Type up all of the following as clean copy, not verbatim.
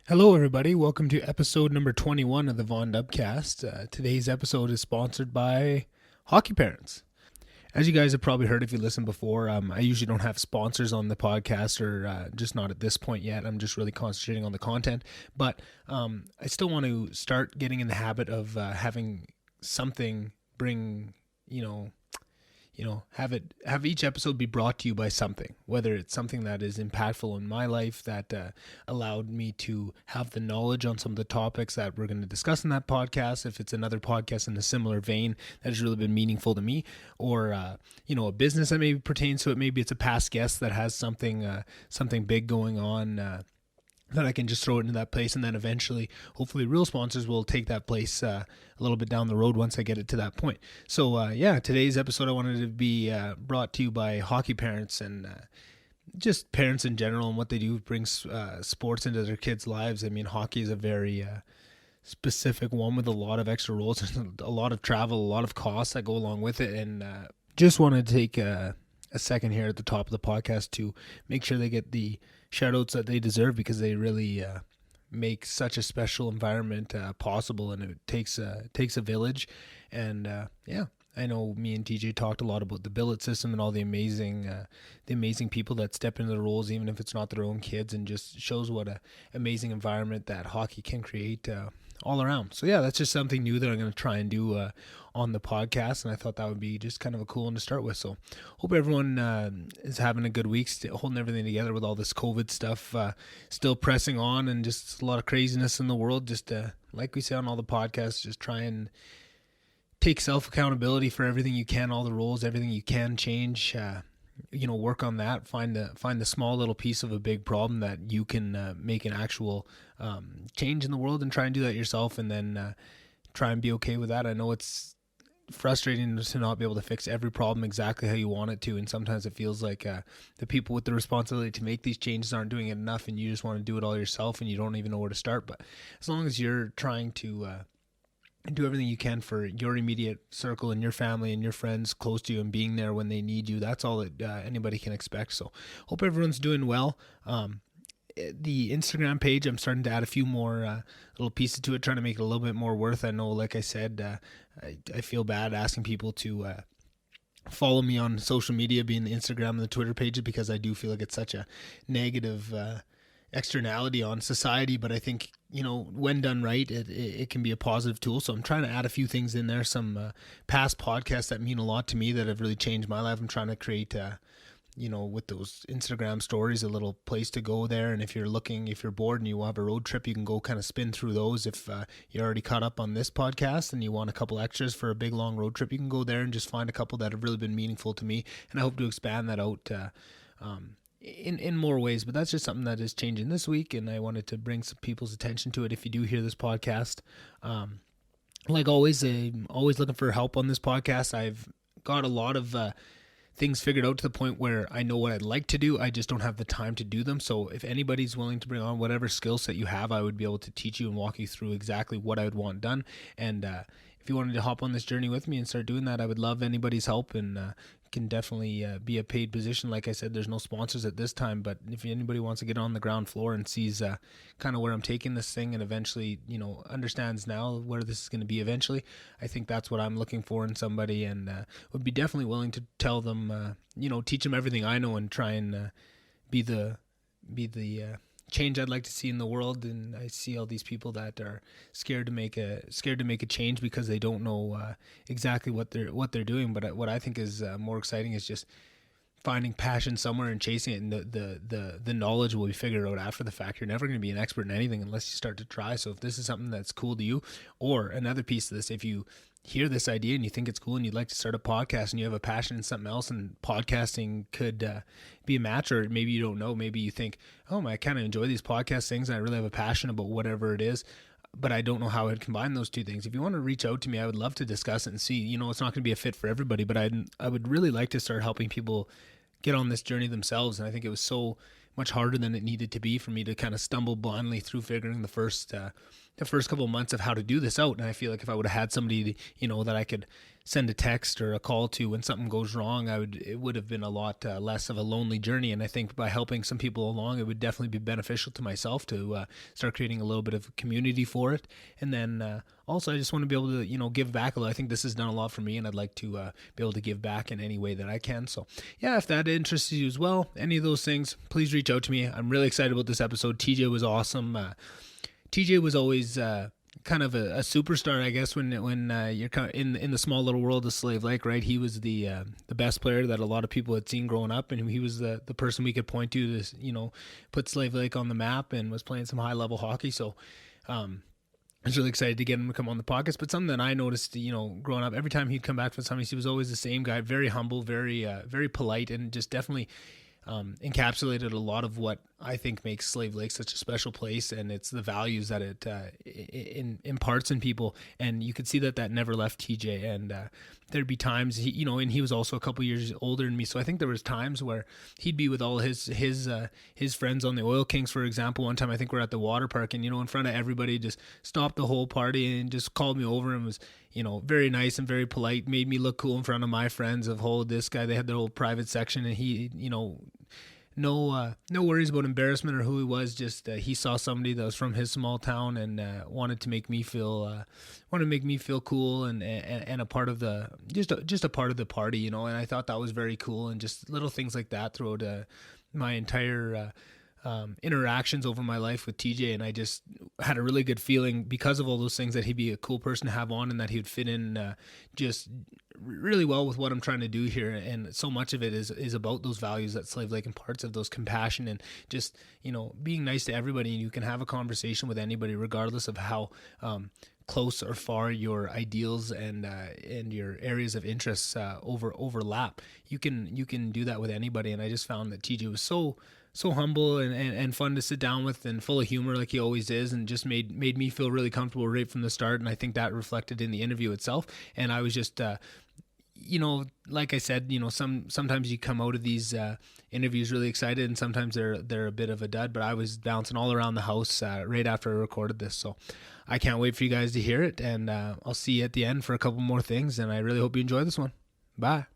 Hello, everybody. Welcome to episode number 21 of the VonDubCast. Today's episode is sponsored by Hockey Parents. As you guys have probably heard if you listened before, I usually don't have sponsors on the podcast, or just not at this point yet. I'm just really concentrating on the content. But I still want to start getting in the habit of having something bring, have each episode be brought to you by something, whether it's something that is impactful in my life that allowed me to have the knowledge on some of the topics that we're going to discuss in that podcast. If it's another podcast in a similar vein that has really been meaningful to me, or a business that maybe pertains to it. Maybe it's a past guest that has something big going on. That I can just throw it into that place, and then eventually, hopefully, real sponsors will take that place a little bit down the road once I get it to that point. So, today's episode I wanted to be brought to you by Hockey Parents, and just parents in general, and what they do brings sports into their kids' lives. I mean, hockey is a very specific one with a lot of extra rules, a lot of travel, a lot of costs that go along with it, and just wanted to take a second here at the top of the podcast to make sure they get the shout outs that they deserve, because they really make such a special environment possible, and it takes a village. And I know me and TJ talked a lot about the billet system and all the amazing people that step into the roles, even if it's not their own kids, and just shows what a amazing environment that hockey can create all around. So that's just something new that I'm going to try and do on the podcast, and I thought that would be just kind of a cool one to start with. So hope everyone is having a good week, holding everything together with all this COVID stuff still pressing on, and just a lot of craziness in the world. Just like we say on all the podcasts, just try and take self-accountability for everything you can, all the roles, everything you can change. Work on that. Find the small little piece of a big problem that you can make an actual change in the world, and try and do that yourself, and then try and be okay with that. I know it's frustrating to not be able to fix every problem exactly how you want it to, and sometimes it feels like the people with the responsibility to make these changes aren't doing it enough, and you just want to do it all yourself, and you don't even know where to start. But as long as you're trying to do everything you can for your immediate circle and your family and your friends close to you, and being there when they need you, that's all that anybody can expect. So hope everyone's doing well. The Instagram page, I'm starting to add a few more little pieces to it, trying to make it a little bit more worth. I know, like I said, I feel bad asking people to follow me on social media, being the Instagram and the Twitter pages, because I do feel like it's such a negative externality on society. But I think, when done right, it can be a positive tool. So I'm trying to add a few things in there, some past podcasts that mean a lot to me, that have really changed my life. I'm trying to create with those Instagram stories, a little place to go there. And if you're bored and you have a road trip, you can go kind of spin through those. If you're already caught up on this podcast and you want a couple extras for a big long road trip, you can go there and just find a couple that have really been meaningful to me. And I hope to expand that out in more ways. But that's just something that is changing this week, and I wanted to bring some people's attention to it. If you do hear this podcast, like always, I'm always looking for help on this podcast. I've got a lot of things figured out to the point where I know what I'd like to do. I just don't have the time to do them. So if anybody's willing to bring on whatever skill set you have, I would be able to teach you and walk you through exactly what I would want done. And if you wanted to hop on this journey with me and start doing that, I would love anybody's help, and can definitely be a paid position. Like I said, there's no sponsors at this time, but if anybody wants to get on the ground floor and sees kind of where I'm taking this thing, and eventually, understands now where this is going to be eventually, I think that's what I'm looking for in somebody, and would be definitely willing to tell them, teach them everything I know, and try and be the change I'd like to see in the world. And I see all these people that are scared to make a change because they don't know exactly what they're doing. But what I think is more exciting is just finding passion somewhere and chasing it, and the knowledge will be figured out after the fact. You're never going to be an expert in anything unless you start to try. So if this is something that's cool to you, or another piece of this, if you hear this idea and you think it's cool and you'd like to start a podcast and you have a passion in something else, and podcasting could be a match, or maybe you don't know, maybe you think, oh, I kind of enjoy these podcast things and I really have a passion about whatever it is, but I don't know how I'd combine those two things. If you want to reach out to me, I would love to discuss it and see. It's not going to be a fit for everybody, but I would really like to start helping people get on this journey themselves. And I think it was so much harder than it needed to be for me to kind of stumble blindly through figuring the first couple of months of how to do this out. And I feel like if I would have had somebody, that I could send a text or a call to when something goes wrong, it would have been a lot less of a lonely journey. And I think by helping some people along, it would definitely be beneficial to myself to start creating a little bit of a community for it. And then also, I just want to be able to, give back a lot. I think this has done a lot for me, and I'd like to be able to give back in any way that I can. So, yeah, if that interests you as well, any of those things, please reach out to me. I'm really excited about this episode. TJ was awesome. TJ was always kind of a superstar, I guess, when you're kind of in the small little world of Slave Lake, right? He was the best player that a lot of people had seen growing up, and he was the person we could point to put Slave Lake on the map, and was playing some high level hockey. So I was really excited to get him to come on the podcast. But something that I noticed, growing up, every time he'd come back from something, he was always the same guy, very humble, very very polite, and just definitely encapsulated a lot of what I think makes Slave Lake such a special place, and it's the values that it imparts in people. And you could see that never left TJ. And there'd be times and he was also a couple years older than me, so I think there was times where he'd be with all his friends on the Oil Kings, for example. One time I think we're at the water park, and in front of everybody, just stopped the whole party and just called me over and was very nice and very polite, made me look cool in front of my friends of, this guy, they had their whole private section, and he, no worries about embarrassment or who he was. Just he saw somebody that was from his small town and wanted to make me feel cool and a part of the just a part of the party, and I thought that was very cool. And just little things like that throughout my entire interactions over my life with TJ, and I just had a really good feeling because of all those things that he'd be a cool person to have on, and that he would fit in just really well with what I'm trying to do here. And so much of it is about those values that Slave Lake imparts, of those compassion and just being nice to everybody, and you can have a conversation with anybody regardless of how close or far your ideals and your areas of interests overlap. You can do that with anybody, and I just found that TJ was so humble and fun to sit down with, and full of humor like he always is, and just made me feel really comfortable right from the start. And I think that reflected in the interview itself. And I was just like I said, sometimes you come out of these interviews really excited, and sometimes they're a bit of a dud, but I was bouncing all around the house right after I recorded this. So I can't wait for you guys to hear it, and I'll see you at the end for a couple more things, and I really hope you enjoy this one. Bye.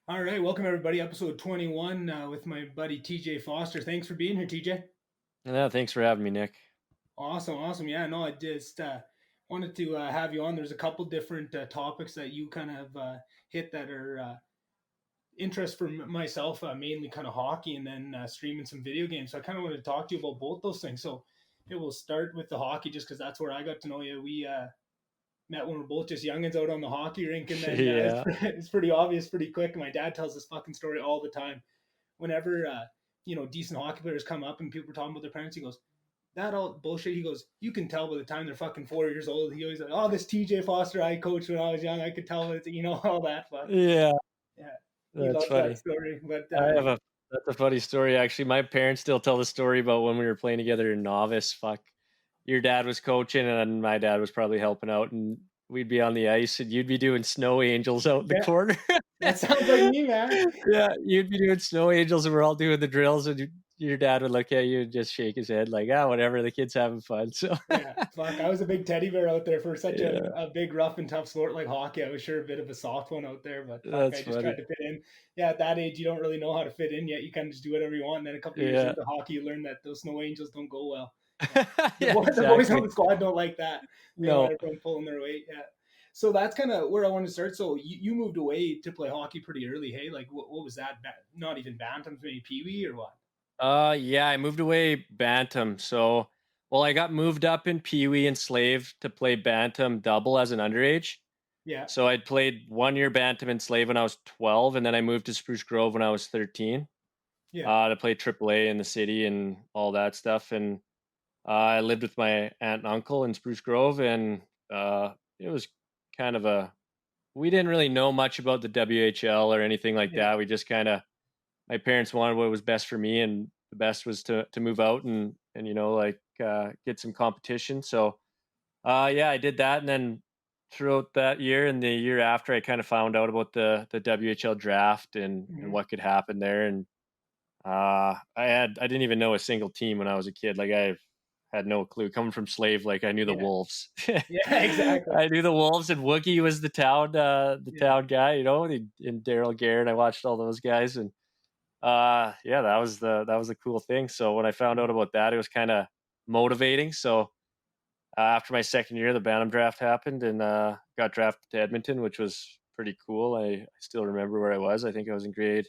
All right, welcome everybody. Episode 21 with my buddy TJ Foster. Thanks for being here, TJ. Yeah, thanks for having me, Nick. Awesome. Yeah, no, I just wanted to have you on. There's a couple different topics that you kind of hit that are interest for myself, mainly kind of hockey, and then streaming some video games. So I kind of wanted to talk to you about both those things. So we'll start with the hockey, just because that's where I got to know you. We met when we're both just youngins out on the hockey rink, and then it's pretty obvious pretty quick. My dad tells this fucking story all the time. Whenever decent hockey players come up and people are talking about their parents, he goes, "That all bullshit." He goes, "You can tell by the time they're fucking 4 years old." He always like, "Oh, this TJ Foster I coached when I was young. I could tell it, all that." But yeah, he loves funny. That story. But that's a funny story, actually. My parents still tell the story about when we were playing together in novice. Fuck, your dad was coaching and my dad was probably helping out, and we'd be on the ice and you'd be doing snow angels out in the corner. That sounds like me, man. Yeah, you'd be doing snow angels and we're all doing the drills, and your dad would look at you and just shake his head like, whatever, the kid's having fun. So yeah, fuck, I was a big teddy bear out there for such a big rough and tough sport like hockey. I was sure a bit of a soft one out there, but fuck, I just tried to fit in. Yeah, at that age you don't really know how to fit in yet. You kind of just do whatever you want, and then a couple of years into hockey you learn that those snow angels don't go well. The boys on the squad don't like that. They don't want everyone pulling their weight. Yeah. So that's kind of where I want to start. So you moved away to play hockey pretty early, hey? Like what was that? Not even bantams, maybe peewee or what? Yeah, I moved away bantam. So, I got moved up in peewee and Slave to play bantam double as an underage. Yeah. So I'd played 1 year bantam in Slave when I was 12, and then I moved to Spruce Grove when I was 13. Yeah. To play AAA in the city and all that stuff. And I lived with my aunt and uncle in Spruce Grove, and it was kind of we didn't really know much about the WHL or anything like that. We just kind of, my parents wanted what was best for me, and the best was to move out and get some competition. So I did that, and then throughout that year and the year after, I kind of found out about the WHL draft and Mhm. what could happen there. And I didn't even know a single team when I was a kid. Like I had no clue. Coming from Slave, like I knew the Yeah. Wolves. Yeah, exactly. I knew the Wolves, and Wookie was the Yeah. town guy, and Daryl Garrett. I watched all those guys, and yeah, that was a cool thing. So when I found out Mhm. about that, it was kind of motivating. So after my second year, the Bantam draft happened, and got drafted to Edmonton, which was pretty cool. I still remember where I was. I think I was in grade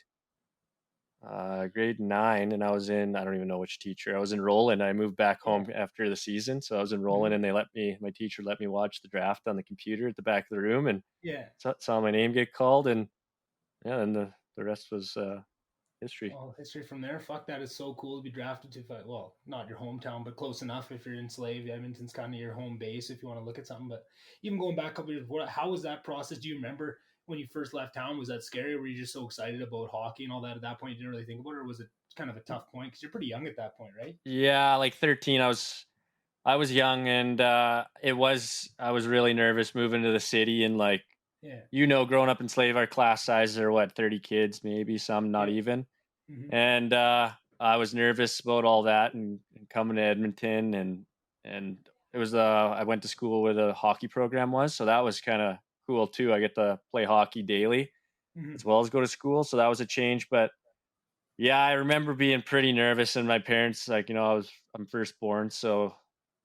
9, and I was in, I don't even know which teacher. I was in Roland. I moved back Yeah. home after the season, so I was in Roland, Mhm. and my teacher let me watch the draft on the computer at the back of the room, and Yeah. saw my name get called, and yeah, and the rest was history. Well, history from there. Fuck, that is so cool to be drafted to, well, not your hometown, but close enough. If you're enslaved, Edmonton's kind of your home base if you want to look at something. But even going back a couple years before, how was that process? Do you remember when you first left town? Was that scary? Were you just so excited about hockey and all that at that point you didn't really think about it, or was it kind of a tough point because you're pretty young at that point, right? Yeah, like 13, I was young, and I was really nervous moving to the city, and like Yeah. growing up in Slave, our class sizes are what, 30 kids, maybe some not Yeah. even. Mm-hmm. And I was nervous about all that, and coming to Edmonton, and it was I went to school where the hockey program was, so that was kind of cool too. I get to play hockey daily Mm-hmm. as well as go to school, so that was a change. But yeah, I remember being pretty nervous, and my parents, like, I'm firstborn, so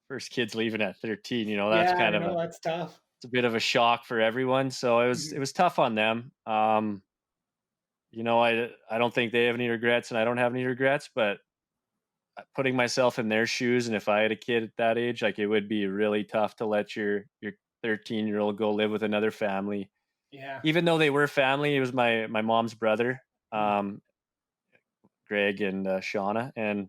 first kid's leaving at 13. That's Yeah, kind I of know that's tough. it's a bit of a shock for everyone. So it Mm-hmm. was tough on them. I don't think they have any regrets, and I don't have any regrets, but putting myself in their shoes, and if I had a kid at that age, like, it would be really tough to let your 13-year-old go live with another family. Yeah. Even though they were family, it was my mom's brother, Mm-hmm. Greg and Shauna, and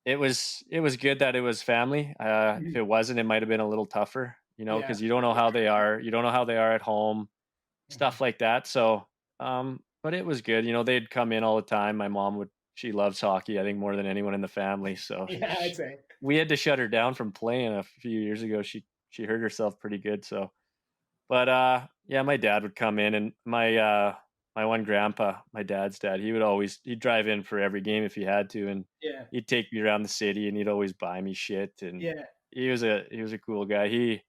it was good that it was family. If Mm-hmm. it wasn't, it might have been a little tougher, Yeah. because you don't know how they are. You don't know how they are at home, Mm-hmm. stuff like that. So, but it was good. They'd come in all the time. My mom she loves hockey, I think, more than anyone in the family. So Yeah, I'd say. we had to shut her down from playing a few years ago. She hurt herself pretty good. So, but yeah, my dad would come in, and my one grandpa, my dad's dad, he'd drive in for every game if he had to, and Yeah. he'd take me around the city, and he'd always buy me shit. And Yeah. he was a cool guy. He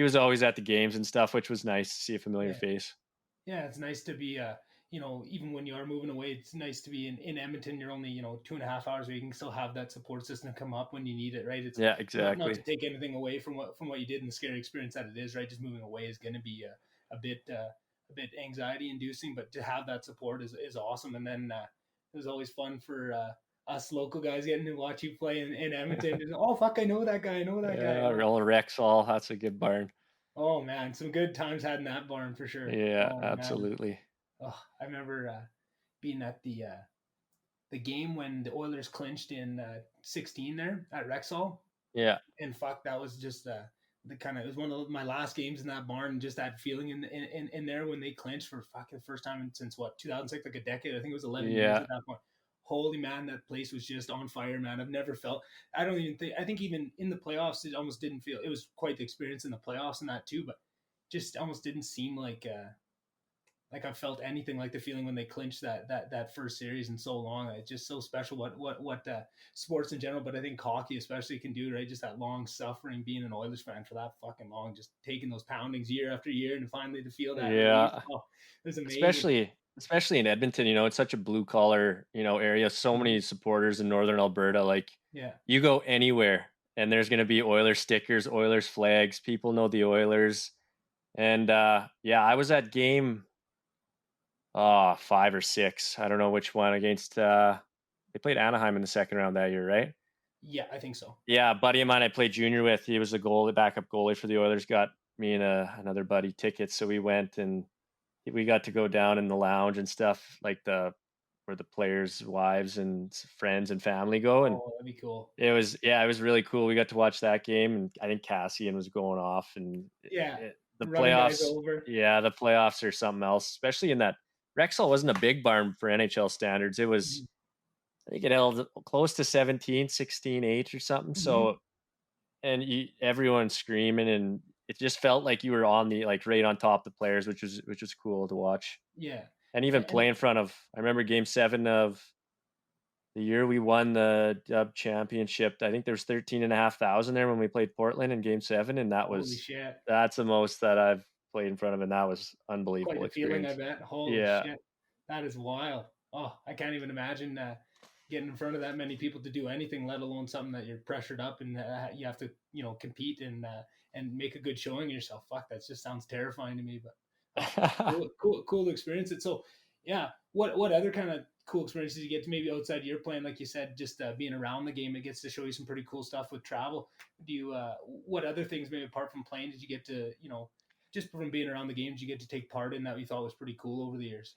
was always at the games and stuff, which was nice to see a familiar Yeah. face. Yeah, it's nice to be, even when you are moving away, it's nice to be in Edmonton. You're only, 2.5 hours, where you can still have that support system come up when you need it, right? It's Yeah, not to exactly. take anything away from what you did and the scary experience that it is, right? Just moving away is going to be a bit anxiety inducing, but to have that support is awesome. And then it was always fun for us local guys getting to watch you play in Edmonton. Just, oh fuck, I know that guy. I know that guy. Yeah, Roll Rexall, that's a good barn. Oh man, some good times had in that barn for sure. Yeah, Oh man. absolutely. Oh, I remember being at the game when the Oilers clinched in 16 there at Rexall, Yeah, and fuck, that was just the kind of, it was one of my last games in that barn. Just that feeling in there when they clinched for fucking the first time since what, 2006, like a decade. I think it was 11 years yeah, at that point. Holy man, that place was just on fire, man. I've never felt. I don't even think. I think even in the playoffs, it almost didn't feel. It was quite the experience in the playoffs and that too, but just almost didn't seem like I've felt anything like the feeling when they clinched that first series in so long. It's just so special what sports in general, but I think hockey especially can do, right? Just that long suffering, being an Oilers fan for that fucking long, just taking those poundings year after year, and finally to feel that relief. yeah. Oh, it was amazing. Especially in Edmonton, it's such a blue collar, area. So Mhm. many supporters in northern Alberta. Like, Yeah, you go anywhere, and there's going to be Oilers stickers, Oilers flags. People know the Oilers, and yeah, I was at game 5 or 6. I don't know which one against. They played Anaheim in the second round that year, right? yeah, I think so. Yeah, a buddy of mine I played junior with. He was the backup goalie for the Oilers. Got me and another buddy tickets, so we went, and we got to go down in the lounge and stuff, like where the players' wives and friends and family go, and Oh, that'd be cool. it was really cool. We got to watch that game, and I think Cassian was going off, and Yeah, the running guys playoffs. over. Yeah, the playoffs are something else, especially in that Rexall wasn't a big barn for NHL standards. It was, Mhm. I think it held close to 17, 16, 8 or something. Mhm. So, and everyone's screaming, and it just felt like you were on the like right on top of the players, which was cool to watch. Yeah. And even And play in front of, I remember game 7 of the year we won the Dub championship. I think there was 13,500 there when we played Portland in game 7, and holy shit. that's the most that I've played in front of, and that was Quite unbelievable the feeling, I experience. bet. Holy Yeah. shit. That is wild. Oh, I can't even imagine getting in front of that many people to do anything, let alone something that you're pressured up and you have to, compete and make a good showing of yourself. Fuck, that just sounds terrifying to me. But cool to experience it. So, yeah, what other kind of cool experiences you get to maybe outside your playing? Like you said, just being around the game, it gets to show you some pretty cool stuff with travel. Do you what other things maybe apart from playing did you get to just from being around the games you get to take part in that you thought was pretty cool over the years?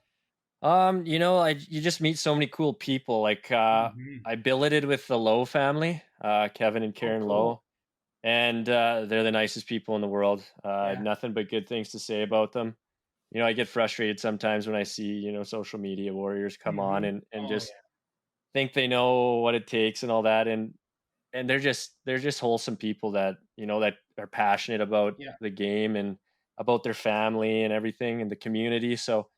You just meet so many cool people. Like Hmm. I billeted with the Lowe family, Kevin and Oh, Karen cool. Lowe, and they're the nicest people in the world. I have Yeah. nothing but good things to say about them. I get frustrated sometimes when I see, social media warriors come on Hmm. and Oh, just yeah. think they know what it takes and all that, and they're just wholesome people that that are passionate about Yeah. the game and about their family and everything and the community. So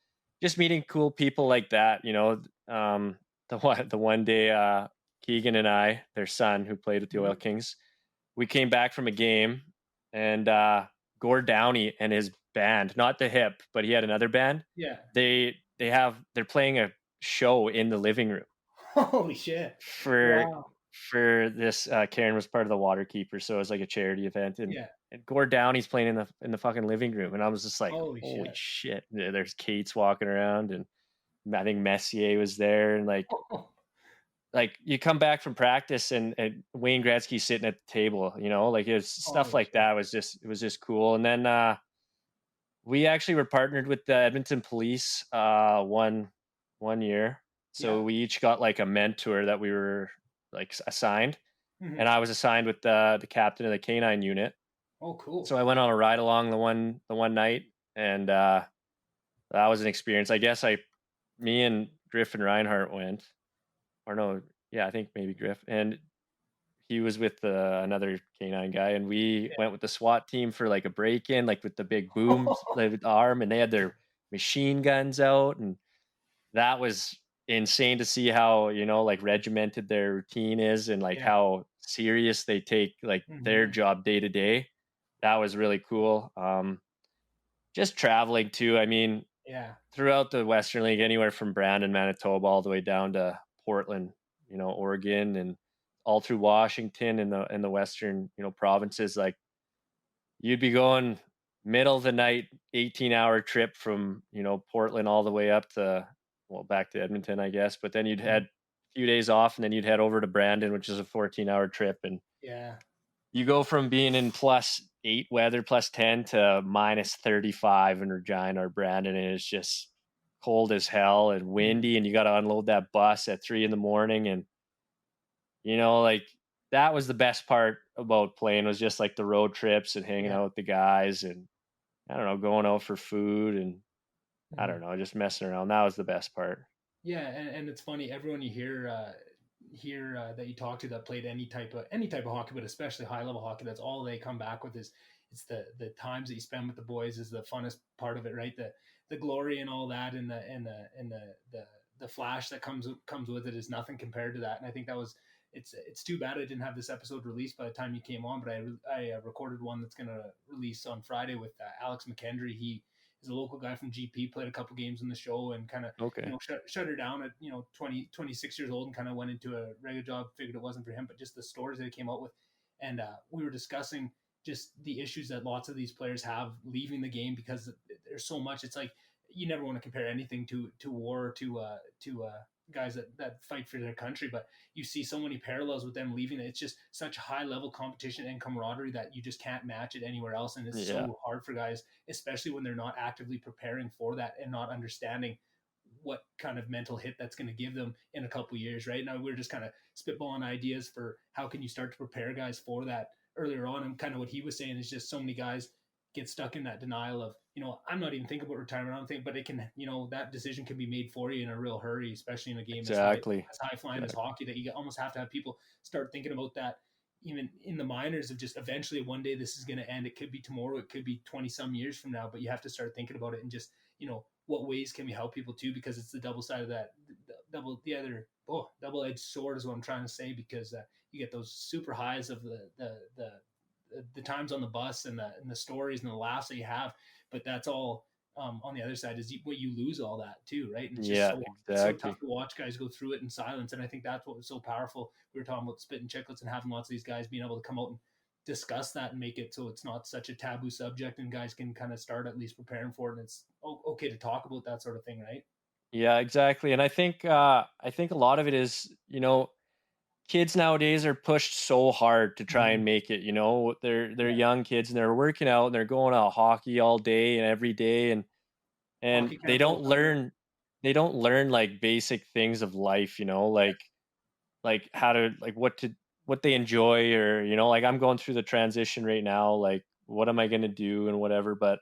just meeting cool people like that, the one day Keegan and I, their son who played with the Oil Hmm. Kings, we came back from a game, and Gord Downey and his band, not the Hip, but he had another band. Yeah. They're playing a show in the living room Holy shit. for Wow. this. Karen was part of the Water Keeper, so it was like a charity event, and Yeah. Gord Downey's playing in the fucking living room, and I was just like, Holy holy shit. shit! There's Kate's walking around, and I think Messier was there, and like you come back from practice, and Wayne Gretzky sitting at the table, like it was stuff Holy like shit. that was just cool. And then we actually were partnered with the Edmonton Police one year, so Yeah. we each got like a mentor that we were like assigned, and Hmm. I was assigned with the captain of the canine unit. Oh, So cool. I went on a ride along the one night, and that was an experience. I guess me and Griffin Reinhardt went, or no, yeah, I think maybe Griff, and he was with another canine guy, and we went with the SWAT team for like a break in, like with the big booms, Yeah. like with the arm, and they had their machine guns out, and that was insane to see how like regimented their routine is, and like Yeah. how serious they take like their Hmm. job day to day. That was really cool. Just traveling too. I mean, Yeah. throughout the Western League, anywhere from Brandon, Manitoba, all the way down to Portland, Oregon, and all through Washington and the Western, provinces. Like you'd be going middle of the night, 18-hour trip from Portland all the way up to back to Edmonton, I guess. But then you'd Hmm. had a few days off, and then you'd head over to Brandon, which is a 14-hour trip, and Yeah. you go from being in +8 weather, +10 to -35 in Regina or Brandon, and it's just cold as hell and Hmm. windy, and you got to unload that bus at 3 in the morning. And, like that was the best part about playing, was just like the road trips and hanging Yeah. out with the guys, and I don't know, going out for food, and I Hmm. don't know, just messing around. That was the best part. Yeah, and it's funny. Everyone you hear that you talk to that played any type of hockey, but especially high level hockey, that's all they come back with is it's the times that you spend with the boys is the funnest part of it, right? The glory and all that, and the flash that comes with it is nothing compared to that. And I think that was it's too bad I didn't have this episode released by the time you came on, but I recorded one that's gonna release on Friday with Alex McKendry. He is a local guy from GP, played a couple games in the show, and kind of Okay. shut her down at 20 26 years old, and kind of went into a regular job, figured it wasn't for him, but just the stories that he came out with. And we were discussing just the issues that lots of these players have leaving the game because there's so much. It's like you never want to compare anything to war, to guys that fight for their country, but you see so many parallels with them leaving. It's just such high level competition and camaraderie that you just can't match it anywhere else, and it's Yeah. so hard for guys, especially when they're not actively preparing for that and not understanding what kind of mental hit that's going to give them in a couple years. Right now, we're just kind of spitballing ideas for how can you start to prepare guys for that earlier on. And kind of what he was saying is just so many guys get stuck in that denial of, I'm not even thinking about retirement. I don't think, but it can, that decision can be made for you in a real hurry, especially in a game Exactly. as high flying as Exactly. hockey, that you almost have to have people start thinking about that, even in the minors of just eventually one day this is going to end. It could be tomorrow, it could be 20 some years from now, but you have to start thinking about it and just, what ways can we help people too? Because it's the double side of that double edged sword is what I'm trying to say, because you get those super highs of the times on the bus and the stories and the laughs that you have, but that's all on the other side is what you lose all that too, right? And it's just Yeah, so tough exactly. to watch guys go through it in silence. And I think that's what was so powerful. We were talking about spitting chicklets and having lots of these guys being able to come out and discuss that and make it so it's not such a taboo subject, and guys can kind of start at least preparing for it, and it's okay to talk about that sort of thing, right? Yeah, exactly. And I think a lot of it is, kids nowadays are pushed so hard to try Mm-hmm. and make it, they're Yeah, young kids and they're working out and they're going out hockey all day and every day, and hockey camp all the time, right? they don't learn like basic things of life, like how to like what they enjoy, or like I'm going through the transition right now, like what am I going to do and whatever. But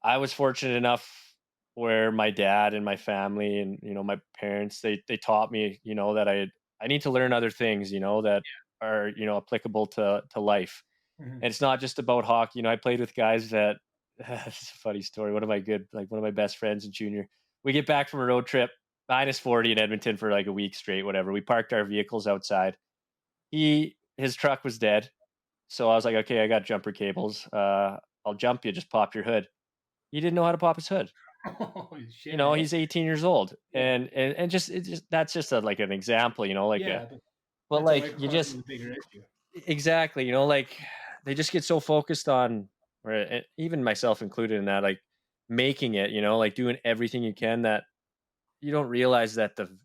I was fortunate enough where my dad and my family and my parents, they taught me, that I need to learn other things, that are applicable to life. Mm-hmm. And it's not just about hockey. I played with guys that it's a funny story. One of my best friends in junior. We get back from a road trip, -40 in Edmonton for like a week straight, whatever. We parked our vehicles outside. His truck was dead. So I was like, okay, I got jumper cables. I'll jump you, just pop your hood. He didn't know how to pop his hood. Holy shit, eh? He's 18 years old, Yeah, and just it just that's just like an example, yeah, but that's a like you microcosm just of the bigger issue. exactly, like they just get so focused on, or even myself included in that, like making it, like doing everything you can, that you don't realize that the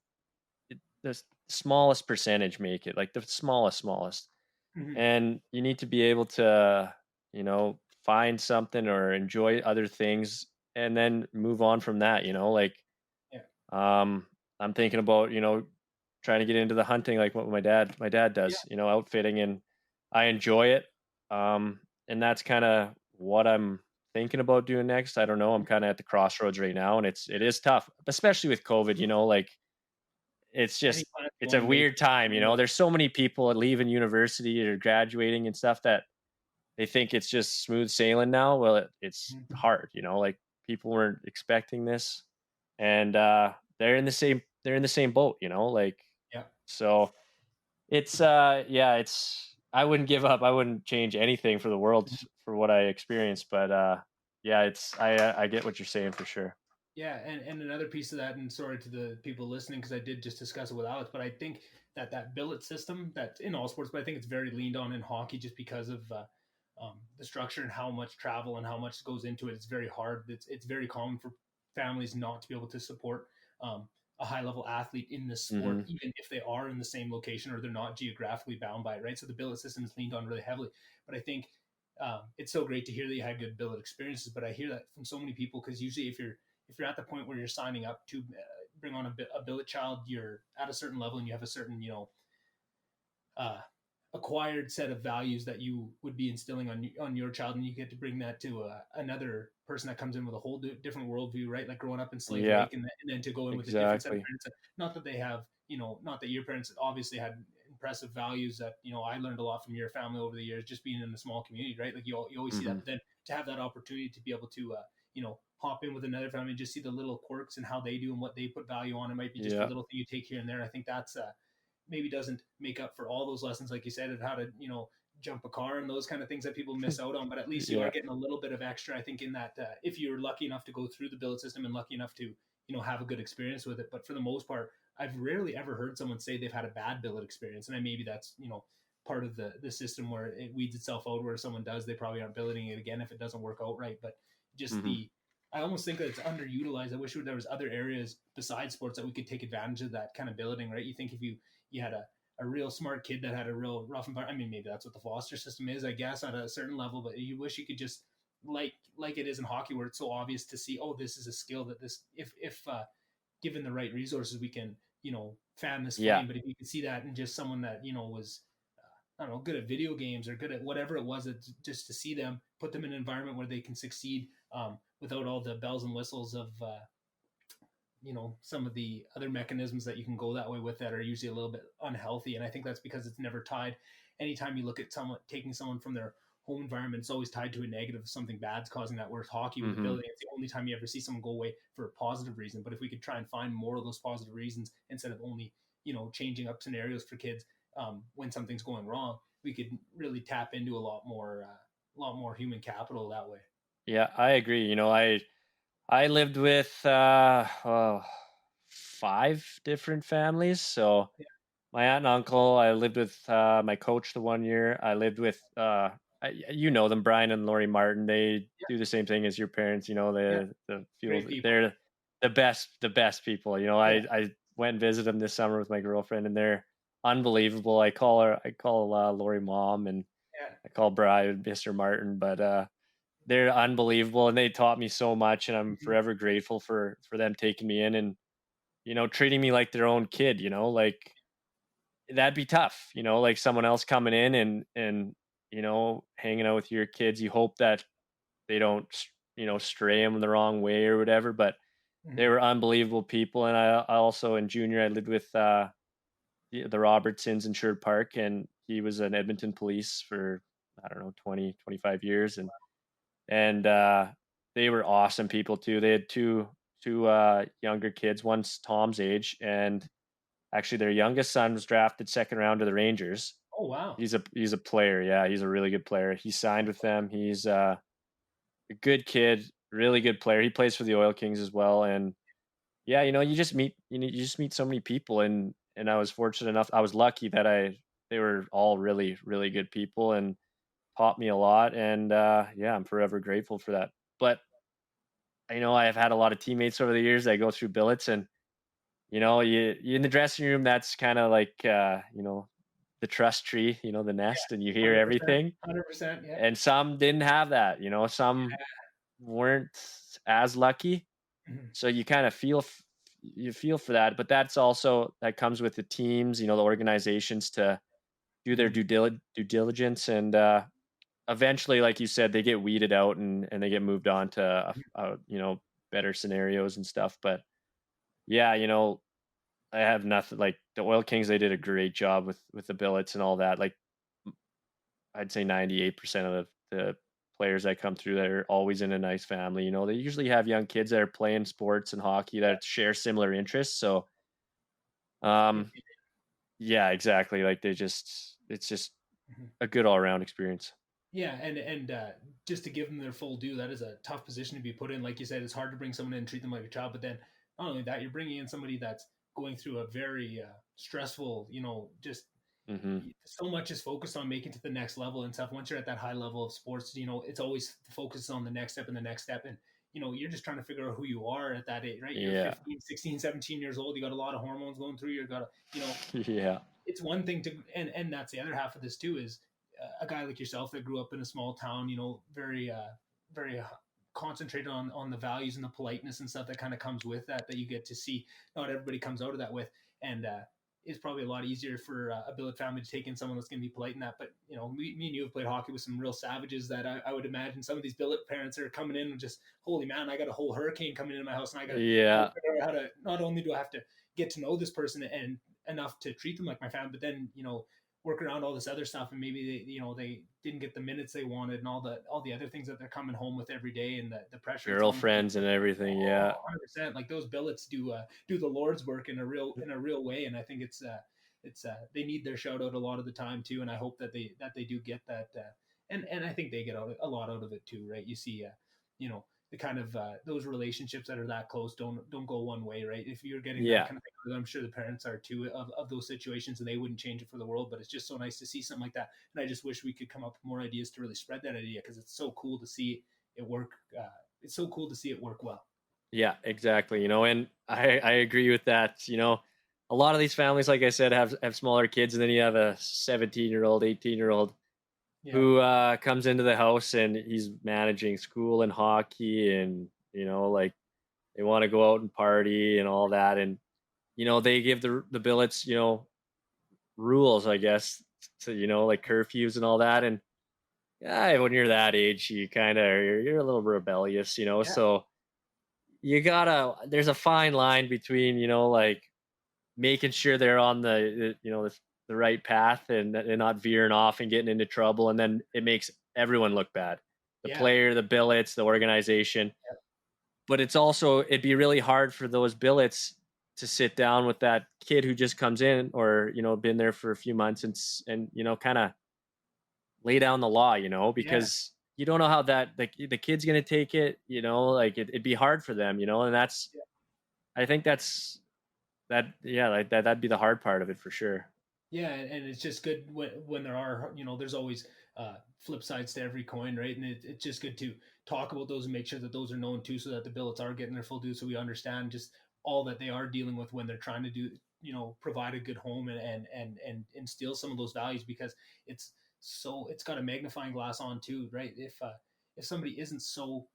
smallest percentage make it, like the smallest, Mm-hmm. and you need to be able to, find something or enjoy other things and then move on from that, like Yeah, Um, I'm thinking about, trying to get into the hunting like what my dad yeah. does, outfitting, and I enjoy it. And that's kind of what I'm thinking about doing next. I don't know. I'm kind of at the crossroads right now, and it is tough, especially with COVID, like Any plans it's a going late weird time, 2021? There's so many people leaving university or graduating and stuff that they think it's just smooth sailing now. Well, it's Mhm. hard, like people weren't expecting this, and they're in the same boat, like Yeah. so it's yeah, it's I wouldn't give up. I wouldn't change anything for the world for what I experienced, but yeah, it's I get what you're saying for sure. Yeah, and another piece of that, and sorry to the people listening because I did just discuss it with Alex, but I think that billet system that's in all sports, but I think it's very leaned on in hockey just because of the structure and how much travel and how much goes into it. It's very hard. It's very common for families not to be able to support a high level athlete in this sport, Mhm. even if they are in the same location or they're not geographically bound by it, right? So the billet system is leaned on really heavily, but I think it's so great to hear that you had good billet experiences. But I hear that from so many people because usually if you're at the point where you're signing up to bring on a billet child, you're at a certain level and you have a certain uh, acquired set of values that you would be instilling on your child, and you get to bring that to another person that comes in with a whole different worldview, right? Like growing up in Slave Yeah, Lake, and then to go in with a different set of exactly. parents. Not that they have, not that your parents obviously had impressive values that I learned a lot from your family over the years, just being in a small community, right? Like you always see that, Mhm. but then to have that opportunity to be able to, hop in with another family and just see the little quirks and how they do and what they put value on. It might be just a Yeah. little thing you take here and there. I think that's maybe doesn't make up for all those lessons, like you said, of how to jump a car and those kind of things that people miss out on. But at least you are Yeah. getting a little bit of extra, I think, in that if you're lucky enough to go through the billet system and lucky enough to have a good experience with it. But for the most part, I've rarely ever heard someone say they've had a bad billet experience, and maybe that's part of the system where it weeds itself out, where someone does, they probably aren't billeting it again if it doesn't work out right. But just Mhm. the I almost think that it's underutilized. I wish there was other areas besides sports that we could take advantage of that kind of billeting, right? You think if you had a real smart kid that had a real rough environment. I mean, maybe that's what the foster system is, I guess, at a certain level. But you wish you could just like it is in hockey, where it's so obvious to see, oh, this is a skill that this if given the right resources, we can fan this Yeah. flame. But if you could see that in just someone that was I don't know, good at video games or good at whatever it was, just to see them, put them in an environment where they can succeed without all the bells and whistles of some of the other mechanisms that you can go that way with that are usually a little bit unhealthy. And I think that's because it's never tied. anytime you look at someone taking someone from their home environment, it's always tied to a negative, something bad's causing that. Whereas hockey with Mm-hmm. ability, it's the only time you ever see someone go away for a positive reason. But if we could try and find more of those positive reasons instead of only, changing up scenarios for kids when something's going wrong, we could really tap into a lot more human capital that way. Yeah, I agree. I lived with 5 different families. So Yeah, my aunt and uncle. I lived with my coach the one year. I lived with you know them, Brian and Lori Martin. They yeah, do the same thing as your parents. yeah. The feel Great people. they're the best people. Yeah, I went and visited them this summer with my girlfriend, and they're unbelievable. I call Lori mom, and yeah. I call Brian Mr. Martin, but they're unbelievable, and they taught me so much, and I'm Mhm, forever grateful for them taking me in and treating me like their own kid. Like that'd be tough, like someone else coming in and hanging out with your kids. You hope that they don't stray them the wrong way or whatever. But they mhm. were unbelievable people, and I also in junior I lived with the Robertsons in Sherwood Park, and he was an Edmonton police for I don't know 20-25 years, and they were awesome people too. They had two younger kids. One's Tom's age, and actually their youngest son was drafted second round to the Rangers. Oh wow. He's a player. Yeah, he's a really good player. He signed with them. He's a good kid, really good player. He plays for the Oil Kings as well. And yeah, you just meet so many people, and I was fortunate enough. I was lucky that I they were all really really good people and taught me a lot. And yeah, I'm forever grateful for that. But I have had a lot of teammates over the years that go through billets, and you in the dressing room. That's kind of like the trust tree, the Yeah, nest, and you hear 100%. everything. 100%. Yeah. And some didn't have that. Some weren't as lucky. Mhm, So you feel for that, but that comes with the teams, the organizations to do their mhm, due diligence, and eventually, like you said, they get weeded out and they get moved on to mhm, better scenarios and stuff. But yeah, I have nothing like the Oil Kings. They did a great job with the billets and all that. Like I'd say 98% of the players that come through that are always in a nice family. They usually have young kids that are playing sports and hockey that share similar interests. So, yeah, um, yeah, exactly. Like it's just mhm. a good all around experience. Yeah, and just to give them their full due, that is a tough position to be put in. Like you said, it's hard to bring someone in and treat them like a child. But then, not only that, you're bringing in somebody that's going through a very stressful, just Hmm. so much is focused on making to the next level and stuff. Once you're at that high level of sports, it's always focused on the next step and the next step. And, you're just trying to figure out who you are at that age, right? You're Yeah. 15, 16, 17 years old. You got a lot of hormones going through. You got, Yeah. it's one thing to, and that's the other half of this too, is a guy like yourself that grew up in a small town, very, very concentrated on the values and the politeness and stuff that kind of comes with that you get to see. Not everybody comes out of that with, and it's probably a lot easier for a billet family to take in someone that's going to be polite in that. But me and you have played hockey with some real savages that I would imagine some of these billet parents are coming in and just, holy man, I got a whole hurricane coming into my house, and I got to Yeah. figure out how to, not only do I have to get to know this person and enough to treat them like my family, but then work around all this other stuff, and maybe they didn't get the minutes they wanted, and all the other things that they're coming home with every day, and the pressure it's on them. Girlfriends and everything. Oh, Yeah. 100%. Like those billets do the Lord's work in a real way, and I think it's they need their shout out a lot of the time too, and I hope that they do get that, and I think they get a lot out of it too, right? You see, the kind of those relationships that are that close don't go one way, right? If you're getting that Yeah. kind of thing, I'm sure the parents are too of those situations, and they wouldn't change it for the world. But it's just so nice to see something like that, and I just wish we could come up with more ideas to really spread that idea, because it's so cool to see it work. It's so cool to see it work well. Yeah, exactly. And I agree with that. A lot of these families, like I said, have smaller kids, and then you have a 17-year-old, 18-year-old Yeah, who comes into the house and he's managing school and hockey, and like they want to go out and party and all that, and they give the billets rules, I guess, to like curfews and all that. And yeah, when you're that age, you kind of you're a little rebellious, yeah, so you gotta there's a fine line between like making sure they're on the the right path and not veering off and getting into trouble, and then it makes everyone look bad. The Yeah. player, the billets, the organization. But it's also it'd be really hard for those billets to sit down with that kid who just comes in or been there for a few months and kind of lay down the law, Yeah. because you don't know how that the kid's gonna take it, like it'd be hard for them, and that's I think that yeah, like that'd be the hard part of it for sure. Yeah, and it's just good when there are, there's always flip sides to every coin, right? And it's just good to talk about those and make sure that those are known too, so that the billets are getting their full due, so we understand just all that they are dealing with when they're trying to do, provide a good home and instill some of those values, because it's got a magnifying glass on too, right? If somebody isn't so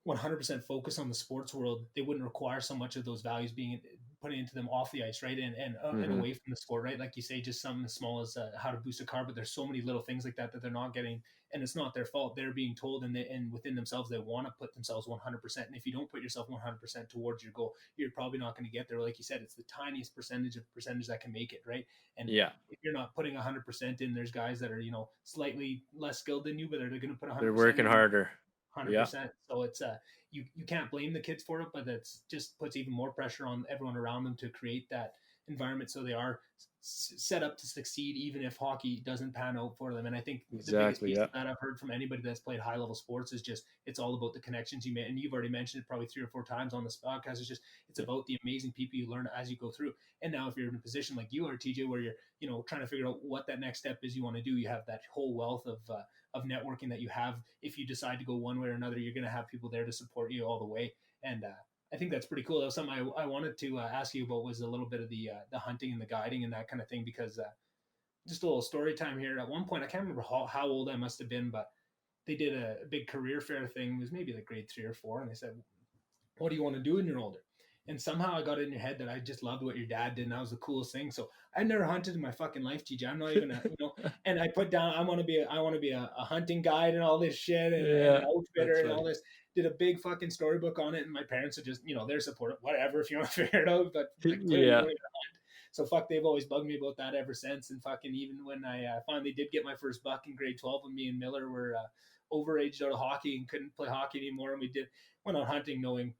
100% focus on the sports world, they wouldn't require so much of those values being put into them off the ice, right? And Hmm. away from the sport, right? Like you say, just something as small as how to boost a car, but there's so many little things like that that they're not getting, and it's not their fault. They're being told, and within themselves, they want to put themselves 100%. And if you don't put yourself 100% towards your goal, you're probably not going to get there. Like you said, it's the tiniest percentage that can make it, right? And Yeah, if you're not putting 100% in, there's guys that are slightly less skilled than you, but they're going to put they're 100% working in. harder. Yeah, 100%. So it's you can't blame the kids for it, but that's just puts even more pressure on everyone around them to create that environment so they are set up to succeed, even if hockey doesn't pan out for them. And I think the biggest exactly. piece Yeah, of that I've heard from anybody that's played high level sports is just it's all about the connections you make. And you've already mentioned it probably 3 or 4 times on this podcast. It's about the amazing people you learn as you go through. And now if you're in a position like you are, TJ, where you're trying to figure out what that next step is you want to do, you have that whole wealth of networking that you have. If you decide to go one way or another, you're going to have people there to support you all the way. And I think that's pretty cool. That was something I wanted to ask you about, was a little bit of the hunting and the guiding and that kind of thing, because just a little story time here. At one point, I can't remember how old I must have been, but they did a big career fair thing. It was maybe like grade 3 or 4, and they said, what do you want to do when you're older? And somehow I got it in your head that I just loved what your dad did, and that was the coolest thing. So I never hunted in my fucking life, TJ. I'm not even and I put down I want to be a hunting guide and all this shit, and an yeah, outfitter that's and all funny. this. Did a big fucking storybook on it, and my parents are just they're supportive, whatever, if you want to figure it out. But like, clearly you Yeah, don't even hunt. So fuck, they've always bugged me about that ever since. And fucking even when I finally did get my first buck in grade 12, when me and Miller were overaged out of hockey and couldn't play hockey anymore, and we went on hunting knowing,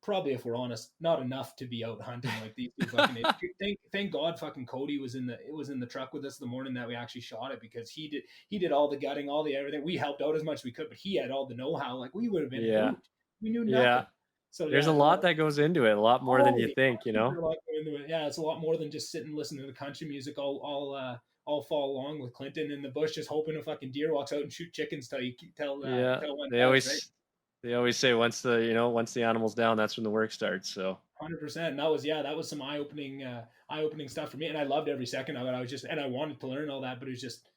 probably, if we're honest, not enough to be out hunting like these two fucking idiots. Thank God fucking Cody was in the truck with us the morning that we actually shot it, because he did all the gutting, all the everything. We helped out as much as we could, but he had all the know-how. Like, we would have been yeah, hooped. We knew yeah. nothing. So There's a yeah, lot that goes into it, a lot more than you holy think. there's a lot going into it. Yeah, it's a lot more than just sitting listening to country music all fall along with Clinton in the bush, just hoping a fucking deer walks out and shoot chickens Yeah, till one they does, right? always they always say once the animal's down, that's when the work starts. So 100%. And that was some eye opening stuff for me, and I loved every second of it. And I wanted to learn all that, but it was just,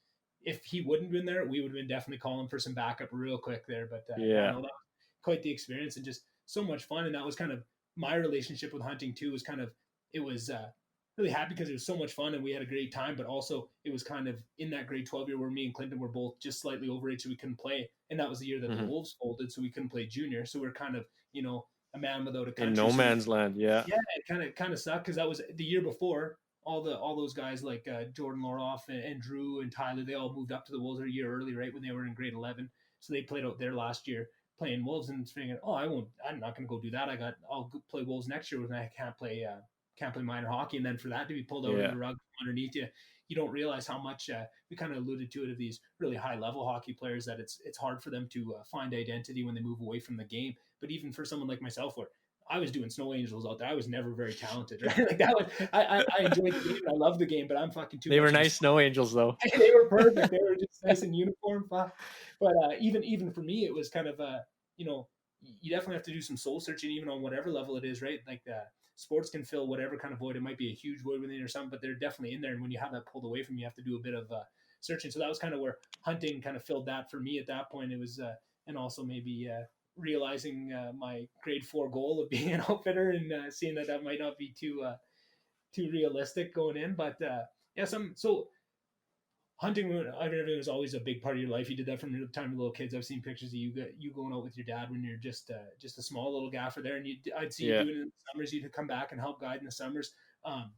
if he wouldn't have been there, we would have been definitely calling for some backup real quick there. But yeah, yeah. no, that was quite the experience and just so much fun. And that was kind of my relationship with hunting too. Was kind of it was really happy because it was so much fun and we had a great time. But also it was kind of in that grade 12 year where me and Clinton were both just slightly overage, so we couldn't play. And that was the year that the Hmm. Wolves folded, so we couldn't play junior. So we're kind of a man without a In country. no So man's land. Yeah, yeah, it kind of sucked because that was the year before. All those guys like Jordan Loroff and Drew and Tyler, they all moved up to the Wolves a year early, right when they were in grade 11. So they played out there last year playing Wolves and thinking, oh, I'm not going to go do that. I'll go play Wolves next year when I can't play minor hockey. And then for that to be pulled out of yeah. the rug from underneath you, you don't realize how much we kind of alluded to it, of these really high level hockey players, that it's hard for them to find identity when they move away from the game. But even for someone like myself, where I was doing snow angels out there. I was never very talented, right? Like that was I enjoyed the game. I love the game, but I'm fucking too They were much of a. nice snow angels, though. They were perfect. They were just nice in uniform. Fuck. But even for me, it was kind of you definitely have to do some soul searching, even on whatever level it is, right? Like sports can fill whatever kind of void. It might be a huge void within or something, but they're definitely in there. And when you have that pulled away from you, you have to do a bit of searching. So that was kind of where hunting kind of filled that for me at that point. It was, and also maybe realizing my grade 4 goal of being an outfitter, and seeing that might not be too realistic going in. But yeah, so hunting, I mean, it was always a big part of your life. You did that from the time you were little kids. I've seen pictures of you going out with your dad when you're just a small little gaffer there, and I'd see you Yeah, doing it in the summers. You'd come back and help guide in the summers. Um,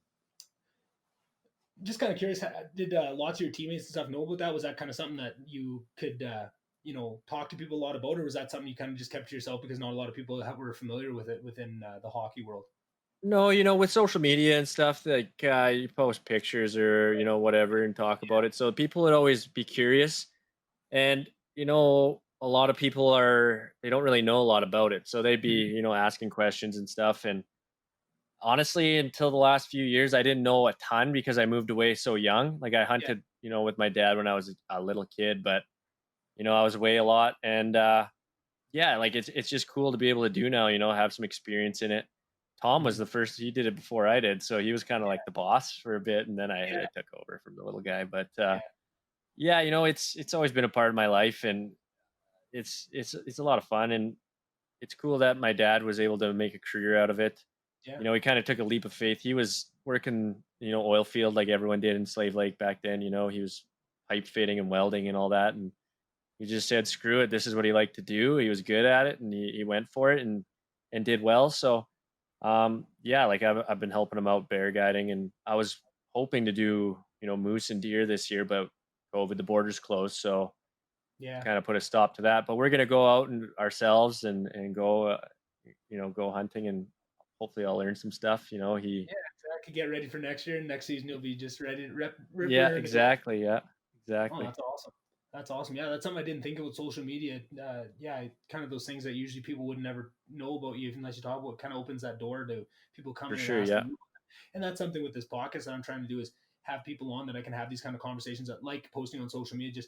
Just kind of curious, did lots of your teammates and stuff know about that? Was that kind of something that you could, talk to people a lot about, or was that something you kind of just kept to yourself because not a lot of people were familiar with it within the hockey world? No, with social media and stuff, like you post pictures or whatever and talk about it, so people would always be curious. And a lot of people they don't really know a lot about it, so they'd be Mhm. asking questions and stuff. And honestly, until the last few years, I didn't know a ton because I moved away so young. Like I Yeah, hunted, with my dad when I was a little kid, but I was away a lot. And yeah, like it's just cool to be able to do now, have some experience in it. Tom was mhm. the first, he did it before I did, so he was kind of like the boss for a bit, and then Yeah, I took over from the little guy. But yeah, yeah, it's always been a part of my life, and it's a lot of fun. And it's cool that my dad was able to make a career out of it. yeah, He kind of took a leap of faith. He was working, oil field like everyone did in Slave Lake back then. He was pipe fitting and welding and all that, and he just said, "Screw it, this is what he liked to do." He was good at it, and he went for it and did well. So, yeah, like I've been helping him out bear guiding, and I was hoping to do moose and deer this year, but COVID, the borders closed, so yeah. kind of put a stop to that. But we're gonna go out and ourselves and go, go hunting, and hopefully I'll learn some stuff. He, Yeah, exactly. Get ready for next year, and next season you'll be just ready to rip yeah, rearing to go. exactly, yeah, Oh, exactly, that's awesome. That's awesome. Yeah, that's something I didn't think of with social media. Yeah, kind of those things that usually people would never know about you unless you talk about. It kind of opens that door to people for coming and sure, asking yeah, you. And that's something with this podcast that I'm trying to do is have people on that I can have these kind of conversations that like posting on social media,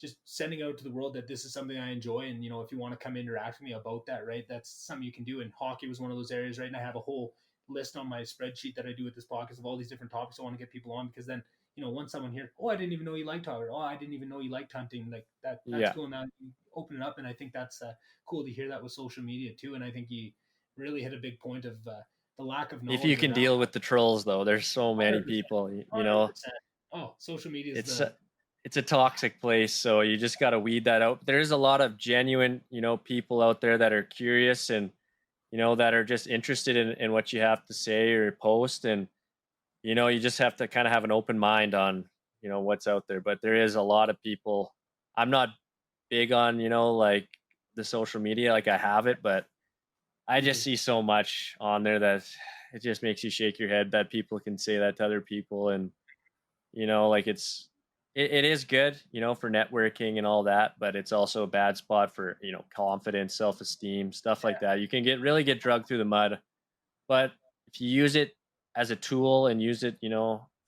just sending out to the world that this is something I enjoy. And, if you want to come interact with me about that, right, that's something you can do. And hockey was one of those areas, right? And I have a whole list on my spreadsheet that I do with this podcast of all these different topics I want to get people on because then, once someone here, oh, I didn't even know you liked hockey, oh, I didn't even know you liked hunting, like that's yeah. cool. Now you open it up, and I think that's cool to hear that with social media too. And I think you really hit a big point of the lack of If you knowledge can around deal with the trolls, though, there's so many 100%. people. 100%. Oh, social media is It's the a, it's a toxic place, so you just got to weed that out. There's a lot of genuine, people out there that are curious and that are just interested in what you have to say or post. And you just have to kind of have an open mind on what's out there. But there is a lot of people. I'm not big on like the social media, like I have it, but I just mhm. see so much on there that it just makes you shake your head that people can say that to other people. And like it is good for networking and all that, but it's also a bad spot for confidence, self-esteem, stuff like that. You can really get drugged through the mud. But if you use it as a tool and use it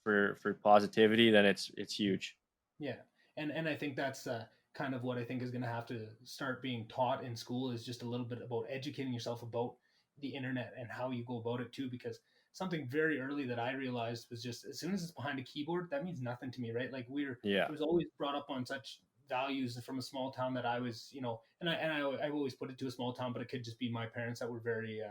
for positivity, then it's huge. Yeah, and I think that's kind of what I think is going to have to start being taught in school is just a little bit about educating yourself about the internet and how you go about it too. Because something very early that I realized was just as soon as it's behind a keyboard, that means nothing to me, right? Like Yeah, it was always brought up on such values from a small town that I was, I've always put it to a small town, but it could just be my parents that were very,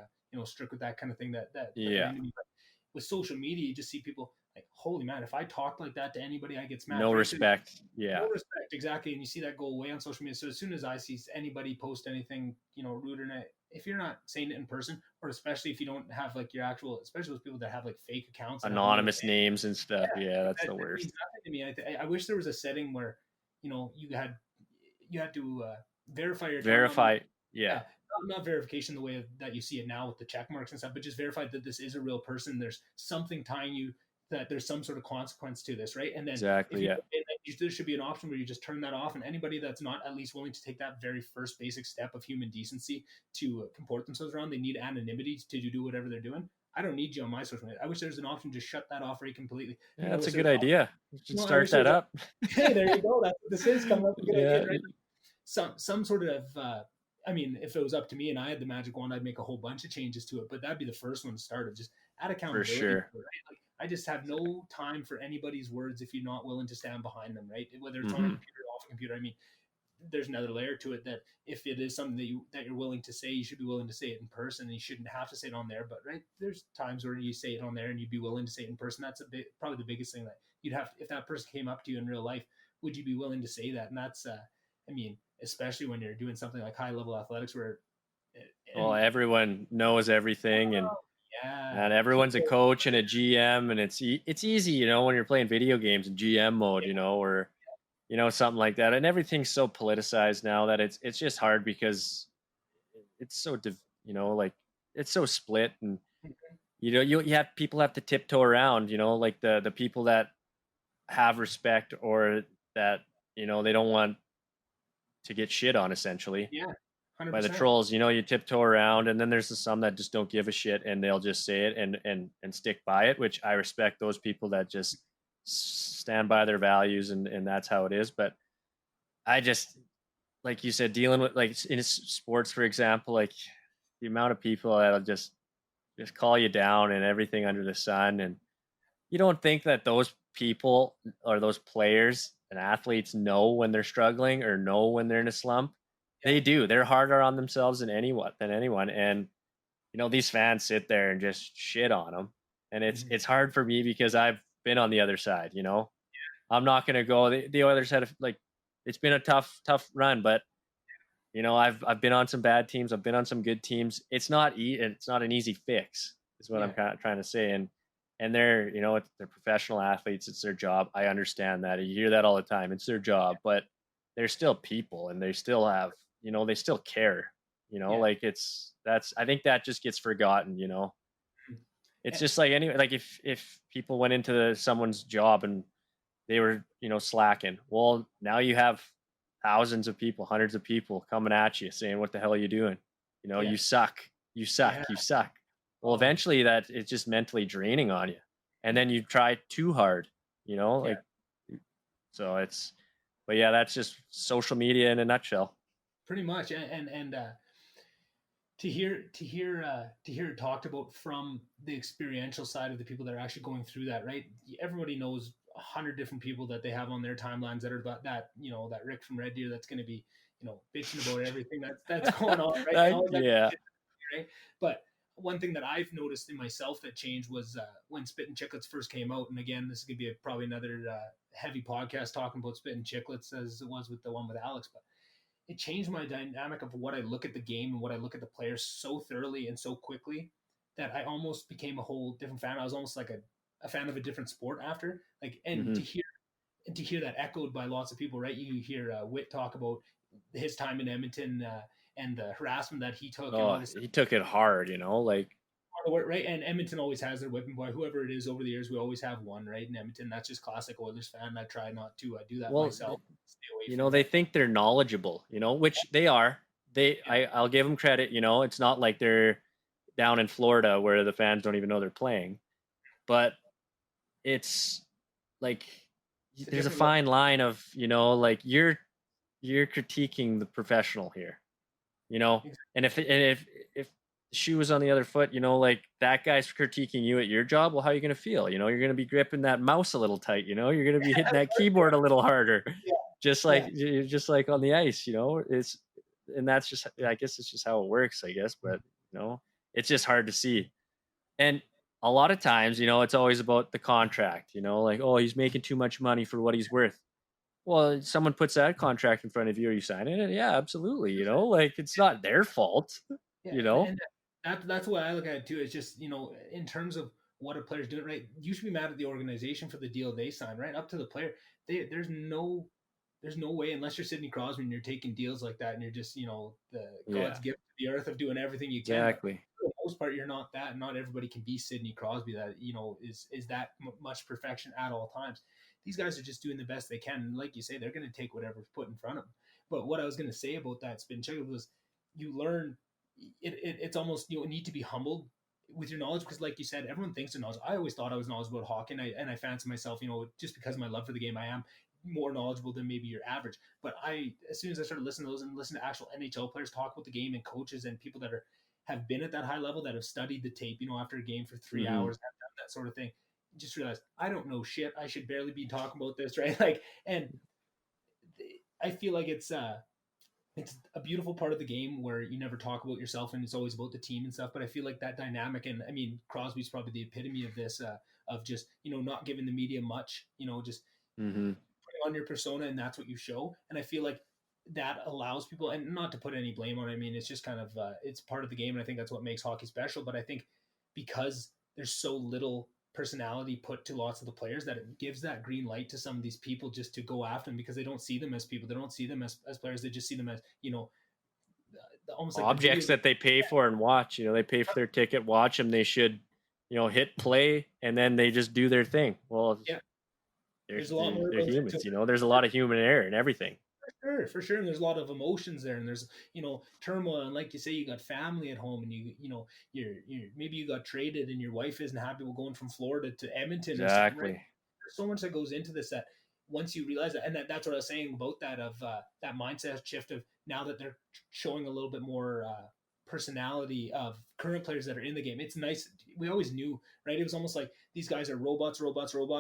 strict with that kind of thing that went yeah. into me. But with social media, you just see people like, holy man, if I talk like that to anybody, I get No smashed, right? So respect. Yeah, no respect, exactly, and you see that go away on social media. So as soon as I see anybody post anything, rude or not, if you're not saying it in person, or especially if you don't have like your actual, especially those people that have like fake accounts and have a lot of anonymous names and stuff. Yeah, like that's the that means worst. nothing to me. I wish there was a setting where you had to verify your account, Verify. yeah, Yeah, not verification the way that you see it now with the check marks and stuff, but just verify that this is a real person. There's something tying you, that there's some sort of consequence to this, right? And then if exactly. you, Yeah, there should be an option where you just turn that off, and anybody that's not at least willing to take that very first basic step of human decency to comport themselves around, they need anonymity to do whatever they're doing. I don't need you on my social media. I wish there was an option to shut that off very completely. yeah, I that's wish a there good was an option. idea. You should I start wish there that was a, up. hey, there you go. That's what this is coming up with good ideas, Yeah, right? Some sort of I mean, if it was up to me and I had the magic wand, I'd make a whole bunch of changes to it, but that'd be the first one to start of just add for accountability to sure. it, right? Like I just have no time for anybody's words if you're not willing to stand behind them, right? Whether it's on a Hmm. computer or off a computer. I mean, there's another layer to it that if it is something that you're willing to say, you should be willing to say it in person, and you shouldn't have to say it on there. But right, there's times where you say it on there and you'd be willing to say it in person. That's probably the biggest thing that you'd have if that person came up to you in real life. Would you be willing to say that? And that's, I mean, especially when you're doing something like high level athletics, where Well, and everyone knows everything, and And Yeah. everyone's a People. coach and a GM, and it's easy, when you're playing video games in GM mode, or something like that. And everything's so politicized now that it's just hard because it's so like it's so split, and you have people have to tiptoe around, like the people that have respect, or that they don't want to get shit on, essentially, Yeah. by the 100%. trolls. You tiptoe around, and then there's some that just don't give a shit, and they'll just say it and stick by it, which I respect those people that just stand by their values, and that's how it is. But I just, like you said, dealing with, like, in sports, for example, like the amount of people that'll just call you down and everything under the sun. And you don't think that those people, or those players and athletes, know when they're struggling or know when they're in a slump. Yeah. They do. They're harder on themselves than anyone. And these fans sit there and just shit on them. And it's hard for me because I've been on the other side. I'm not going to go. The others had like, it's been a tough run, but I've been on some bad teams. I've been on some good teams. It's not an easy fix, is what I'm Yeah. kind of trying to say. And they're professional athletes. It's their job. I understand that. You hear that all the time. It's their job, but they're still people, and they still have, they still care. Yeah. Like, I think that just gets forgotten. It's And, just like, like if people went into someone's job and they were, slacking. Well, now you have thousands of people, hundreds of people coming at you saying, "What the hell are you doing? yeah. You suck. You suck. Yeah. You suck." Well, Oh, eventually that it's just mentally draining on you, and then you try too hard. yeah. Like, so it's. But yeah, that's just social media in a nutshell. Pretty much. And to hear it talked about from the experiential side of the people that are actually going through that, right? Everybody knows 100 different people that they have on their timelines that are about that, that Rick from Red Deer that's going to be, bitching about everything that's going on, right? And all that Yeah. shit, right? But one thing that I've noticed in myself that changed was when Spit and Chicklets first came out. And again, this is gonna be probably another heavy podcast talking about Spit and Chicklets as it was with the one with Alex, but it changed my dynamic of what I look at the game and what I look at the players so thoroughly and so quickly that I almost became a whole different fan. I was almost like a fan of a different sport after, like, Hmm. and to hear that echoed by lots of people, right? You hear Witt talk about his time in Edmonton and the harassment that he took and all Oh, this, he took it hard. Like. right? And Edmonton always has their whipping boy, whoever it is over the years. We always have one, right? In Edmonton, that's just classic Oilers fan. I try not to do that Well, myself. Stay away from they it. think they're knowledgeable, which they are. Yeah, I'll give them credit. It's not like they're down in Florida where the fans don't even know they're playing, but it's like it's a there's a different level. fine line of, like, you're critiquing the professional here, and if the shoe was on the other foot, like, that guy's critiquing you at your job. Well, how are you going to feel? You're going to be gripping that mouse a little tight. You're going to be hitting that keyboard a little harder, Yeah, yeah, just like on the ice. It's and that's just, I guess it's just how it works, I guess. But it's just hard to see. And a lot of times, it's always about the contract. Like, oh, he's making too much money for what he's worth. Well, someone puts that contract in front of you. Are you signing it? Yeah, absolutely. Like, it's not their fault. yeah, You and, know. and that's the way I look at it too. It's just in terms of what a player's doing, right? You should be mad at the organization for the deal they signed, right? Up to the player. There's no way, unless you're Sidney Crosby and you're taking deals like that and you're just the God's Yeah. gift to the earth of doing everything you can. But Exactly. for the most part, you're not that. Not everybody can be Sidney Crosby. That is that much perfection at all times. These guys are just doing the best they can, and like you say, they're going to take whatever's put in front of them. But what I was going to say about that spin check was, you learn it's almost need to be humbled with your knowledge, because like you said, everyone thinks they're knowledgeable. I always thought I was knowledgeable about hockey, and I fancy myself, just because of my love for the game, I am more knowledgeable than maybe your average. But as soon as I started listening to those and listen to actual NHL players talk about the game, and coaches and people that have been at that high level, that have studied the tape, after a game for 3 hours, have done that sort of thing, just realized I don't know shit. I should barely be talking about this, right? Like, and I feel like it's a beautiful part of the game where you never talk about yourself and it's always about the team and stuff. But I feel like that dynamic, and I mean, Crosby's probably the epitome of this, of just, not giving the media much, just Mm-hmm. putting on your persona, and that's what you show. And I feel like that allows people, and not to put any blame on it, I mean, it's just kind of, it's part of the game. And I think that's what makes hockey special. But I think because there's so little personality put to lots of the players that it gives that green light to some of these people just to go after them because they don't see them as people. They don't see them as players. They just see them as, almost like the video Objects game. that they pay for and watch. They pay for their ticket, watch them. They should, hit play, and then they just do their thing. Well, Yeah. they're, There's a lot they're, more that they're goes into humans. it. There's a lot of human error and everything. For sure. And there's a lot of emotions there, and there's turmoil. And like you say, you got family at home, and you're maybe you got traded, and your wife isn't happy with going from Florida to Edmonton or something, right? Exactly. There's so much that goes into this that once you realize that, and that's what I was saying about that of that mindset shift of now that they're showing a little bit more personality of current players that are in the game. It's nice. We always knew, right? It was almost like these guys are robots.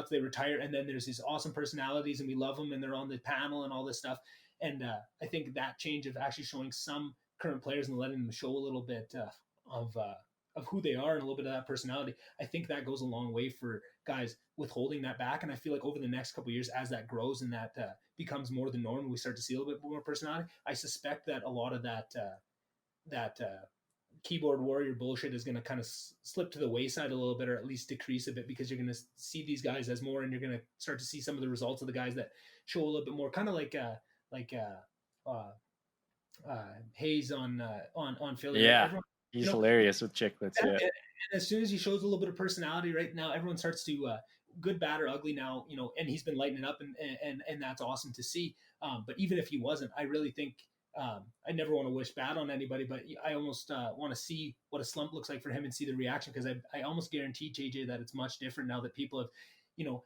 They retire, and then there's these awesome personalities, and we love them, and they're on the panel and all this stuff. And I think that change of actually showing some current players and letting them show a little bit of who they are and a little bit of that personality, I think that goes a long way for guys withholding that back. And I feel like over the next couple of years, as that grows and that becomes more the norm, we start to see a little bit more personality. I suspect that a lot of that keyboard warrior bullshit is going to kind of slip to the wayside a little bit, or at least decrease a bit, because you're going to see these guys as more, and you're going to start to see some of the results of the guys that show a little bit more, kind of like Hayes on Philly. Right? Yeah, Everyone, he's hilarious with chicklets. Yeah, and as soon as he shows a little bit of personality, right now everyone starts to good, bad, or ugly. Now and he's been lighting it up, and that's awesome to see. But even if he wasn't, I really think I never want to wish bad on anybody, but I almost want to see what a slump looks like for him and see the reaction, because I almost guarantee JJ that it's much different now that people have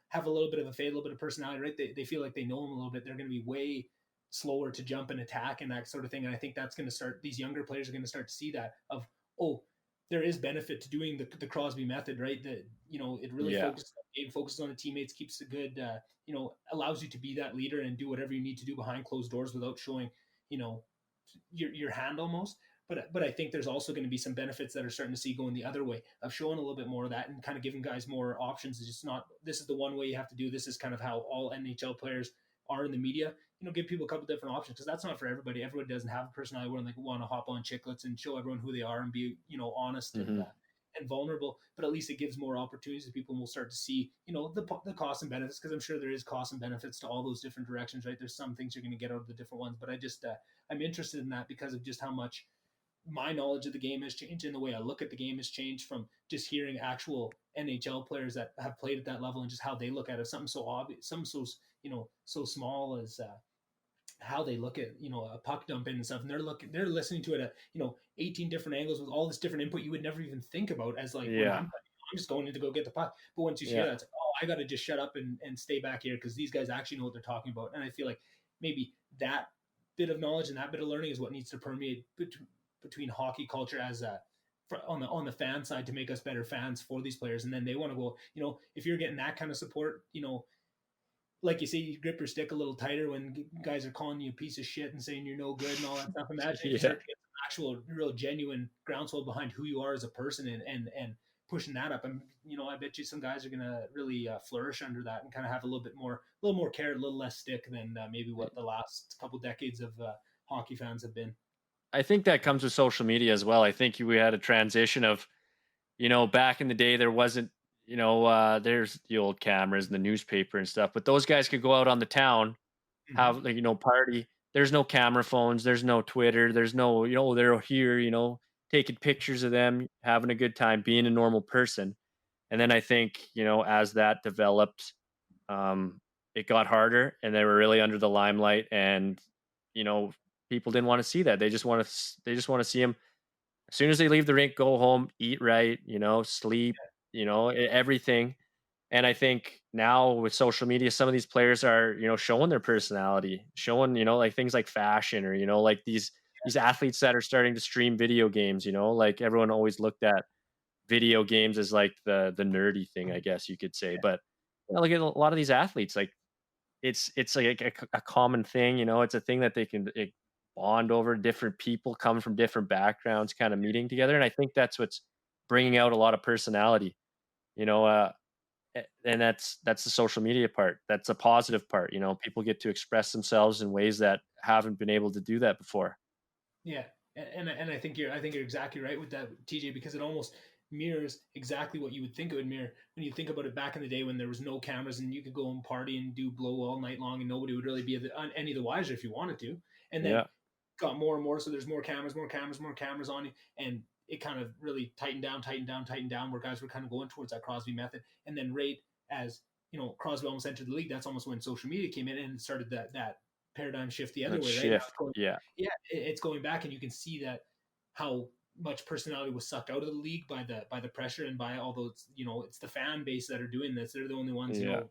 have a little bit of a fade, a little bit of personality, right? They feel like they know him a little bit. They're going to be way slower to jump and attack and that sort of thing. And I think that's going to start, these younger players are going to start to see that of, oh, there is benefit to doing the Crosby method, right? That, it really yeah, focuses on the teammates, keeps a good, allows you to be that leader and do whatever you need to do behind closed doors without showing, your hand almost. But I think there's also going to be some benefits that are starting to see going the other way of showing a little bit more of that and kind of giving guys more options. It's just not, this is the one way you have to do. This is kind of how all NHL players are in the media. Give people a couple different options, because that's not for everybody. Everybody doesn't have a personality where they want to hop on chicklets and show everyone who they are and be honest mm-hmm. and vulnerable. But at least it gives more opportunities to people, and we'll start to see the costs and benefits, because I'm sure there is costs and benefits to all those different directions, right? There's some things you're going to get out of the different ones, but I just I'm interested in that because of just how much my knowledge of the game has changed, and the way I look at the game has changed from just hearing actual NHL players that have played at that level and just how they look at it. Something so obvious, something so so small as how they look at a puck dump in and stuff, and they're listening to it at 18 different angles with all this different input you would never even think about as like when I'm just going in to go get the puck. But once you hear that, it's like, oh, I got to just shut up and stay back here because these guys actually know what they're talking about. And I feel like maybe that bit of knowledge and that bit of learning is what needs to permeate between hockey culture as on the fan side to make us better fans for these players. And then they want to go, if you're getting that kind of support, like you say, you grip your stick a little tighter when guys are calling you a piece of shit and saying you're no good and all that stuff. Imagine if you start to get some actual, real, genuine groundswell behind who you are as a person and pushing that up. And I bet you some guys are gonna really flourish under that and kind of have a little more carrot, a little less stick than maybe what the last couple decades of hockey fans have been. I think that comes with social media as well. I think we had a transition of, back in the day there wasn't, there's the old cameras and the newspaper and stuff, but those guys could go out on the town, have party. There's no camera phones, there's no Twitter, there's no, they're here, taking pictures of them, having a good time, being a normal person. And then I think, as that developed, it got harder and they were really under the limelight, and, people didn't want to see that. They just want to see them as soon as they leave the rink, go home, eat right, sleep, everything. And I think now with social media, some of these players are, showing their personality, showing, like things like fashion, or, like these athletes that are starting to stream video games, like everyone always looked at video games as like the nerdy thing, I guess you could say. But look at a lot of these athletes, like it's like a common thing, it's a thing that they can bond over. Different people come from different backgrounds, kind of meeting together. And I think that's what's bringing out a lot of personality, and that's the social media part. That's a positive part. People get to express themselves in ways that haven't been able to do that before. Yeah. And I think you're exactly right with that, TJ, because it almost mirrors exactly what you would think it would mirror when you think about it back in the day when there was no cameras and you could go and party and do blow all night long and nobody would really be any the wiser if you wanted to. And then Yeah. got more and more, so there's more cameras, more cameras on you, and it kind of really tightened down, where guys were kind of going towards that Crosby method. And then right as Crosby almost entered the league, that's almost when social media came in and started that paradigm shift the other That way. Right now, shift. Yeah. it's going back, and you can see that how much personality was sucked out of the league by the pressure and by all those, it's the fan base that are doing this. They're the only ones, Yeah.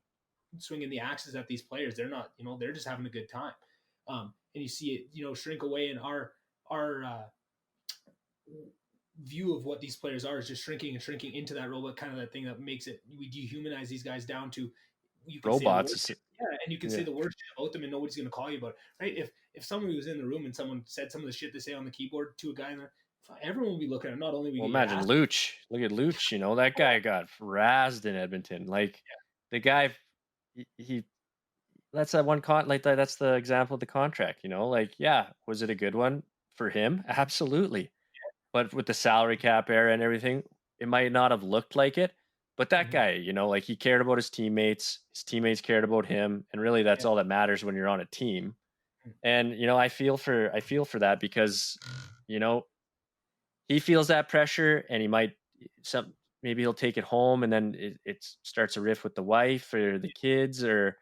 swinging the axes at these players. They're not, they're just having a good time. And you see it, shrink away, and our view of what these players are is just shrinking and shrinking into that robot, kind of that thing that makes it, we dehumanize these guys down to, you can Robots. say and you can say the worst shit about them and nobody's going to call you about it, right? If someone was in the room and someone said some of the shit they say on the keyboard to a guy in there, everyone will be looking at it. Not only we Well, imagine Luch. Look at Luch. That guy got razzed in Edmonton. Like the guy, he that's that one that's the example of the contract. Like, yeah, was it a good one for him? Absolutely. But with the salary cap era and everything, it might not have looked like it. But that guy, like he cared about his teammates cared about him, and really that's all that matters when you're on a team. And I feel for that because he feels that pressure, and he might maybe he'll take it home, and then it starts a rift with the wife or the kids or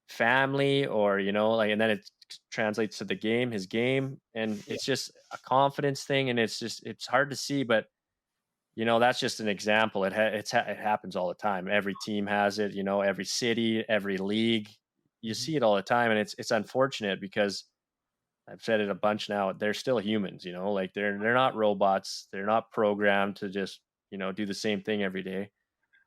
family, or and then it translates to his game, and it's just a confidence thing, and it's hard to see, but that's just an example. It happens all the time. Every team has it, every city, every league, you see it all the time, and it's unfortunate because I've said it a bunch now. They're still humans, like they're not robots. They're not programmed to just do the same thing every day.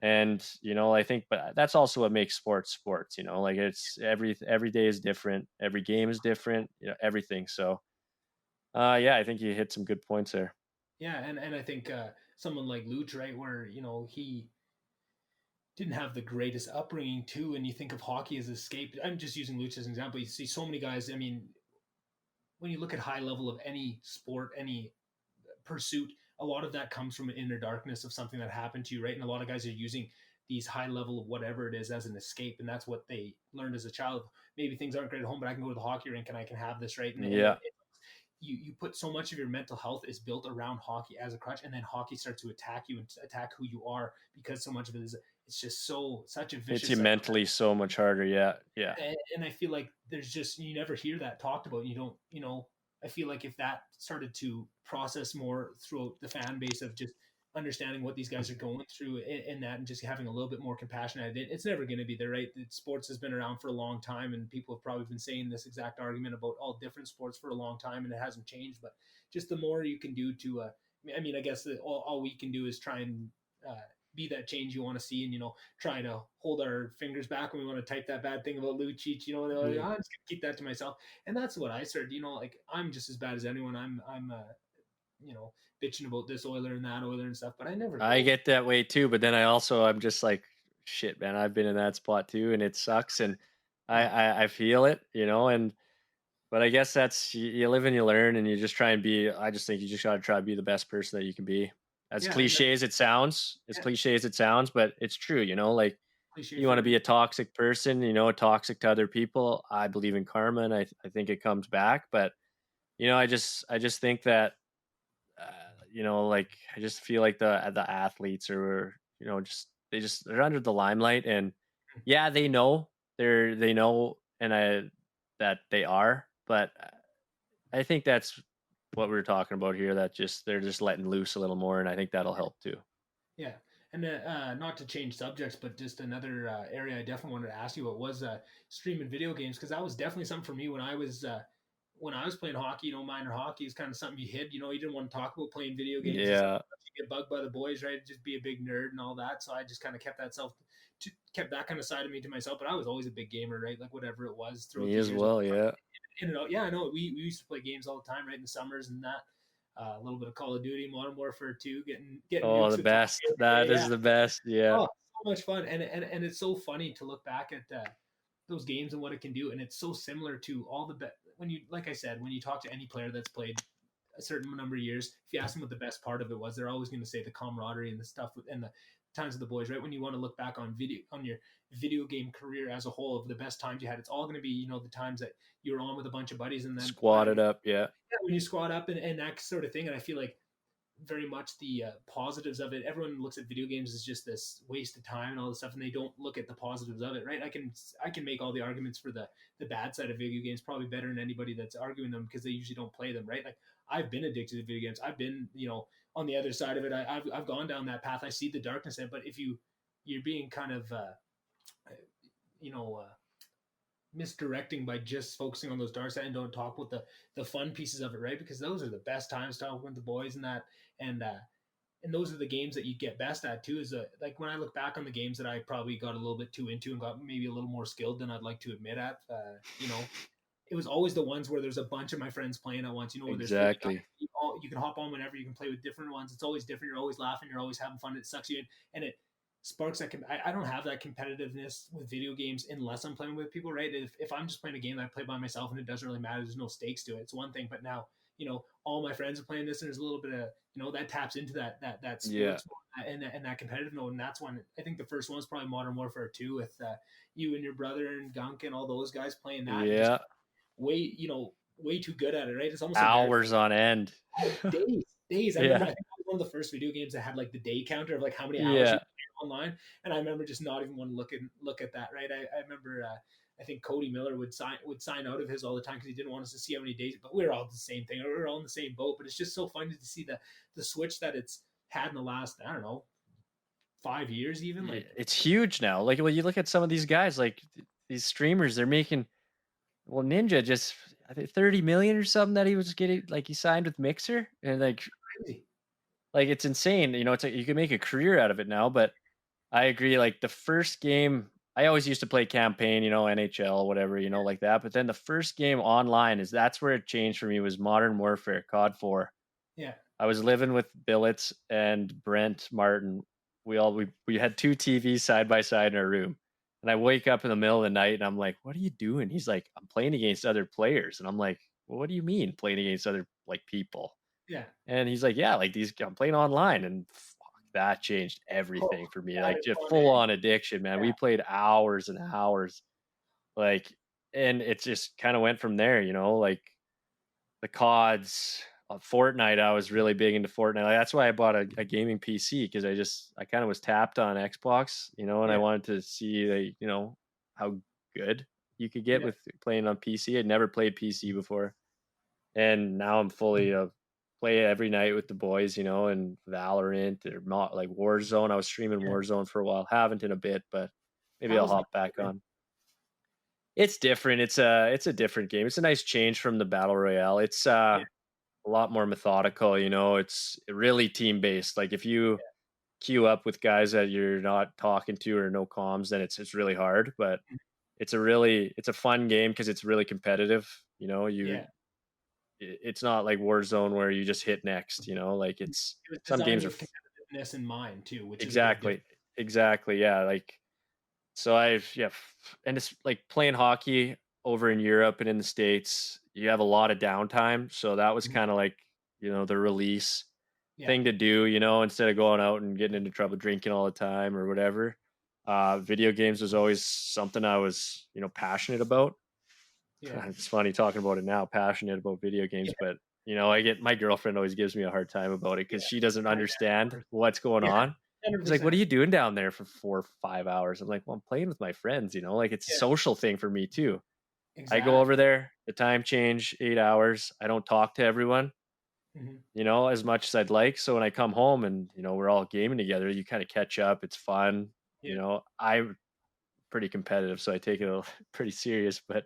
And I think, but that's also what makes sports. Like it's every day is different. Every game is different. Everything. So, I think you hit some good points there. Yeah, and I think someone like Luch, right, where he didn't have the greatest upbringing too, and you think of hockey as escape. I'm just using Luch as an example. You see so many guys. I mean, when you look at high level of any sport, any pursuit, a lot of that comes from an inner darkness of something that happened to you, right? And a lot of guys are using these high level of whatever it is as an escape, and that's what they learned as a child. Maybe things aren't great at home, but I can go to the hockey rink and I can have this, right? And you put so much of your mental health is built around hockey as a crutch, and then hockey starts to attack you and attack who you are, because so much of it is, it's just such a vicious. It's you mentally so much harder. Yeah. And I feel like there's just, you never hear that talked about. You don't. I feel like if that started to process more throughout the fan base of just understanding what these guys are going through in that, and just having a little bit more compassion at it, it's never going to be there, right? Sports has been around for a long time, and people have probably been saying this exact argument about all different sports for a long time, and it hasn't changed. But just the more you can do to, I guess that all we can do is try and be that change you want to see, and try to hold our fingers back when we want to type that bad thing about Lucic. I'm just gonna keep that to myself, and that's what I started. Like I'm just as bad as anyone. I'm bitching about this Oiler and that Oiler and stuff, but I get that way too. But then I'm just like, shit, man, I've been in that spot too, and it sucks, and I feel it, and. But I guess that's you live and you learn, and you just try and be. I just think you just got to try to be the best person that you can be. As cliche as it sounds, but it's true. Like you want to be a toxic person, toxic to other people. I believe in karma, and I think it comes back. But I just think that like I just feel like the athletes are they're under the limelight, and yeah, they know they know, and that they are, but I think that's what we were talking about here. That they're just letting loose a little more, and I think that'll help too. Yeah, and not to change subjects, but just another area I definitely wanted to ask you about was streaming video games, because that was definitely something for me when I was playing hockey. Minor hockey is kind of something you hid. You didn't want to talk about playing video games. Yeah, you get bugged by the boys, right? Just be a big nerd and all that. So I just kind of kept that kind of side of me to myself. But I was always a big gamer, right? Like whatever it was. Me as well. Yeah. In and out. Yeah, I know. We used to play games all the time, right? In the summers and that. A little bit of Call of Duty, Modern Warfare 2, getting. Oh, the best. That is the best. Yeah. Oh, so much fun, and it's so funny to look back at those games and what it can do, and it's so similar to all the when you, like I said, when you talk to any player that's played a certain number of years, if you ask them what the best part of it was, they're always going to say the camaraderie and the stuff and the times with the boys, right? When you want to look back on your video game career as a whole of the best times you had, it's all going to be, the times that you were on with a bunch of buddies, and then Squatted up, yeah. when you squat up and that sort of thing. And I feel like very much the positives of it. Everyone looks at video games as just this waste of time and all this stuff, and they don't look at the positives of it, right? I can make all the arguments for the bad side of video games probably better than anybody that's arguing them, because they usually don't play them, right? Like, I've been addicted to video games. I've been, on the other side of it. I've gone down that path. I see the darkness in it, but if you're being kind of you know misdirecting by just focusing on those dark side and don't talk about the fun pieces of it, right? Because those are the best times talking with the boys and that, and those are the games that you get best at too. Is like, when I look back on the games that I probably got a little bit too into and got maybe a little more skilled than I'd like to admit at, it was always the ones where there's a bunch of my friends playing at once. Where there's 50 guys, Exactly. you can hop on whenever, you can play with different ones. It's always different. You're always laughing. You're always having fun. It sucks you in, and it sparks that. I don't have that competitiveness with video games unless I'm playing with people, right? If I'm just playing a game that I play by myself and it doesn't really matter, there's no stakes to it, it's one thing. But now, all my friends are playing this, and there's a little bit of, that taps into that Yeah. sports and that competitive note. And that's when I think the first one was probably Modern Warfare 2 with you and your brother and Gunk and all those guys playing that. And just Yeah. way too good at it, right? It's almost Hours on end. days. I Yeah. remember, I think it was one of the first video games that had like the day counter of like how many hours you Yeah. played online, and I remember just not even want to look at that, right? I remember I think Cody Miller would sign out of his all the time because he didn't want us to see how many days. But we were all the same thing. We were all in the same boat. But it's just so funny to see the switch that it's had in the last, I don't know, 5 years even. Like, It's huge now. Like, well, you look at some of these guys, like these streamers, they're making, well, Ninja just, I think 30 million or something that he was getting, like he signed with Mixer, and crazy. like it's insane. It's like you can make a career out of it now. But I agree. Like the first game, I always used to play campaign, NHL, whatever, like that. But then the first game online that's where it changed for me, was Modern Warfare, COD 4. Yeah. I was living with Billets and Brent Martin. We had two TVs side by side in our room. And I wake up in the middle of the night and I'm like, what are you doing? He's like, I'm playing against other players. And I'm like, well, what do you mean playing against other like people? Yeah. And he's like, yeah, like I'm playing online. And fuck, that changed everything for me. Like, just full on addiction, man. We played hours and hours. Like, and it just kind of went from there, like the CODs. Fortnite, I was really big into Fortnite. Like, that's why I bought a gaming PC, because I kind of was tapped on Xbox, and I wanted to see, how good you could get with playing on PC. I'd never played PC before, and now I'm fully play every night with the boys, and Valorant or not, like Warzone. I was streaming Warzone for a while, haven't in a bit, but maybe I'll hop back on. It's different. It's a different game. It's a nice change from the Battle Royale. It's a lot more methodical, it's really team based. Like, if you queue up with guys that you're not talking to or no comms, then it's really hard. But it's a fun game because it's really competitive. It's not like Warzone where you just hit next. Like, it's It was some games designed are with competitiveness in mind too, which exactly yeah. Like, so and it's like playing hockey over in Europe and in the States, you have a lot of downtime. So that was kind of like, the release thing to do, instead of going out and getting into trouble drinking all the time or whatever. Video games was always something I was, passionate about. Yeah. It's funny talking about it now, passionate about video games, but my girlfriend always gives me a hard time about it because she doesn't understand what's going on. She's like, what are you doing down there for 4 or 5 hours? I'm like, well, I'm playing with my friends, like it's a social thing for me too. Exactly. I go over there, the time change, 8 hours. I don't talk to everyone, as much as I'd like. So when I come home and, we're all gaming together, you kind of catch up. It's fun. I'm pretty competitive, so I take it pretty serious, but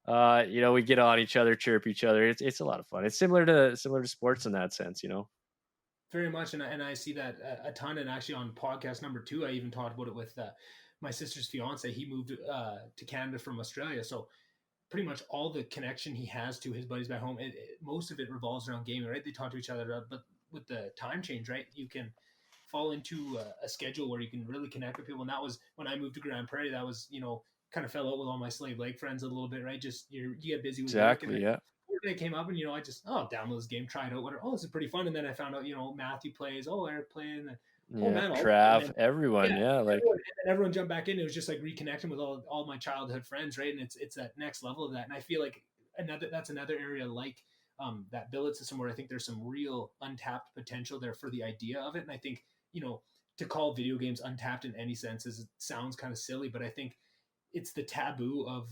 we get on each other, chirp each other. It's a lot of fun. It's similar to sports in that sense, Very much, and I see that a ton. And actually, on podcast number 2, I even talked about it with my sister's fiance. He moved to Canada from Australia, so pretty much all the connection he has to his buddies back home, most of it revolves around gaming, right? They talk to each other, but with the time change, right, you can fall into a schedule where you can really connect with people. And that was when I moved to Grand Prairie. That was, kind of fell out with all my Slave Lake friends a little bit, right? Just you get busy with exactly, work, and 4 Fortnite came up, and I just download this game, try it out. Whatever. Oh, this is pretty fun. And then I found out, Matthew plays. Oh, Eric playing. And, oh Yeah, man, I'll play. And Trav, then everyone, yeah, yeah, like everyone jumped back in. It was just like reconnecting with all my childhood friends, right? And it's that next level of that. And I feel like that's another area like that billet system where I think there's some real untapped potential there for the idea of it. And I think to call video games untapped in any sense sounds kind of silly, but I think it's the taboo of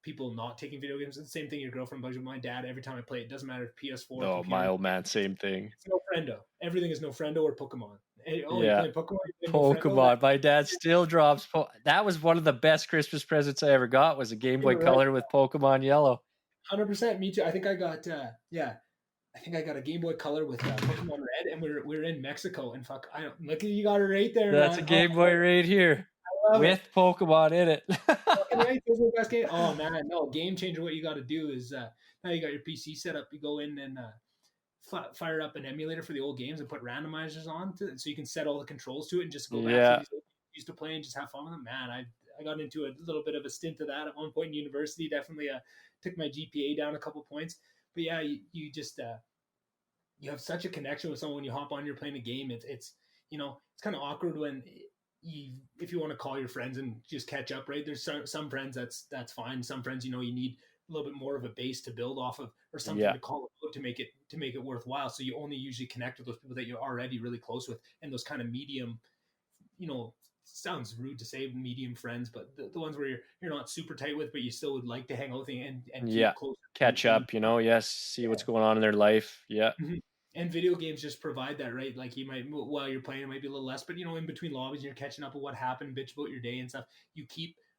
people not taking video games. It's the same thing your girlfriend bugs with my dad every time I play. It doesn't matter if PS4, oh, my computer. old man, same thing. It's no friendo. Everything is no friendo or Pokemon. Hey, oh, you're Yeah, playing Pokemon? You're playing no friendo? Pokemon. My dad still drops. That was one of the best Christmas presents I ever got. Was a Game Boy You're right. Color with Pokemon Yellow. 100%. Me too. I think I got I think I got a Game Boy Color with Pokemon Red, and we were in Mexico. And fuck, I don't look at you, got it right there, That's man. a Game Boy right here I love with it. Pokemon in it. Fucking right, those are the best game. Oh man, no game changer. What you got to do is now you got your PC set up. You go in and fire up an emulator for the old games and put randomizers on so you can set all the controls to it and just go back to Yeah, these old games you used to play and just have fun with them. Man, I got into a little bit of a stint of that at one point in university. Definitely took my GPA down a couple points. But yeah, you just you have such a connection with someone when you hop on, you're playing a game. It's it's kind of awkward when if you want to call your friends and just catch up, right? There's some friends that's fine. Some friends, you need a little bit more of a base to build off of or something yeah, to call out to make it worthwhile. So you only usually connect with those people that you're already really close with, and those kind of medium, sounds rude to say medium friends, but the ones where you're not super tight with, but you still would like to hang out with and yeah. keep close Catch in. up, yes, see Yeah. what's going on in their life. Yeah, Mhm. And video games just provide that, right? Like you might, while you're playing, it might be a little less, but in between lobbies, you're catching up with what happened, bitch about your day and stuff.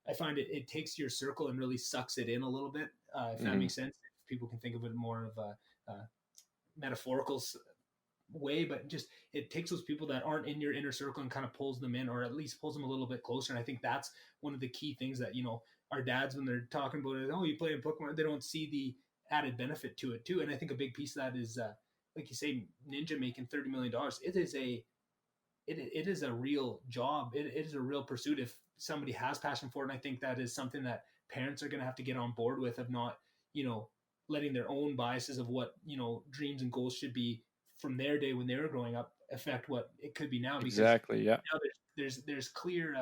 I find it takes your circle and really sucks it in a little bit, if that hmm makes sense. If people can think of it more of a metaphorical way, but just it takes those people that aren't in your inner circle and kind of pulls them in, or at least pulls them a little bit closer. And I think that's one of the key things that our dads, when they're talking about it, oh, you play in Pokemon, they don't see the added benefit to it too. And I think a big piece of that is like you say, Ninja making $30 million. It is a real job. It is a real pursuit if somebody has passion for it. And I think that is something that parents are going to have to get on board with, of not letting their own biases of what dreams and goals should be from their day when they were growing up affect what it could be now, because exactly. Yeah, now there's clear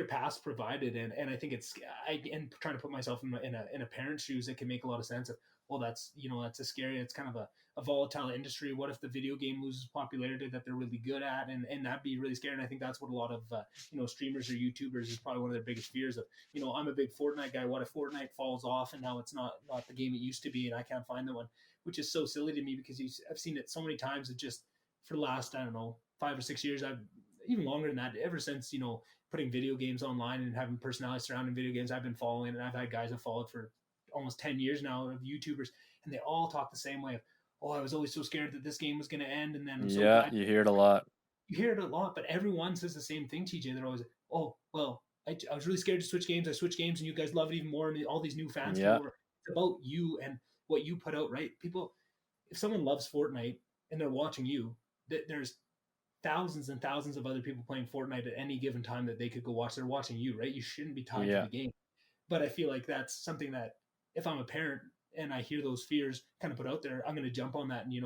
paths provided, and I think and trying to put myself in a parent's shoes, it can make a lot of sense of, well, that's a scary, it's kind of a volatile industry. What if the video game loses popularity that they're really good at, and that'd be really scary. And I think that's what a lot of streamers or YouTubers is probably one of their biggest fears of, I'm a big Fortnite guy, what if Fortnite falls off and now it's not the game it used to be and I can't find the one, which is so silly to me, because I've seen it so many times. It just, for the last, I don't know, 5 or 6 years, I've even longer than that, ever since putting video games online and having personalities surrounding video games, I've been following, and I've had guys I've followed for almost 10 years now of YouTubers, and they all talk the same way of, oh, I was always so scared that this game was going to end, and then I'm so yeah. glad. You hear it a lot. You hear it a lot, but everyone says the same thing, TJ. They're always, oh, well, I was really scared to switch games. I switched games, and you guys love it even more, and all these new fans came Yeah, over. It's about you and what you put out, right? People, if someone loves Fortnite and they're watching you, there's thousands and thousands of other people playing Fortnite at any given time that they could go watch. They're watching you, right? You shouldn't be tied to yeah, the game. But I feel like that's something that, if I'm a parent and I hear those fears kind of put out there, I'm going to jump on that and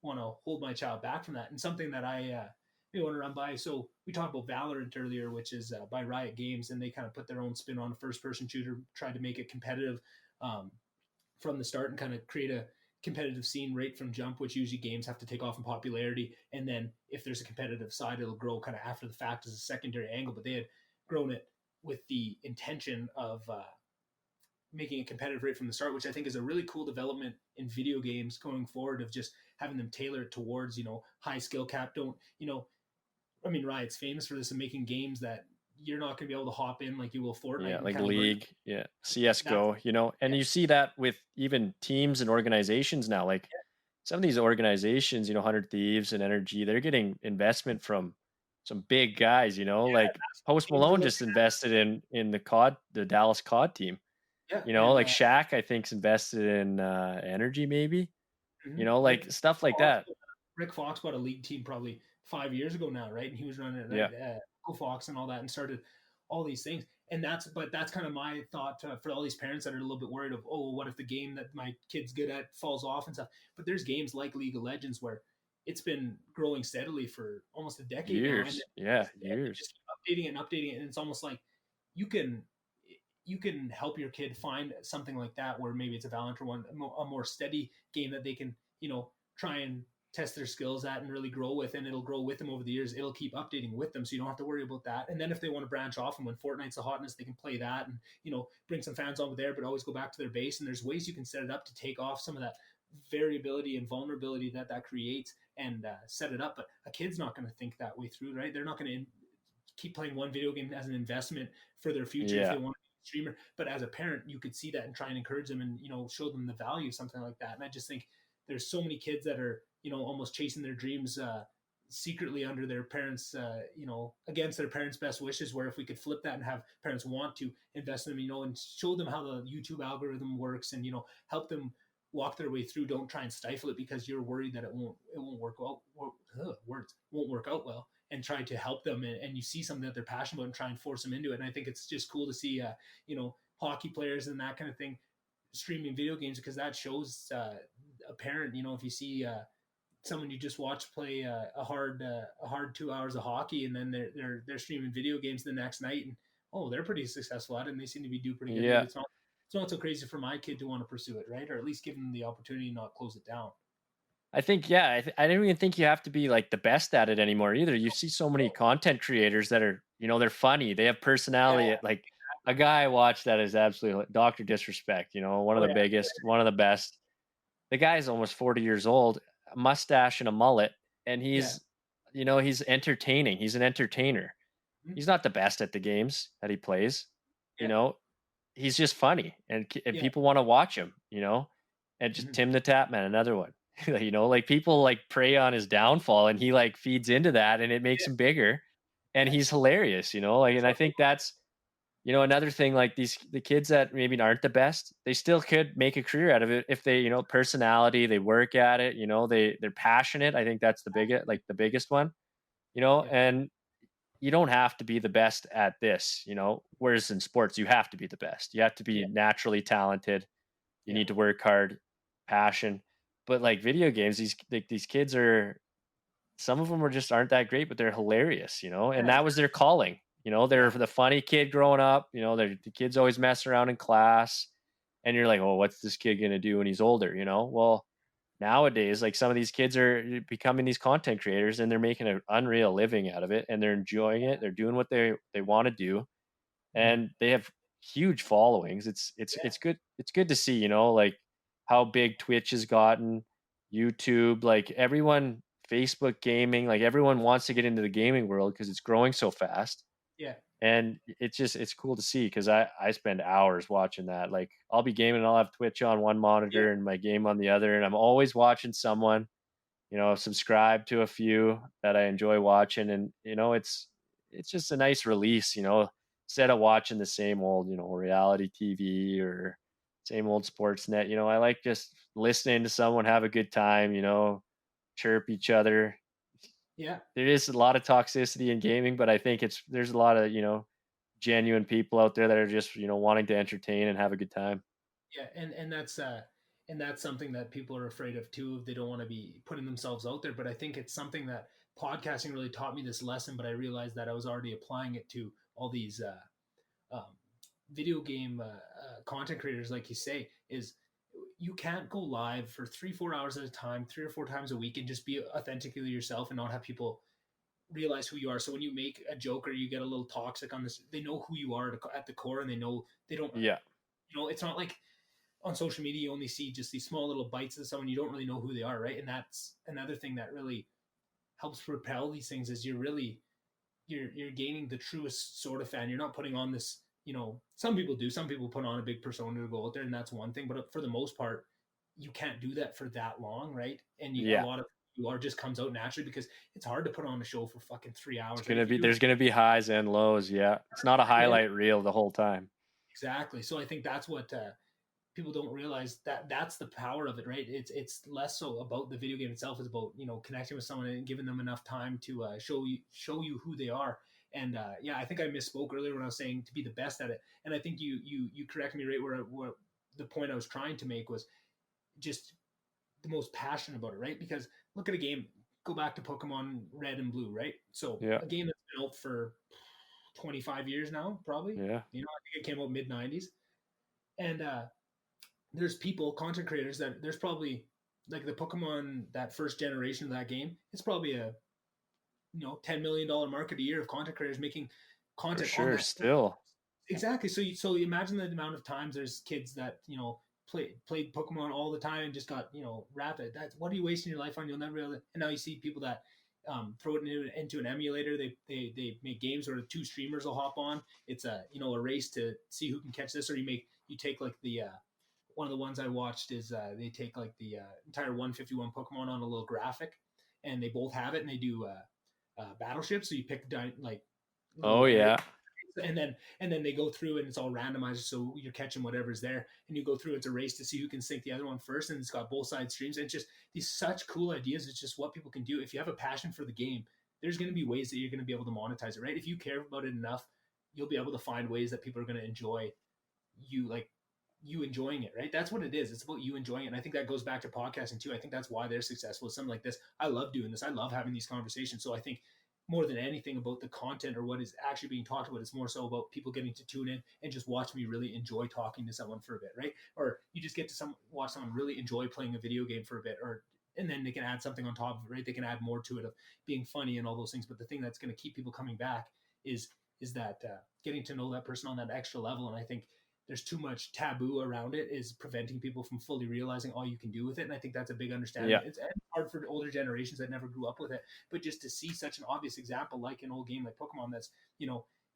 want to hold my child back from that. And something that I want to run by. So we talked about Valorant earlier, which is by Riot Games, and they kind of put their own spin on a first-person shooter, tried to make it competitive from the start and kind of create a competitive scene right from jump, which usually games have to take off in popularity. And then if there's a competitive side, it'll grow kind of after the fact as a secondary angle. But they had grown it with the intention of making it competitive right from the start, which I think is a really cool development in video games going forward, of just having them tailor it towards, high skill cap. I mean, Riot's famous for this, and making games that you're not going to be able to hop in like you will Fortnite yeah. and Like kind of learn. League, yeah, That's CS:GO. And you see that with even teams and organizations now. Like some of these organizations, 100 Thieves and Energy, they're getting investment from some big guys. Like Post games are Malone looking just invested in the Dallas COD team. at. Yeah, and Like Shaq, I think's invested in Energy, maybe. Like stuff like Fox, that. Rick Fox bought a league team probably 5 years ago now, right? And he was running it, Yeah, right? Fox and all that, and started all these things. but that's kind of my thought for all these parents that are a little bit worried of, oh, what if the game that my kid's good at falls off and stuff. But there's games like League of Legends where it's been growing steadily for almost a decade now, and Years. Yeah, they years. just keep updating it and updating it, and it's almost like you can you can help your kid find something like that where maybe it's a Valorant or one a more steady game that they can try and test their skills at and really grow with, and it'll grow with them over the years. It'll keep updating with them, so you don't have to worry about that. And then if they want to branch off and when Fortnite's the hotness, they can play that and bring some fans over there, but always go back to their base. And there's ways you can set it up to take off some of that variability and vulnerability that creates and set it up. But a kid's not going to think that way through, right? They're not going to keep playing one video game as an investment for their future if Yeah. they want to be a streamer. But as a parent, you could see that and try and encourage them and show them the value of something like that. And I just think there's so many kids that are almost chasing their dreams secretly under their parents, against their parents' best wishes. Where if we could flip that and have parents want to invest in them, and show them how the YouTube algorithm works, and help them walk their way through. Don't try and stifle it because you're worried that it won't work well. Words won't work out well, and try to help them. And you see something that they're passionate about and try and force them into it. And I think it's just cool to see, hockey players and that kind of thing streaming video games, because that shows a parent, if you see someone you just watch play a hard 2 hours of hockey, and then they're streaming video games the next night, and oh, they're pretty successful at it, and they seem to be doing pretty good. Yeah. Maybe it's not so crazy for my kid to want to pursue it, right? Or at least give them the opportunity and not close it down. I think, yeah, I don't even think you have to be like the best at it anymore either. You see so many content creators that are, they're funny. They have personality. Yeah. Like a guy I watched that is absolutely Dr. Disrespect, one of the biggest, one of the best. The guy's almost 40 years old, a mustache and a mullet, and he's, he's entertaining. He's an entertainer. Mhm. He's not the best at the games that he plays. Yeah. He's just funny, and Yeah. people want to watch him, and just Mhm. Tim the Tapman, another one. Like people like prey on his downfall, and he like feeds into that, and it makes him bigger, and Yeah. he's hilarious, like, and I think that's, another thing, like the kids that maybe aren't the best, they still could make a career out of it if they, personality, they work at it, they're passionate. I think that's the biggest one, Yeah. and you don't have to be the best at this, whereas in sports, you have to be the best. You have to be Yeah. naturally talented. You Yeah. need to work hard, passion. But like video games, these kids are, some of them aren't that great, but they're hilarious, and that was their calling. They're the funny kid growing up, they're the kids always mess around in class, and you're like, oh, what's this kid gonna do when he's older? Well, nowadays, like some of these kids are becoming these content creators, and they're making an unreal living out of it, and they're enjoying it. They're doing what they want to do, Mhm. and they have huge followings. It's good. It's good to see, like how big Twitch has gotten, YouTube, like everyone, Facebook gaming, like everyone wants to get into the gaming world because it's growing so fast. Yeah. And it's cool to see, because I spend hours watching that. Like I'll be gaming and I'll have Twitch on one monitor and my game on the other, and I'm always watching someone, subscribe to a few that I enjoy watching. And it's just a nice release, instead of watching the same old, reality TV or same old sports net. I like just listening to someone have a good time, chirp each other. Yeah. There is a lot of toxicity in gaming, but I think there's a lot of, genuine people out there that are just, wanting to entertain and have a good time. Yeah. And that's something that people are afraid of too. If they don't want to be putting themselves out there. But I think it's something that podcasting really taught me this lesson, but I realized that I was already applying it to all these um, video game content creators, like you say, is you can't go live for 3-4 hours at a time, 3 or 4 times a week, and just be authentically yourself and not have people realize who you are. So when you make a joke or you get a little toxic on this, they know who you are at the core, and they know they don't. Yeah. It's not like on social media you only see just these small little bites of someone, you don't really know who they are, right? And that's another thing that really helps propel these things, is you're gaining the truest sort of fan. You're not putting on this, some people do. Some people put on a big persona to go out there, and that's one thing. But for the most part, you can't do that for that long, right? And a lot of you are just comes out naturally, because it's hard to put on a show for fucking 3 hours. There's gonna be highs and lows. Yeah, it's not a highlight reel the whole time. Exactly. So I think that's what people don't realize, that that's the power of it, right? It's less so about the video game itself. It's about connecting with someone and giving them enough time to show you who they are. And I think I misspoke earlier when I was saying to be the best at it. And I think you correct me right where the point I was trying to make was just the most passionate about it, right? Because look at a game, go back to Pokemon Red and Blue, right? So Yeah. a game that's been out for 25 years now, probably. Yeah. You know, I think it came out mid 90s. And there's people, content creators that there's probably like the Pokemon, that first generation of that game, it's probably a $10 million market a year of content creators making For content on sure. that. Still. Exactly. So you imagine the amount of times there's kids that played Pokemon all the time and just got rapid. That's what are you wasting your life on? You'll never be able to. And now you see people that throw it into an emulator. They make games where two streamers will hop on. It's a race to see who can catch this. Or you take like the one of the ones I watched is they take like the entire 151 Pokemon on a little graphic, and they both have it, and they do battleships. So you pick like Oh little area, yeah. and then they go through and it's all randomized, so you're catching whatever's there, and you go through. It's a race to see who can sink the other one first, and it's got both side streams, and it's just these such cool ideas. It's just what people can do if you have a passion for the game. There's going to be ways that you're going to be able to monetize it, right? If you care about it enough, you'll be able to find ways that people are going to enjoy you enjoying it, right? That's what it is. It's about you enjoying it. And I think that goes back to podcasting too. I think that's why they're successful with something like this. I love doing this. I love having these conversations. So I think more than anything about the content or what is actually being talked about, it's more so about people getting to tune in and just watch me really enjoy talking to someone for a bit, right? Or you just get to watch someone really enjoy playing a video game for a bit, and then they can add something on top of it, right? They can add more to it of being funny and all those things. But the thing that's going to keep people coming back is that getting to know that person on that extra level. And I think there's too much taboo around it is preventing people from fully realizing all you can do with it. And I think that's a big understanding. Yeah. It's hard for older generations that never grew up with it, but just to see such an obvious example, like an old game like Pokemon, that's,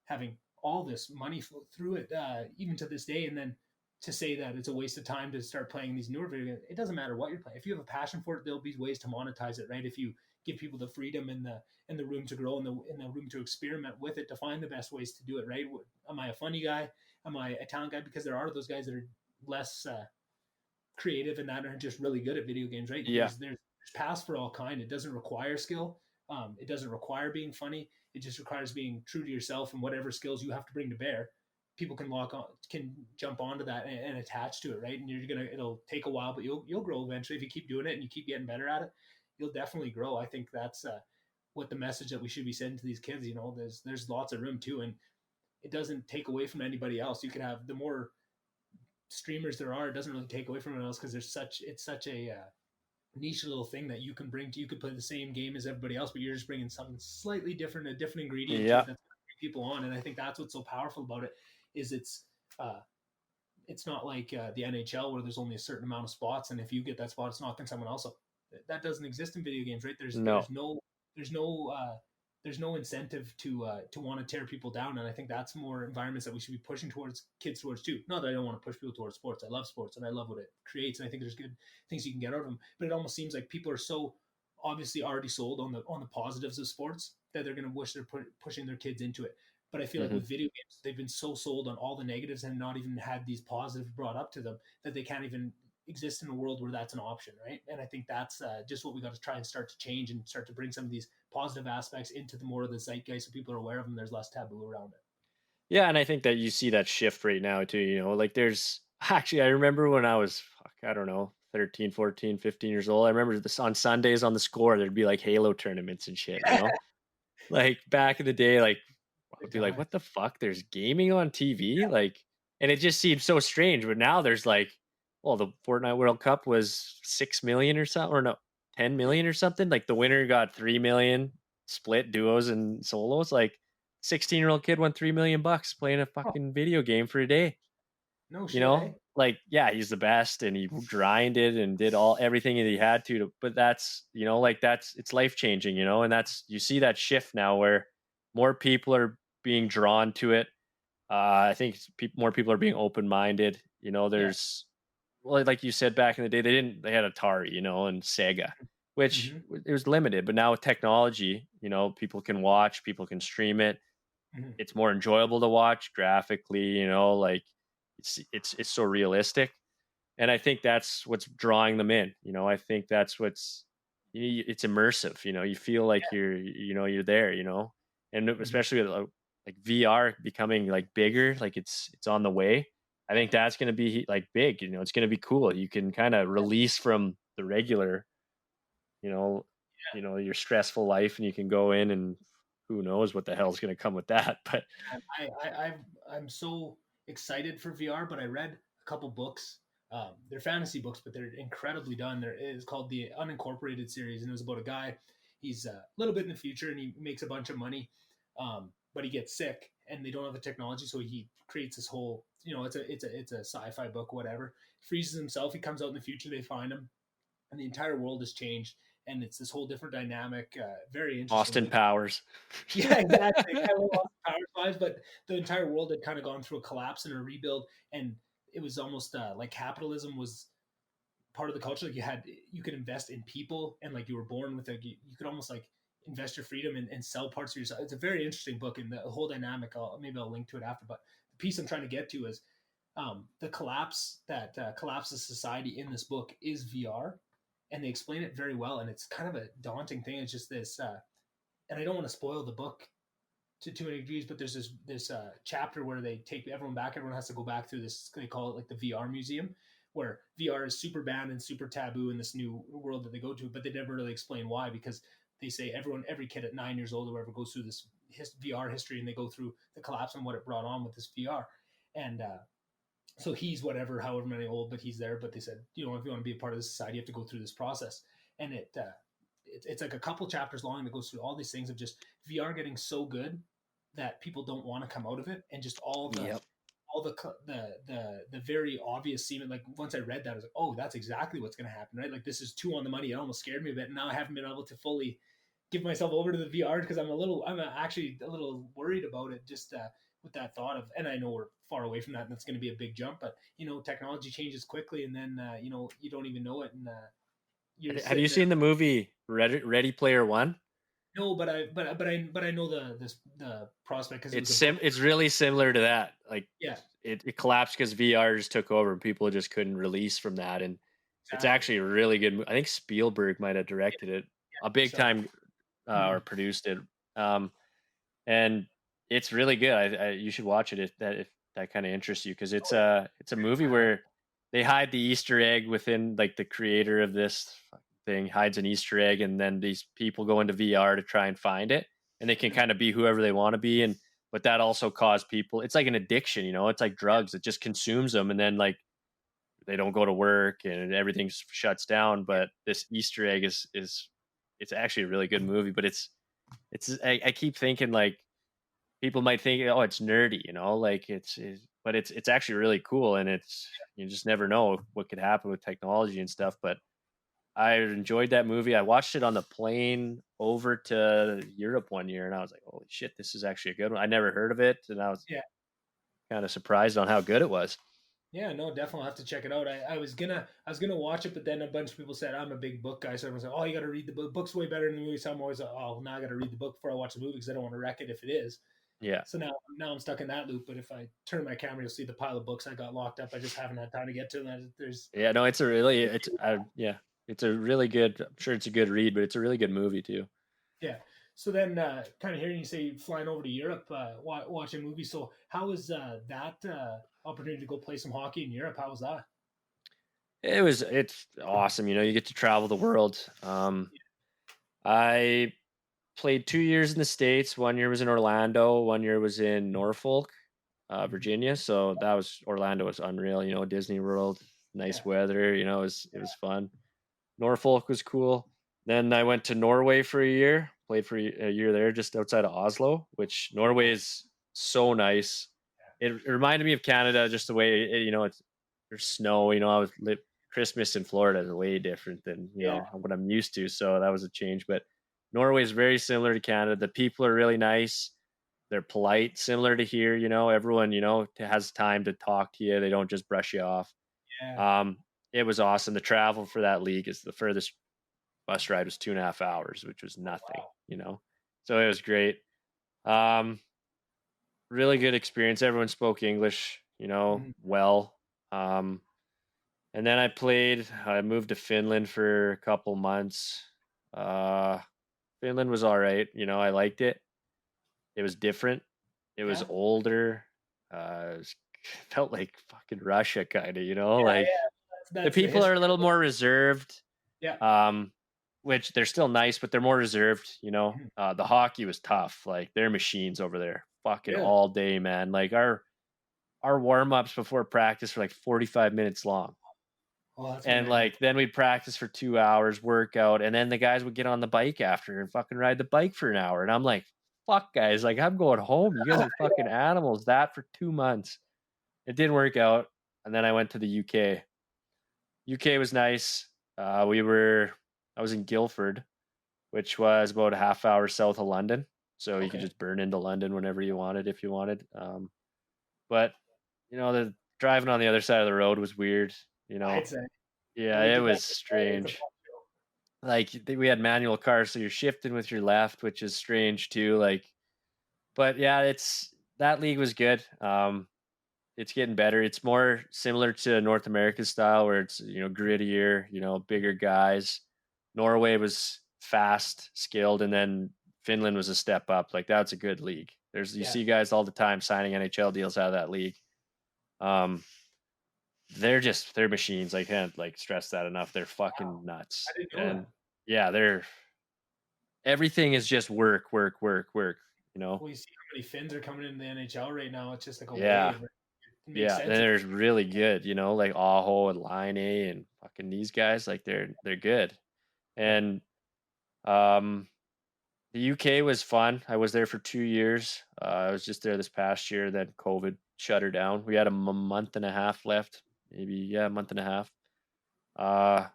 having all this money flow through it, even to this day. And then to say that it's a waste of time to start playing these newer video games, it doesn't matter what you're playing. If you have a passion for it, there'll be ways to monetize it, right? If you give people the freedom and the room to grow and the room to experiment with it, to find the best ways to do it, right? Am I a funny guy? Am I a talent guy? Because there are those guys that are less creative and that are just really good at video games, right? Yeah. There's paths for all kind. It doesn't require skill. It doesn't require being funny. It just requires being true to yourself and whatever skills you have to bring to bear. People can jump onto that and attach to it, right? And it'll take a while, but you'll grow eventually if you keep doing it and you keep getting better at it. You'll definitely grow. I think that's what the message that we should be sending to these kids. There's lots of room too, and it doesn't take away from anybody else. You can have the more streamers there are, it doesn't really take away from anyone else because it's such a niche little thing that you can bring to. You could play the same game as everybody else, but you're just bringing something slightly different, a different ingredient to it that's going to bring people on. And I think that's what's so powerful about it is it's not like the NHL where there's only a certain amount of spots, and if you get that spot, it's knocking someone else up. That doesn't exist in video games, right? There's no incentive to want to tear people down, and I think that's more environments that we should be pushing kids towards too. Not that I don't want to push people towards sports. I love sports and I love what it creates, and I think there's good things you can get out of them. But it almost seems like people are so obviously already sold on the positives of sports that they're going to wish they're pushing their kids into it. But I feel like with video games, they've been so sold on all the negatives and not even had these positives brought up to them that they can't even exist in a world where that's an option, right? And I think that's just what we got to try and start to change and start to bring some of these positive aspects into the more of the zeitgeist so people are aware of them. There's less taboo around it. Yeah, and I think that you see that shift right now too, like there's actually, I remember when I was, I don't know, 13, 14, 15 years old, I remember this on Sundays on the Score, there'd be like Halo tournaments and shit, like back in the day, like I'd be like, what the fuck? There's gaming on TV? Like, and it just seemed so strange. But now there's like, well, the Fortnite World Cup was 6 million or something, or no, 10 million or something. Like the winner got 3 million split duos and solos. Like 16-year-old kid won $3 million playing a fucking video game for a day. No shit, eh? Like, yeah, he's the best and he grinded and did everything that he had to, but that's, it's life changing, and that's, you see that shift now where more people are being drawn to it. I think more people are being open-minded, there's, well, like you said, back in the day, they had Atari, and Sega, which it was limited, but now with technology, people can watch, people can stream it. It's more enjoyable to watch graphically, like, it's so realistic, and I think that's what's drawing them in. I think that's it's immersive. You feel like you're there. and Mhm. especially with like VR becoming like bigger, like it's on the way. I think that's going to be like big. It's going to be cool. You can kind of release from the regular, you know, your stressful life, and you can go in and who knows what the hell's going to come with that. But And I'm so excited for VR, but I read a couple books. They're fantasy books, but they're incredibly done. There is called the Unincorporated series, and it was about a guy. He's a little bit in the future, and he makes a bunch of money, but he gets sick, and they don't have the technology, so he creates this whole. It's a sci-fi book, whatever. Freezes himself. He comes out in the future. They find him, and the entire world has changed, and it's this whole different dynamic. Very interesting. Austin Like Powers. yeah, exactly. Kind of lost power vibes, but the entire world had kind of gone through a collapse and a rebuild, and it was almost like capitalism was part of the culture. Like you could invest in people, and like you were born with you could almost like invest your freedom and sell parts of yourself. It's a very interesting book, and the whole dynamic. Maybe I'll link to it after. But the piece I'm trying to get to is the collapse that collapses society in this book is VR, and they explain it very well. And it's kind of a daunting thing. It's just this. And I don't want to spoil the book to too many degrees, but there's this chapter where they take everyone back. Everyone has to go back through this. They call it like the VR museum, where VR is super banned and super taboo in this new world that they go to. But they never really explain why, because they say every kid at 9 years old or whatever goes through this VR history, and they go through the collapse and what it brought on with this VR. And so he's whatever, however many old, but he's there. But they said, if you want to be a part of the society, you have to go through this process. And it's like a couple chapters long that goes through all these things of just VR getting so good that people don't want to come out of it, and just Yep. all the very obvious seeming. Like once I read that, I was like, oh, that's exactly what's going to happen, right? Like this is too on the money. It almost scared me a bit. And now I haven't been able to fully give myself over to the VR because I'm actually a little worried about it. Just with that thought of, and I know we're far away from that, and that's going to be a big jump. But technology changes quickly, and then you don't even know it, and you're Have you sitting there. seen the movie Ready Player One? No, but I know the prospect because it was a book. It's really similar to that. Like Yeah, it collapsed because VR just took over and people just couldn't release from that. And it's exactly. actually a really good. I think Spielberg might have Yeah, directed it, a yeah. big So time, or mhm. produced it. Um, and it's really good. You should watch it if that kind of interests you, because Oh, yeah. it's a movie where they hide the Easter egg within, like, the creator of this thing hides an Easter egg, and then these people go into VR to try and find it, and they can Mhm. kind of be whoever they want to be, and but that also caused people. It's like an addiction, it's like drugs. It just consumes them, and then like they don't go to work and everything shuts down. But this Easter egg is it's actually a really good movie, but I keep thinking like people might think, oh, it's nerdy, like but it's actually really cool, and it's you just never know what could happen with technology and stuff. But I enjoyed that movie. I watched it on the plane over to Europe one year, and I was like, holy shit, this is actually a good one. I never heard of it, and I was Yeah. kind of surprised on how good it was. Yeah, no, definitely I'll have to check it out. I was gonna watch it, but then a bunch of people said I'm a big book guy, so everyone's like, "Oh, you got to read the book. Book's way better than the movie." So I'm always like, "Oh, now I got to read the book before I watch the movie because I don't want to wreck it if it is." Yeah. So now I'm stuck in that loop. But if I turn my camera, you'll see the pile of books I got locked up. I just haven't had time to get to them. There's Yeah, no, yeah, it's a really good. I'm sure it's a good read, but it's a really good movie too. Yeah. So then, kind of hearing you say flying over to Europe, watching movies. So how was that opportunity to go play some hockey in Europe? How was that? It's awesome. You get to travel the world. I played 2 years in the States. 1 year was in Orlando. 1 year was in Norfolk, Mhm. Virginia. So that was Orlando was unreal. Disney World, nice Yeah. weather. It was fun. Norfolk was cool. Then I went to Norway for a year. Played for a year there, just outside of Oslo, which Norway is so nice. It reminded me of Canada, just the way it's there's snow. Christmas in Florida is way different than Yeah. what I'm used to. So that was a change. But Norway is very similar to Canada. The people are really nice. They're polite, similar to here. Everyone has time to talk to you. They don't just brush you off. Yeah. Um, it was awesome. The travel for that league is the furthest bus ride was 2.5 hours, which was Oh, nothing. wow. So it was great. Um, really good experience. Everyone spoke English, Mhm. well. Um, and then I moved to Finland for a couple months. Uh, Finland was all right. I liked it. It was different. It was Yeah. older. It was, felt like fucking Russia, kind of. Yeah, Like yeah. the That's the people are a history. little more reserved. Yeah. Um, which they're still nice, but they're more reserved. Mhm. The hockey was tough. Like they're machines over there, fucking Really? all day, man. Like our warm ups before practice were like 45 minutes long. Oh, that's And amazing. like then we'd practice for 2 hours, workout, and then the guys would get on the bike after and fucking ride the bike for an hour. And I'm like, fuck guys, like I'm going home. You guys are fucking animals. That for 2 months. It didn't work out. And then I went to the UK. UK was nice. I was in Guildford, which was about a half hour south of London. So you could Okay. just burn into London whenever you wanted, if you wanted. But the driving on the other side of the road was weird. You know, I'd say. yeah, We it did that. was It's a strange. fun show. Like we had manual cars, so you're shifting with your left, which is strange too. Like, but yeah, it's that league was good. It's getting better. It's more similar to North American style, where it's grittier, bigger guys. Norway was fast, skilled, and then Finland was a step up. Like that's a good league. You Yeah. see guys all the time signing NHL deals out of that league. Um, they're machines. I can't like stress that enough. They're Wow. fucking I nuts, didn't know and that. yeah, everything is just work, work, work, work. You know, Well, you see how many Finns are coming into the NHL right now. It's just like a yeah, wave. Right? It makes yeah. Then sense. there's really good. Like Aho and Line A and fucking these guys. Like they're good. Yeah. And the UK was fun. I was there for 2 years. I was just there this past year. Then COVID shut her down. We had a month and a half left, maybe a month and a half. Uh,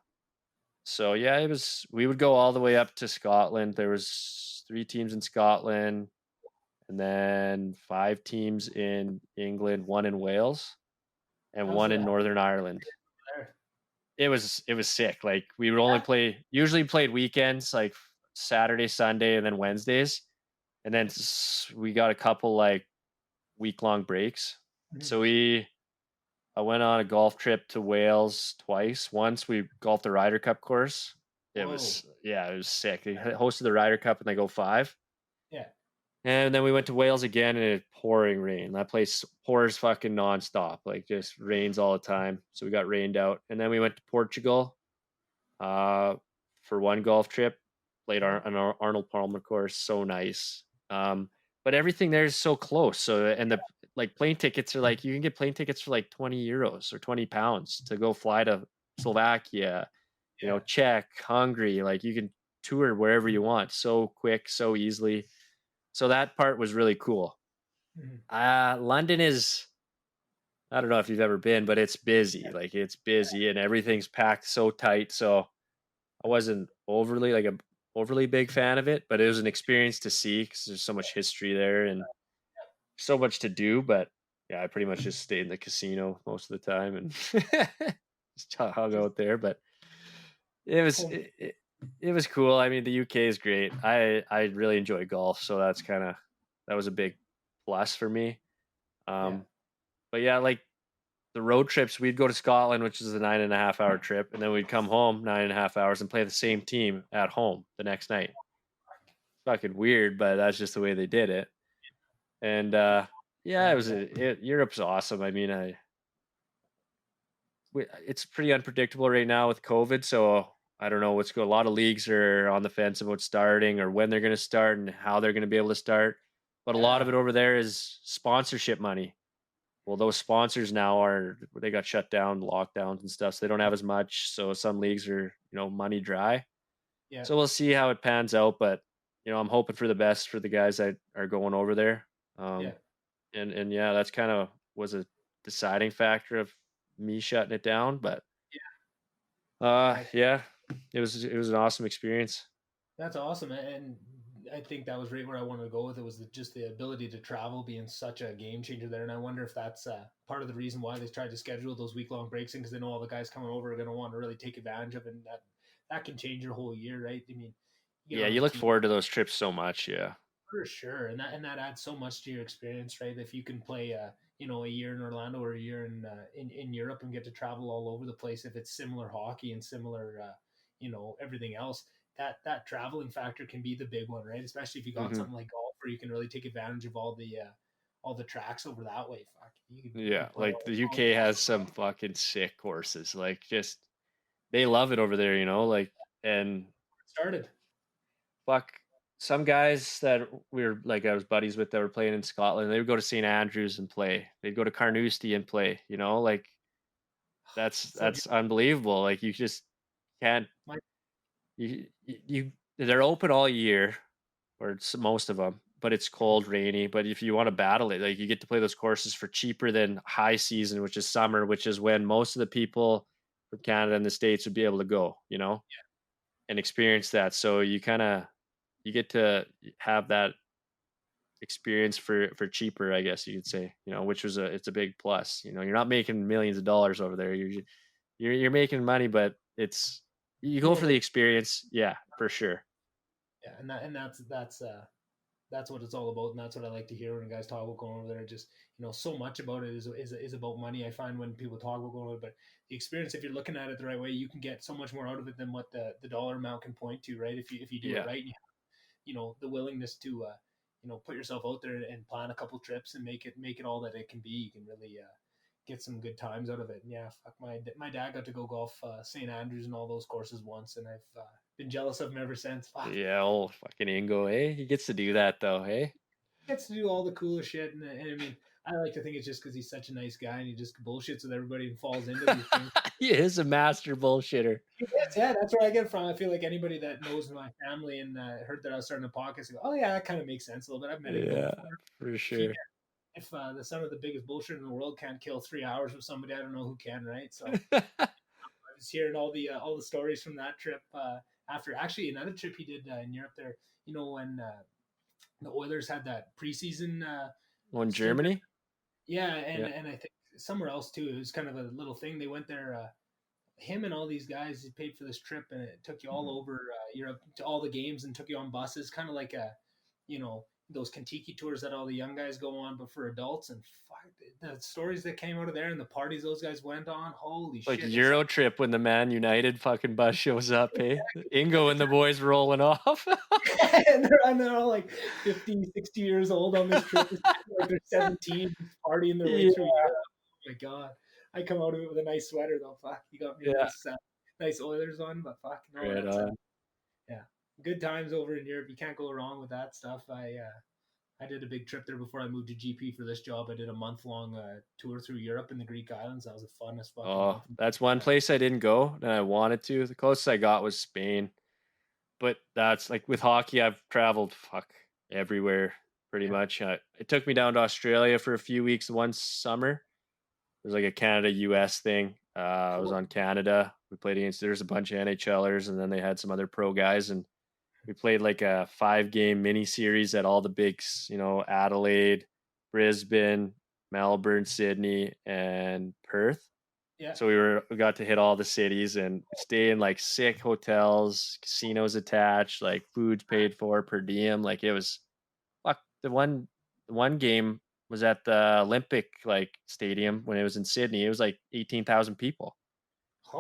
so yeah, it was. We would go all the way up to Scotland. There was 3 teams in Scotland, and then 5 teams in England, one in Wales, and How's one the in Northern Ireland. there? It was sick. Like we would only usually played weekends, like Saturday, Sunday, and then Wednesdays, and then we got a couple like week-long breaks. Mhm. So I went on a golf trip to Wales twice. Once we golfed the Ryder Cup course. Whoa. It was sick. They hosted the Ryder Cup and they go 5. Yeah. And then we went to Wales again and it pouring rain. That place pours fucking nonstop, like just rains all the time. So we got rained out. And then we went to Portugal uh, for one golf trip. Played Mhm. an Arnold Palmer course, so nice. But everything there is so close. So and the like plane tickets are like you can get plane tickets for like €20 or £20 to go fly to Slovakia, Yeah. Czech, Hungary. Like you can tour wherever you want, so quick, so easily. So that part was really cool. Mhm. London is, I don't know if you've ever been, but it's busy. Like it's busy and everything's packed so tight. So I wasn't overly big fan of it, but it was an experience to see because there's so much history there and so much to do. But yeah, I pretty much just stayed in the casino most of the time and just hung Just out there. But it was home. it, it, it was cool. I mean, the UK is great. I really enjoy golf, so that was a big plus for me. Yeah. Um, but yeah, like the road trips, we'd go to Scotland, which is a 9.5 hour trip, and then we'd come home 9.5 hours and play the same team at home the next night. Fucking weird, but that's just the way they did it. And yeah, Love that. Europe's awesome. I mean, it's pretty unpredictable right now with COVID, so I don't know what's going. A lot of leagues are on the fence about starting or when they're going to start and how they're going to be able to start. But a lot of Yeah. it over there is sponsorship money. Well, those sponsors now they got shut down, lockdowns and stuff, so they don't have as much. So some leagues are, money dry. Yeah. So we'll see how it pans out, but I'm hoping for the best for the guys that are going over there. Yeah. Um, and yeah, that's kind of was a deciding factor of me shutting it down. But Yeah. yeah, it was an awesome experience. That's awesome, and I think that was right where I wanted to go with it. Was just the ability to travel being such a game changer there, and I wonder if that's part of the reason why they tried to schedule those week long breaks in because they know all the guys coming over are going to want to really take advantage of it, and that can change your whole year, right? I mean, you get Yeah, on you a look team forward to those trips so much. Yeah. for sure, and that adds so much to your experience, right? If you can play, a year in Orlando or a year in Europe and get to travel all over the place, if it's similar hockey and similar, everything else, that traveling factor can be the big one, right? Especially if you got Hmm. something like golf where you can really take advantage of all the tracks over that way. Fuck, you Yeah, can play like the all UK has some fucking sick courses. Like just they love it over there, you know, like and started. fuck some guys that we were like I was buddies with that were playing in Scotland, they would go to St. Andrews and play. They'd go to Carnoustie and play, you know, like So that's unbelievable. Like you just can't my you they're open all year or it's most of them, but it's cold, rainy. But if you want to battle it, like you get to play those courses for cheaper than high season, which is summer, which is when most of the people from Canada and the States would be able to go, you know, and experience that. So you kind of you get to have that experience for cheaper, I guess you could say, you know, which was it's a big plus. You know, you're not making millions of dollars over there. You're making money, but it's you go more for of a the experience, yeah, for sure. yeah, and that's what it's all about, and that's what I like to hear when guys talk about going over there. Just so much about it is about money. I find when people talk about going over, but the experience, if you're looking at it the right way, you can get so much more out of it than what the dollar amount can point to, right? If you do it Yeah. right, and the willingness to put yourself out there and plan a couple trips and make it all that it can be, you can really get some good times out of it. And yeah, fuck, my dad got to go golf St. Andrews and all those courses once, and I've been jealous of him ever since. Fuck, Yeah, old fucking Ingo, eh? He gets to do that though, hey? gets to do all the coolest shit, and I mean, I like to think it's just because he's such a nice guy and he just bullshits with everybody and falls into these things. He is a master bullshitter. Yeah, that's where I get it from. I feel like anybody that knows my family and heard that I was starting a podcast, go, "Oh yeah, that kind of makes sense a little bit." I've met Ingo Yeah, before. for If he sure. if the son of the biggest bullshit in the world can't kill 3 hours with somebody, I don't know who can, right? So I was hearing all the stories from that trip. After actually another trip he did in Europe there, when the Oilers had that preseason On stint. Germany? Yeah, Yeah. and I think somewhere else too. It was kind of a little thing. They went there. Him and all these guys he paid for this trip, and it took you all Mhm. over Europe to all the games and took you on buses, kind of like those Kentucky tours that all the young guys go on, but for adults. And fuck, the stories that came out of there and the parties those guys went on, holy Like shit! It's Euro trip when the Man United fucking bus shows up, eh? Ingo and the boys rolling off. and they're all like 50, 60 years old on this trip. Like they're 17, partying their way Yeah, through Europe. Oh my god! I come out of it with a nice sweater though. Fuck, you got me a yeah. nice Oilers on, but fuck no, Right that's on. yeah, good times over in Europe. You can't go wrong with that stuff. I did a big trip there before I moved to GP for this job. I did a month long tour through Europe and the Greek islands. That was the funnest fucking Oh, month. that's one place I didn't go and I wanted to. The closest I got was Spain. But that's like with hockey, I've traveled everywhere pretty Yeah, much. It took me down to Australia for a few weeks one summer. It was like a Canada US thing. I was cool. on Canada. We played against there's a bunch of NHLers and then they had some other pro guys and we played like a 5 game mini series at all the bigs, you know, Adelaide, Brisbane, Melbourne, Sydney, and Perth. Yeah. So we got to hit all the cities and stay in like sick hotels, casinos attached, like food's paid for per diem. Like it was fuck the one game was at the Olympic like stadium when it was in Sydney. It was like 18,000 people.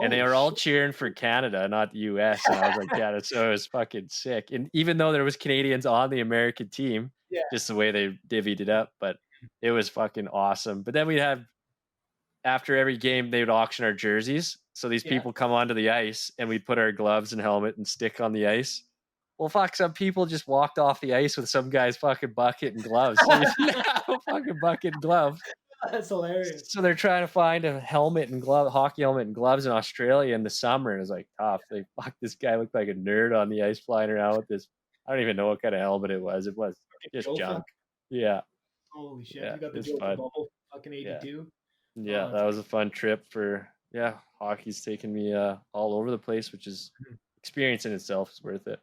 And they Holy were all shit. cheering for Canada, not the US. And I was like, yeah, so it was fucking sick. And even though there was Canadians on the American team, Yeah. just the way they divvied it up, but it was fucking awesome. But then we'd have after every game they would auction our jerseys. So these Yeah. people come onto the ice and we put our gloves and helmet and stick on the ice. Well, fuck, some people just walked off the ice with some guy's fucking bucket and gloves. So we didn't have a fucking bucket and gloves. That's hilarious. So they're trying to find a helmet and glove, hockey helmet and gloves in Australia in the summer. And it was like tough. They fuck this guy looked like a nerd on the ice flying around with this. I don't even know what kind of helmet it was. It was just Jofa. junk. Yeah. Holy shit. Yeah. You got It the was Jofa fun. bubble, fucking Yeah. 82. Yeah, Oh, that was a fun trip for hockey's taken me all over the place, which is experience in itself is worth it.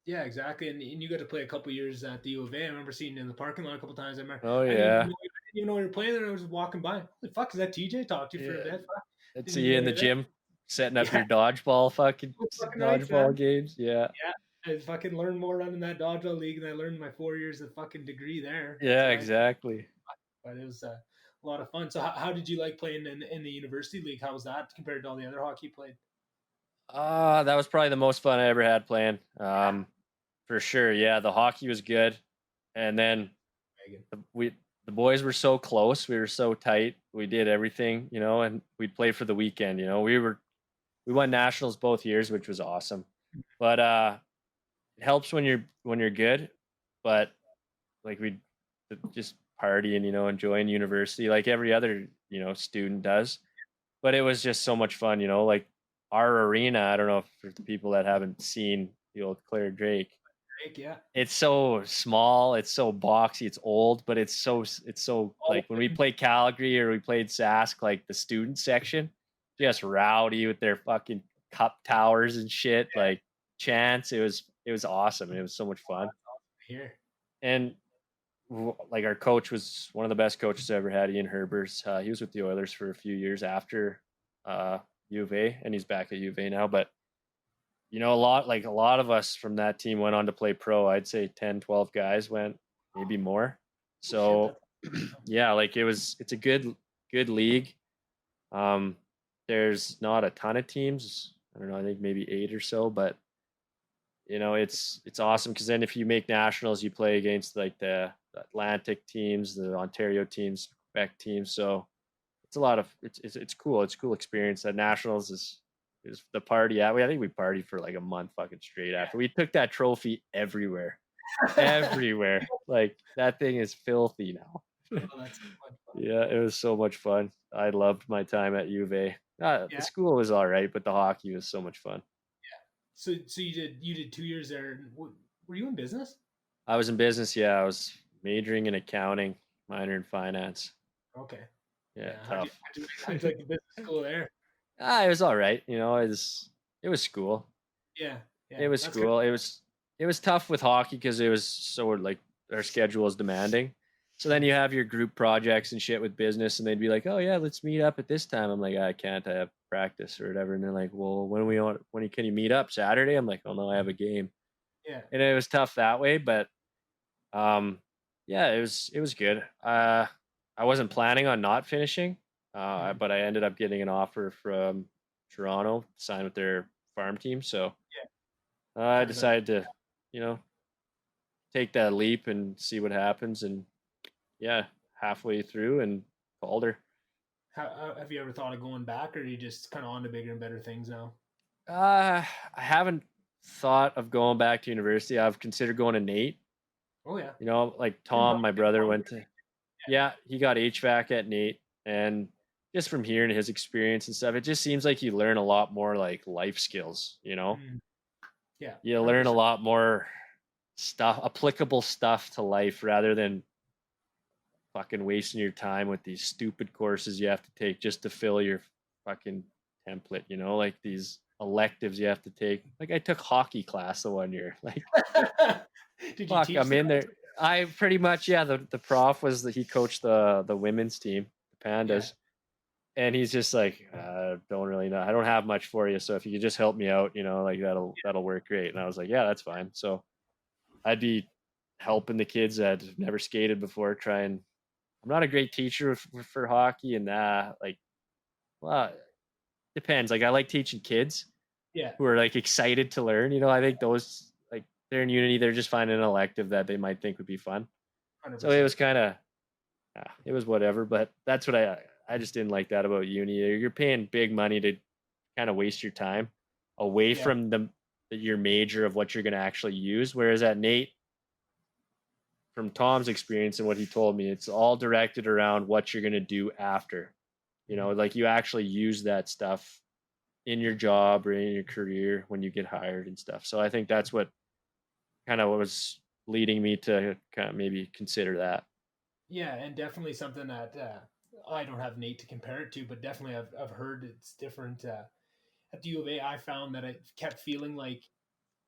yeah, exactly. And you got to play a couple years at the U of A. I remember seeing you in the parking lot a couple times. Oh I didn't yeah. even know you were playing there. I was walking by. Holy fuck, is that TJ? Talked to you for a Yeah. bit. Fuck. I'd Didn't see even you know in the you're there. gym setting up Yeah, your dodgeball fucking right, dodgeball man. games. Yeah. Yeah, I fucking learned more running that dodgeball league than I learned my 4 years of fucking degree there. Yeah, So exactly. but it was a lot of fun. So how did you like playing in the university league? How was that compared to all the other hockey you played? That was probably the most fun I ever had playing. For sure. Yeah, the hockey was good. And then Megan. the boys were so close. We were so tight. We did everything, and we'd play for the weekend. We won nationals both years, which was awesome. But it helps when you're good. But like we just partying, enjoying university like every other student does. But it was just so much fun, like our arena. I don't know if for the people that haven't seen the old Claire Drake, Drake, yeah. it's so small, it's so boxy, it's old, but it's so All like when we played Calgary or we played Sask, like the student section, just rowdy with their fucking cup towers and shit. Like Chance, it was awesome. It was so much fun. here. And like our coach was one of the best coaches I ever had, Ian Herbers. He was with the Oilers for a few years after uh, U of A, and he's back at U of A now. But a lot of us from that team went on to play pro. I'd say 10, 12 guys went, maybe more. So yeah, like it's a good league. Um, there's not a ton of teams. I don't know. I think maybe 8 or so, but it's awesome because then if you make nationals, you play against like the Atlantic teams, the Ontario teams, Quebec teams. So it's a lot of it's cool. It's a cool experience. That nationals is the party. Yeah, I think we partied for like a month fucking straight after. We took that trophy everywhere, everywhere. Like that thing is filthy now. Oh, that's so much fun. Yeah, it was so much fun. I loved my time at U of A. The Yeah. school was all right, but the hockey was so much fun. So you did 2 years there. Were you in business? I was in business. Yeah, I was majoring in accounting, minor in finance. Okay. Yeah, Yeah. tough. How'd you like the business school there? It was all right. It was school. Yeah. Yeah. It was That's good. school. It was tough with hockey because it was so like our schedule was demanding. So then you have your group projects and shit with business, and they'd be like, "Oh yeah, let's meet up at this time." I'm like, "I can't. I have practice or whatever." And they're like, "Well, when can you meet up Saturday?" I'm like, "Oh no, I have a game." Yeah. And it was tough that way, but um, yeah, it was good. I wasn't planning on not finishing, Mhm. but I ended up getting an offer from Toronto to sign with their farm team. So Yeah. I Kind of a. decided to, you know, take that leap and see what happens. And yeah, halfway through and called her. Have you ever thought of going back, or are you just kind of on to bigger and better things now? I haven't thought of going back to university. I've considered going to Nate. Oh yeah. Like Your Tom, my brother brother. went to. Yeah, he got HVAC at Nate, and just from hearing his experience and stuff, it just seems like you learn a lot more like life skills. Mm, yeah. You learn a 100%. lot more stuff, applicable stuff to life, rather than fucking wasting your time with these stupid courses you have to take just to fill your fucking template. Like these electives you have to take. Like I took hockey class the one year. Like Did you fuck, teach I'm them? in there. I pretty much, yeah. The prof was that he coached the women's team, the Yeah. Pandas, and he's just like, don't really know. I don't have much for you, so if you could just help me out, like that'll work great. And I was like, yeah, that's fine. So I'd be helping the kids that have never skated before. Trying. I'm not a great teacher for hockey, and like, well, depends. Like I like teaching kids Yeah. who are like excited to learn. I think those like they're in Unity. They're just finding an elective that they might think would be fun. So it 100%. was kind of, it was whatever. But that's what I just didn't like that about uni. You're paying big money to kind of waste your time away Yeah. from your major of what you're going to actually use. Whereas at Nate, from Tom's experience and what he told me, it's all directed around what you're going to do after. Mhm. Like you actually use that stuff in your job or in your career when you get hired and stuff. So I think that's what kind of was leading me to kind of maybe consider that. Yeah, and definitely something that I don't have Nate to compare it to, but definitely I've heard it's different. At the U of A, I found that I kept feeling like,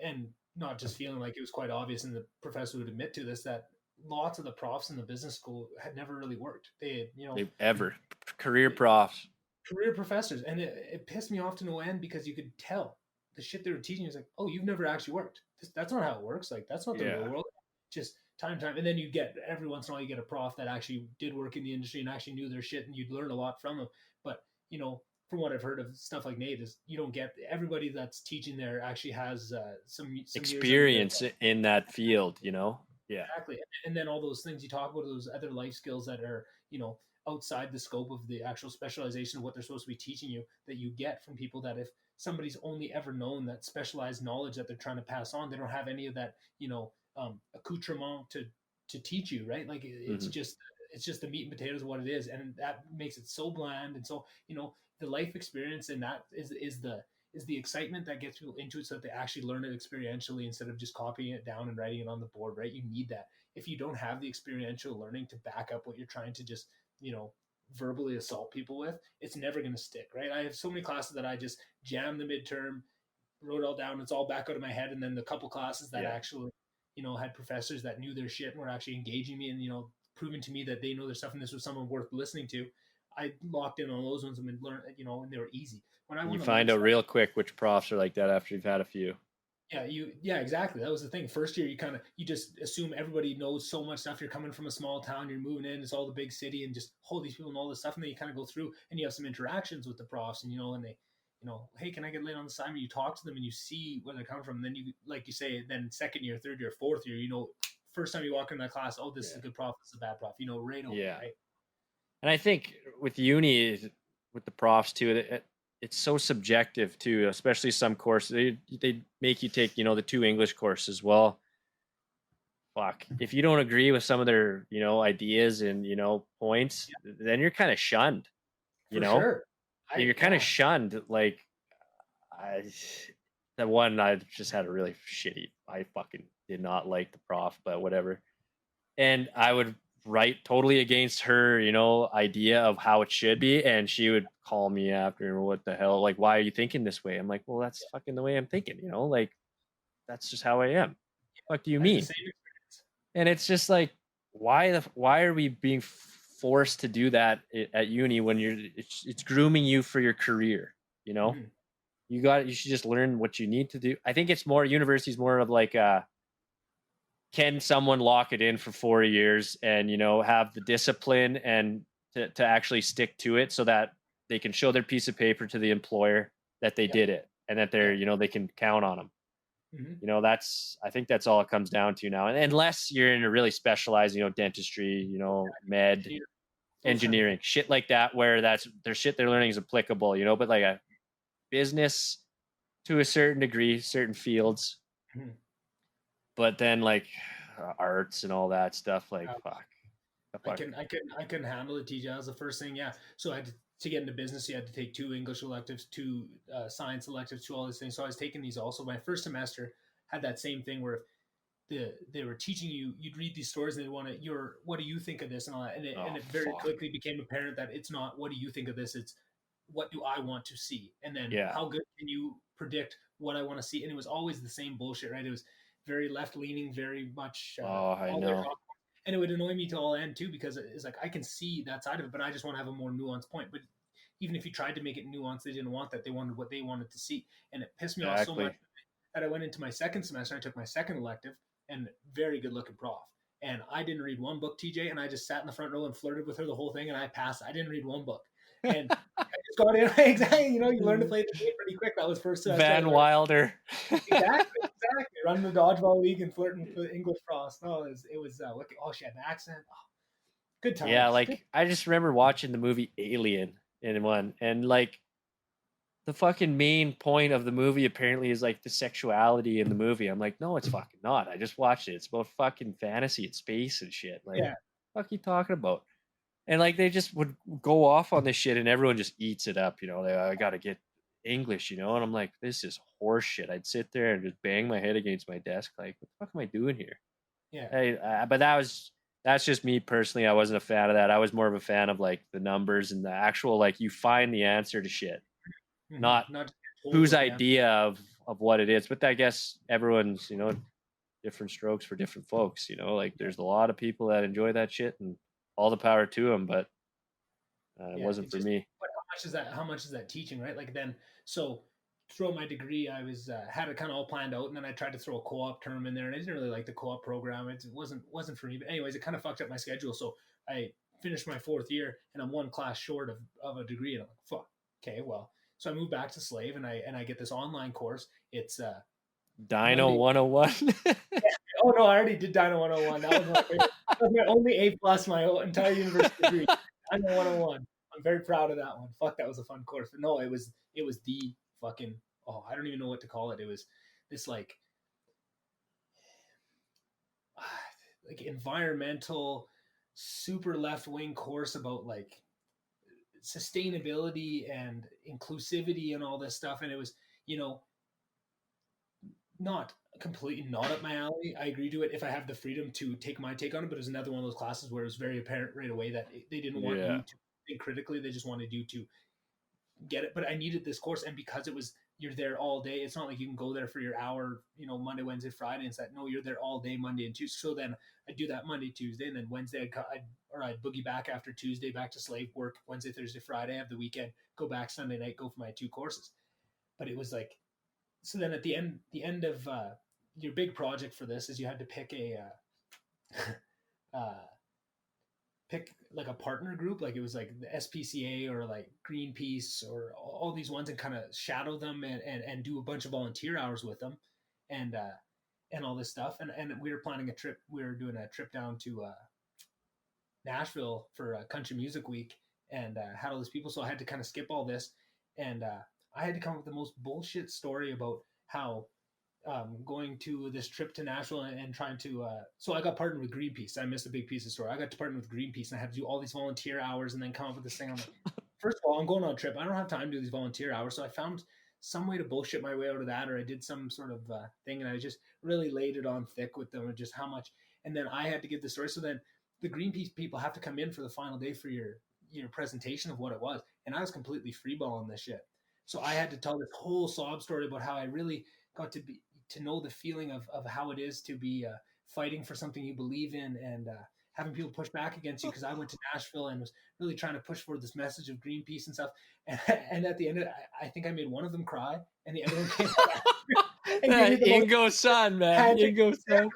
and not just feeling like, it was quite obvious, and the professor would admit to this, that lots of the profs in the business school had never really worked. They had, They've ever career profs. career professors, and it pissed me off to no end because you could tell the shit they were teaching is like, oh, you've never actually worked. That's not how it works. Like that's not the real Yeah. world. Just time, and then you get every once in a while you get a prof that actually did work in the industry and actually knew their shit, and you'd learn a lot from them. But from what I've heard of stuff like Nate, is you don't get everybody that's teaching there actually has some years under their Experience in that field. Yeah. Exactly. And then all those things you talk about, those other life skills that are, outside the scope of the actual specialization of what they're supposed to be teaching you, that you get from people, that if somebody's only ever known that specialized knowledge that they're trying to pass on, they don't have any of that, accoutrement to teach you, right? Like Hmm. it's just the meat and potatoes of what it is. And that makes it so bland. And so, the life experience, and that is the excitement that gets people into it, so that they actually learn it experientially instead of just copying it down and writing it on the board, right? You need that. If you don't have the experiential learning to back up what you're trying to just, verbally assault people with, it's never going to stick, right? I have so many classes that I just jam the midterm, wrote it all down, it's all back out of my head. And then the couple classes that Yeah. actually, had professors that knew their shit and were actually engaging me and, proving to me that they know their stuff and this was someone worth listening to, I locked in on those ones and learned, and they were easy. When I You want to learn find out stuff, real quick which profs are like that after you've had a few. yeah, exactly. That was the thing. First year, you just assume everybody knows so much stuff. You're coming from a small town, you're moving in, it's all the big city, and just, oh, these people know all this stuff. And then you kind of go through and you have some interactions with the profs, and and they, hey, can I get laid on the side? And you talk to them and you see where they're coming from. And then you, like you say, then second year, third year, fourth year, first time you walk in that class, oh, this is a Yeah. good prof, this is a bad prof, right away, Yeah. right? And I think with uni, with the profs too, it's so subjective too. Especially some courses, they make you take the two English courses. Well, fuck, if you don't agree with some of their ideas and points, Yeah, then you're kind of shunned. You for know, sure. you're kind of shunned. Like I, the one I just had a really shitty. I fucking did not like the prof, but whatever. And I would write totally against her, idea of how it should be, and she would call me after, what the hell, like, why are you thinking this way? I'm like, well, that's fucking the way I'm thinking, like that's just how I am. What do you I had the mean? same experience. And it's just like, why are we being forced to do that at uni when it's grooming you for your career? You know, Mhm. you should just learn what you need to do. I think it's more university's more of like can someone lock it in for 4 years and have the discipline and to actually stick to it so that they can show their piece of paper to the employer that they Yeah, did it and that yeah. they can count on them. Hmm. That's, I think that's all it comes down to now. And unless you're in a really specialized, dentistry, med, Engineer, those kind of engineering, things. shit like that, where that's their shit they're learning is applicable, but like a business to a certain degree, certain fields, Mhm. but then like arts and all that stuff, like fuck. Fuck. I couldn't handle it, TJ. That was the first thing. Yeah. So I had to get into business. You had to take two English electives, two science electives, two all these things. So I was taking these also. My first semester had that same thing where they were teaching you, you'd read these stories and they want to, what do you think of this and all that, and Oh it very fuck. quickly became apparent that it's not what do you think of this, it's what do I want to see, and then Yeah. how good can you predict what I want to see, and it was always the same bullshit, right? It was very left leaning, very much Oh, I all their know. talk, and it would annoy me to all end too because it's like I can see that side of it, but I just want to have a more nuanced point. But even if you tried to make it nuanced, they didn't want that. They wanted what they wanted to see, and it pissed me off so much Exactly. that I went into my second semester. I took my second elective, and very good looking prof. And I didn't read one book, TJ, and I just sat in the front row and flirted with her the whole thing, and I passed. I didn't read one book, and I just got in. Exactly, you learn to play the game pretty quick. That was first semester. I Van learned Wilder. exactly running the dodgeball league and flirting with English profs. No, it was oh, she had an accent. Oh, good Yeah, times. Good. like I just remember watching the movie Alien in one, and like the fucking main point of the movie apparently is like the sexuality in the movie. I'm like, no, it's fucking not. I just watched it. It's about fucking fantasy and space and shit. Like, Yeah, what fuck you talking about? And like they just would go off on this shit, and everyone just eats it up. I got to get English, and I'm like, this is horse shit. I'd sit there and just bang my head against my desk, like, what the fuck am I doing here? yeah. Hey, but that's just me personally. I wasn't a fan of that. I was more of a fan of like the numbers and the actual like you find the answer to shit, not Not just told whose what the answer. idea of what it is. But I guess everyone's different strokes for different folks. Like there's a lot of people that enjoy that shit, and all the power to them. But it Yeah, wasn't it's for just, me. but how much is that teaching, right? Like then, so throughout my degree, I was had it kind of all planned out, and then I tried to throw a co-op term in there, and I didn't really like the co-op program. It wasn't for me. But anyways, it kind of fucked up my schedule. So I finished my fourth year, and I'm one class short of a degree, and I'm like, fuck. Okay, well, so I moved back to Slave, and I get this online course. It's Dino Monday. 101. Oh no, I already did Dyno 101. That was my only A plus my whole entire university degree. Dyno 101. I'm very proud of that one. Fuck, that was a fun course. But no, it was the fucking, I don't even know what to call it. It was this like environmental, super left wing course about like sustainability and inclusivity and all this stuff. And it was, not completely not up my alley. I agree to it if I have the freedom to take my take on it. But it was another one of those classes where it was very apparent right away that they didn't want you Yeah. to think critically. They just wanted you to get it. But I needed this course, and because it was you're there all day. It's not like you can go there for your hour, Monday, Wednesday, Friday, and that. No, you're there all day, Monday and Tuesday. So then I do that Monday, Tuesday, and then Wednesday I'd boogie back after Tuesday, back to slave work Wednesday, Thursday, Friday. I have the weekend, go back Sunday night, go for my 2 courses. But it was like, so then at the end of your big project for this is you had to pick pick like a partner group, like it was like the SPCA or like Greenpeace or all these ones, and kind of shadow them and do a bunch of volunteer hours with them, and all this stuff. And we were planning a trip. We were doing a trip down to Nashville for Country Music Week, and had all these people. So I had to kind of skip all this, and I had to come up with the most bullshit story about how going to this trip to Nashville and trying to. So I got partnered with Greenpeace. I missed a big piece of the story. I got to partner with Greenpeace, and I had to do all these volunteer hours and then come up with this thing. I'm like, first of all, I'm going on a trip. I don't have time to do these volunteer hours, so I found some way to bullshit my way out of that, or I did some sort of thing, and I just really laid it on thick with them, and just how much. And then I had to give the story. So then the Greenpeace people have to come in for the final day for your presentation of what it was, and I was completely freeballing this shit. So I had to tell this whole sob story about how I really got to know the feeling of how it is to be fighting for something you believe in, and having people push back against you, because I went to Nashville and was really trying to push for this message of Greenpeace and stuff. And at the end of it, I think I made one of them cry, and the other one came back. Ingo son, man. Ingo son.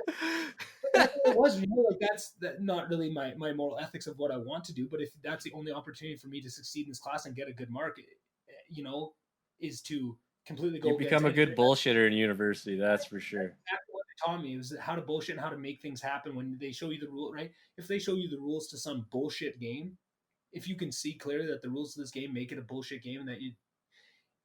That's what it was, like that's not really my moral ethics of what I want to do. But if that's the only opportunity for me to succeed in this class and get a good mark, is to completely go. You become a good bullshitter in university, that's for sure. Exactly what they taught me was how to bullshit and how to make things happen when they show you the rule, right? If they show you the rules to some bullshit game, if you can see clearly that the rules of this game make it a bullshit game, and that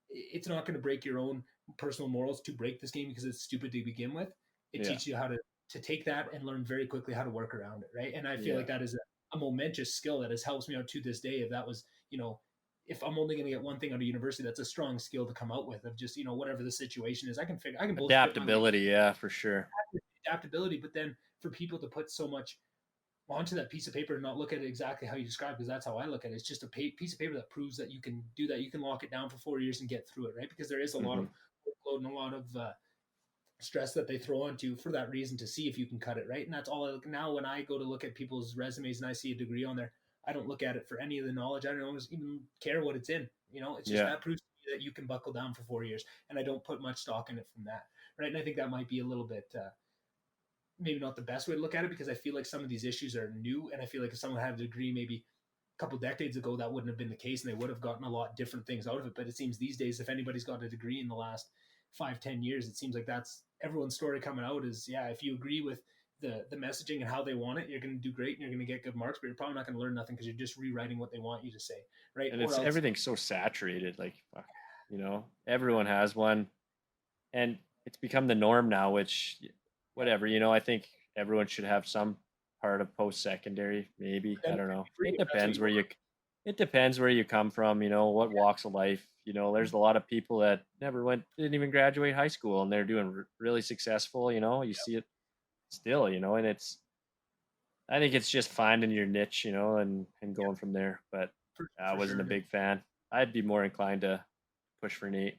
it's not going to break your own personal morals to break this game because it's stupid to begin with. It teaches you how to take that and learn very quickly how to work around it, right? And I feel like that is a momentous skill that has helped me out to this day. If that was, if I'm only going to get one thing out of university, that's a strong skill to come out with, of just, whatever the situation is, I can adaptability. Yeah, for sure. Adaptability. But then for people to put so much onto that piece of paper and not look at it exactly how you describe, because that's how I look at it. It's just a piece of paper that proves that you can do that. You can lock it down for 4 years and get through it, right? Because there is a lot of workload and a lot of stress that they throw onto for that reason, to see if you can cut it, right? And that's all. Now when I go to look at people's resumes and I see a degree on there, I don't look at it for any of the knowledge. I don't even care what it's in. It's just that proves to me that you can buckle down for 4 years, and I don't put much stock in it from that, right? And I think that might be a little bit maybe not the best way to look at it, because I feel like some of these issues are new, and I feel like if someone had a degree maybe a couple decades ago, that wouldn't have been the case, and they would have gotten a lot different things out of it. But it seems these days, if anybody's got a degree in the last 5-10 years, it seems like that's everyone's story coming out is, if you agree with the messaging and how they want it, you're going to do great and you're going to get good marks, but you're probably not going to learn nothing because you're just rewriting what they want you to say, right? And everything's so saturated, like, everyone has one, and it's become the norm now, which whatever, I think everyone should have some part of post-secondary, maybe. I don't know. It depends where you come from, what walks of life. There's a lot of people that didn't even graduate high school, and they're doing really successful. You see it still, and I think it's just finding your niche, and going from there. But I wasn't a big fan. I'd be more inclined to push for Nate.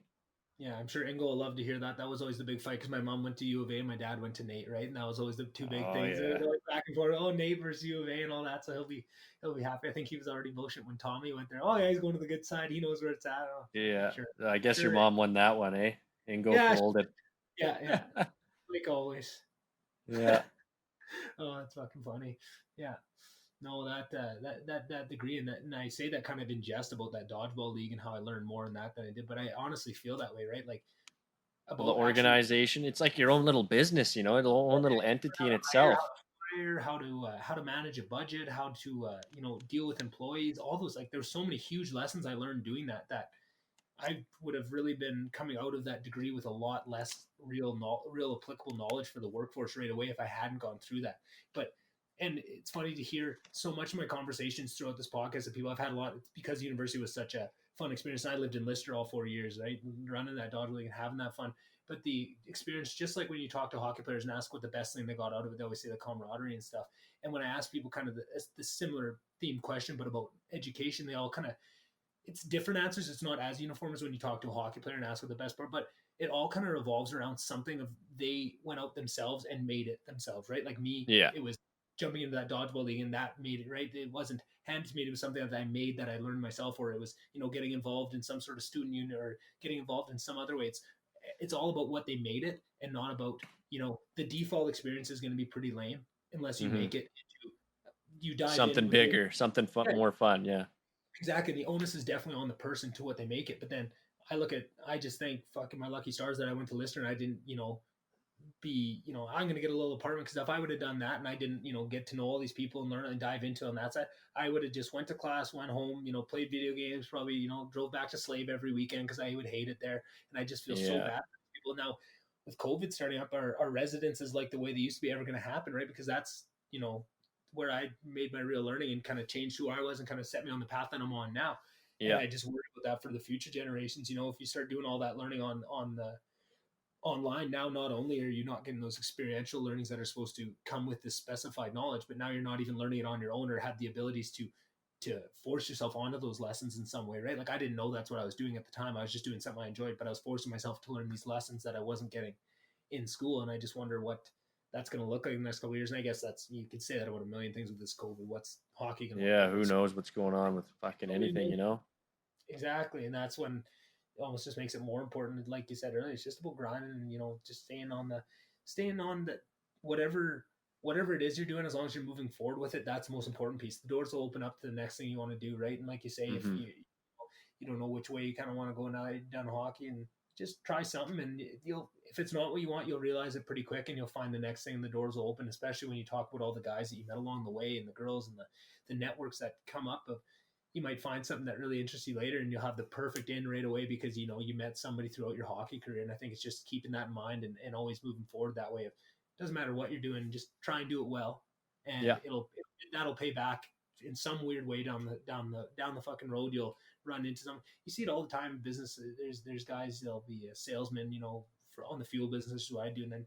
Yeah, I'm sure Ingo will love to hear that. That was always the big fight, because my mom went to U of A and my dad went to Nate, right? And that was always the two big things. Yeah. Like back and forth. Oh, Nate versus U of A and all that. So he'll be happy. I think he was already bullshit when Tommy went there. Oh yeah, he's going to the good side. He knows where it's at. Oh, yeah, sure. I guess your mom won that one, eh? Ingo folded. Yeah, like always. Yeah. Oh, that's fucking funny. Yeah. No, that degree, and I say that kind of in jest about that dodgeball league and how I learned more in that than I did, but I honestly feel that way, right? Like Well, the about actually organization, it's like your own little business, you know, your own little entity in hire, itself. how to manage a budget, how to deal with employees, all those. Like there's so many huge lessons I learned doing that I would have really been coming out of that degree with a lot less real applicable knowledge for the workforce right away if I hadn't gone through that. But and it's funny to hear so much of my conversations throughout this podcast of people I've had a lot because university was such a fun experience. And I lived in Lister all 4 years, right, running that dog league and having that fun. But the experience, just like when you talk to hockey players and ask what the best thing they got out of it, they always say the camaraderie and stuff. And when I ask people kind of the similar theme question, but about education, they all kind of it's different answers. It's not as uniform as when you talk to a hockey player and ask what the best part, but it all kind of revolves around something of they went out themselves and made it themselves, right? Like me, Yeah. it was jumping into that dodgeball league and that made it, right? It wasn't handed to me. It was something that I made that I learned myself, or it was, getting involved in some sort of student union or getting involved in some other way. It's all about what they made it and not about, the default experience is going to be pretty lame unless you Hmm. make it into, you dive in Something with it. bigger, something more fun. Yeah. Exactly. The onus is definitely on the person to what they make it. But then I just think fucking my lucky stars that I went to Lister and I didn't, I'm going to get a little apartment because if I would have done that and I didn't, get to know all these people and learn and dive into on that side, I would have just went to class, went home, played video games, probably, drove back to Slave every weekend because I would hate it there. And I just feel so Yeah. bad for people now with COVID starting up, our residences like the way they used to be ever going to happen, right? Because that's, where I made my real learning and kind of changed who I was and kind of set me on the path that I'm on now. And Yeah. I just worry about that for the future generations. If you start doing all that learning on the online now, not only are you not getting those experiential learnings that are supposed to come with this specified knowledge, but now you're not even learning it on your own or have the abilities to force yourself onto those lessons in some way, right? Like I didn't know that's what I was doing at the time. I was just doing something I enjoyed, but I was forcing myself to learn these lessons that I wasn't getting in school. And I just wonder what that's going to look like in the next couple of years. And I guess you could say that about a million things with this COVID. What's hockey going to look Yeah. like? Who knows what's going on with fucking Nobody anything, knows. you know? Exactly. And that's when it almost just makes it more important. Like you said earlier, it's just about grinding and, just staying on the, whatever, whatever it is you're doing, as long as you're moving forward with it, that's the most important piece. The doors will open up to the next thing you want to do. Right. And like you say, if Hmm. you don't know which way you kind of want to go now down hockey and just try something and if it's not what you want, you'll realize it pretty quick and you'll find the next thing and the doors will open, especially when you talk about all the guys that you met along the way and the girls and the networks that come up of, you might find something that really interests you later and you'll have the perfect in right away because you met somebody throughout your hockey career. And I think it's just keeping that in mind and always moving forward that way. It doesn't matter what you're doing, just try and do it well, and Yeah. that'll pay back in some weird way down the fucking road. You'll run into some. You see it all the time in business. There's guys, they'll be a salesman, on the fuel business, is what I do, and then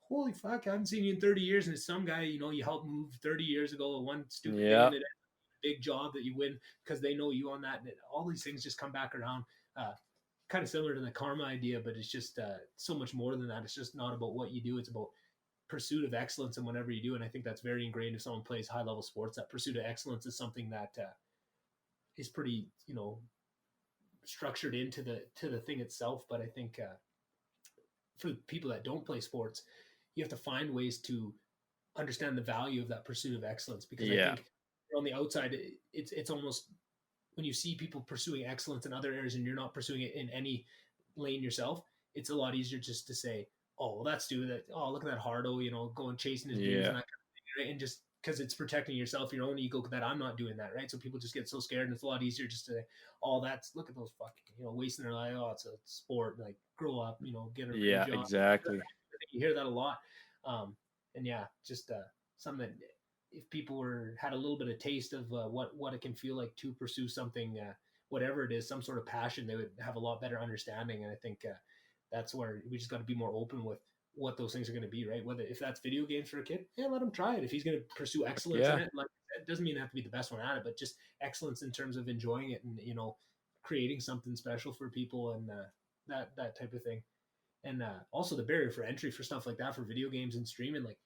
holy fuck, I haven't seen you in 30 years, and it's some guy you helped move 30 years ago, one stupid thing, Yeah. and it big job that you win because they know you on that. And all these things just come back around. Kind of similar to the karma idea, but it's just so much more than that. It's just not about what you do. It's about pursuit of excellence in whatever you do. And I think that's very ingrained if someone plays high level sports. That pursuit of excellence is something that is pretty, structured into the thing itself. But I think for people that don't play sports, you have to find ways to understand the value of that pursuit of excellence because I Yeah. think on the outside it's almost when you see people pursuing excellence in other areas and you're not pursuing it in any lane yourself, it's a lot easier just to say, oh, well, that's dude that, oh, look at that Hardo, going chasing his beers Yeah. and that kind of thing, right? And just because it's protecting yourself, your own ego, that I'm not doing that, right? So people just get so scared, and it's a lot easier just to say, oh, that's look at those fucking, wasting their life. Oh, it's a sport. Like, grow up, get a real Yeah. job. Exactly. You hear that a lot, and yeah, just something that if people had a little bit of taste of what it can feel like to pursue something, whatever it is, some sort of passion, they would have a lot better understanding. And I think that's where we just got to be more open with what those things are going to be, right? Whether if that's video games for a kid, yeah, let him try it. If he's going to pursue Fuck excellence in yeah. it, like it doesn't mean they have to be the best one at it, but just excellence in terms of enjoying it and creating something special for people and that type of thing. And also the barrier for entry for stuff like that for video games and streaming, like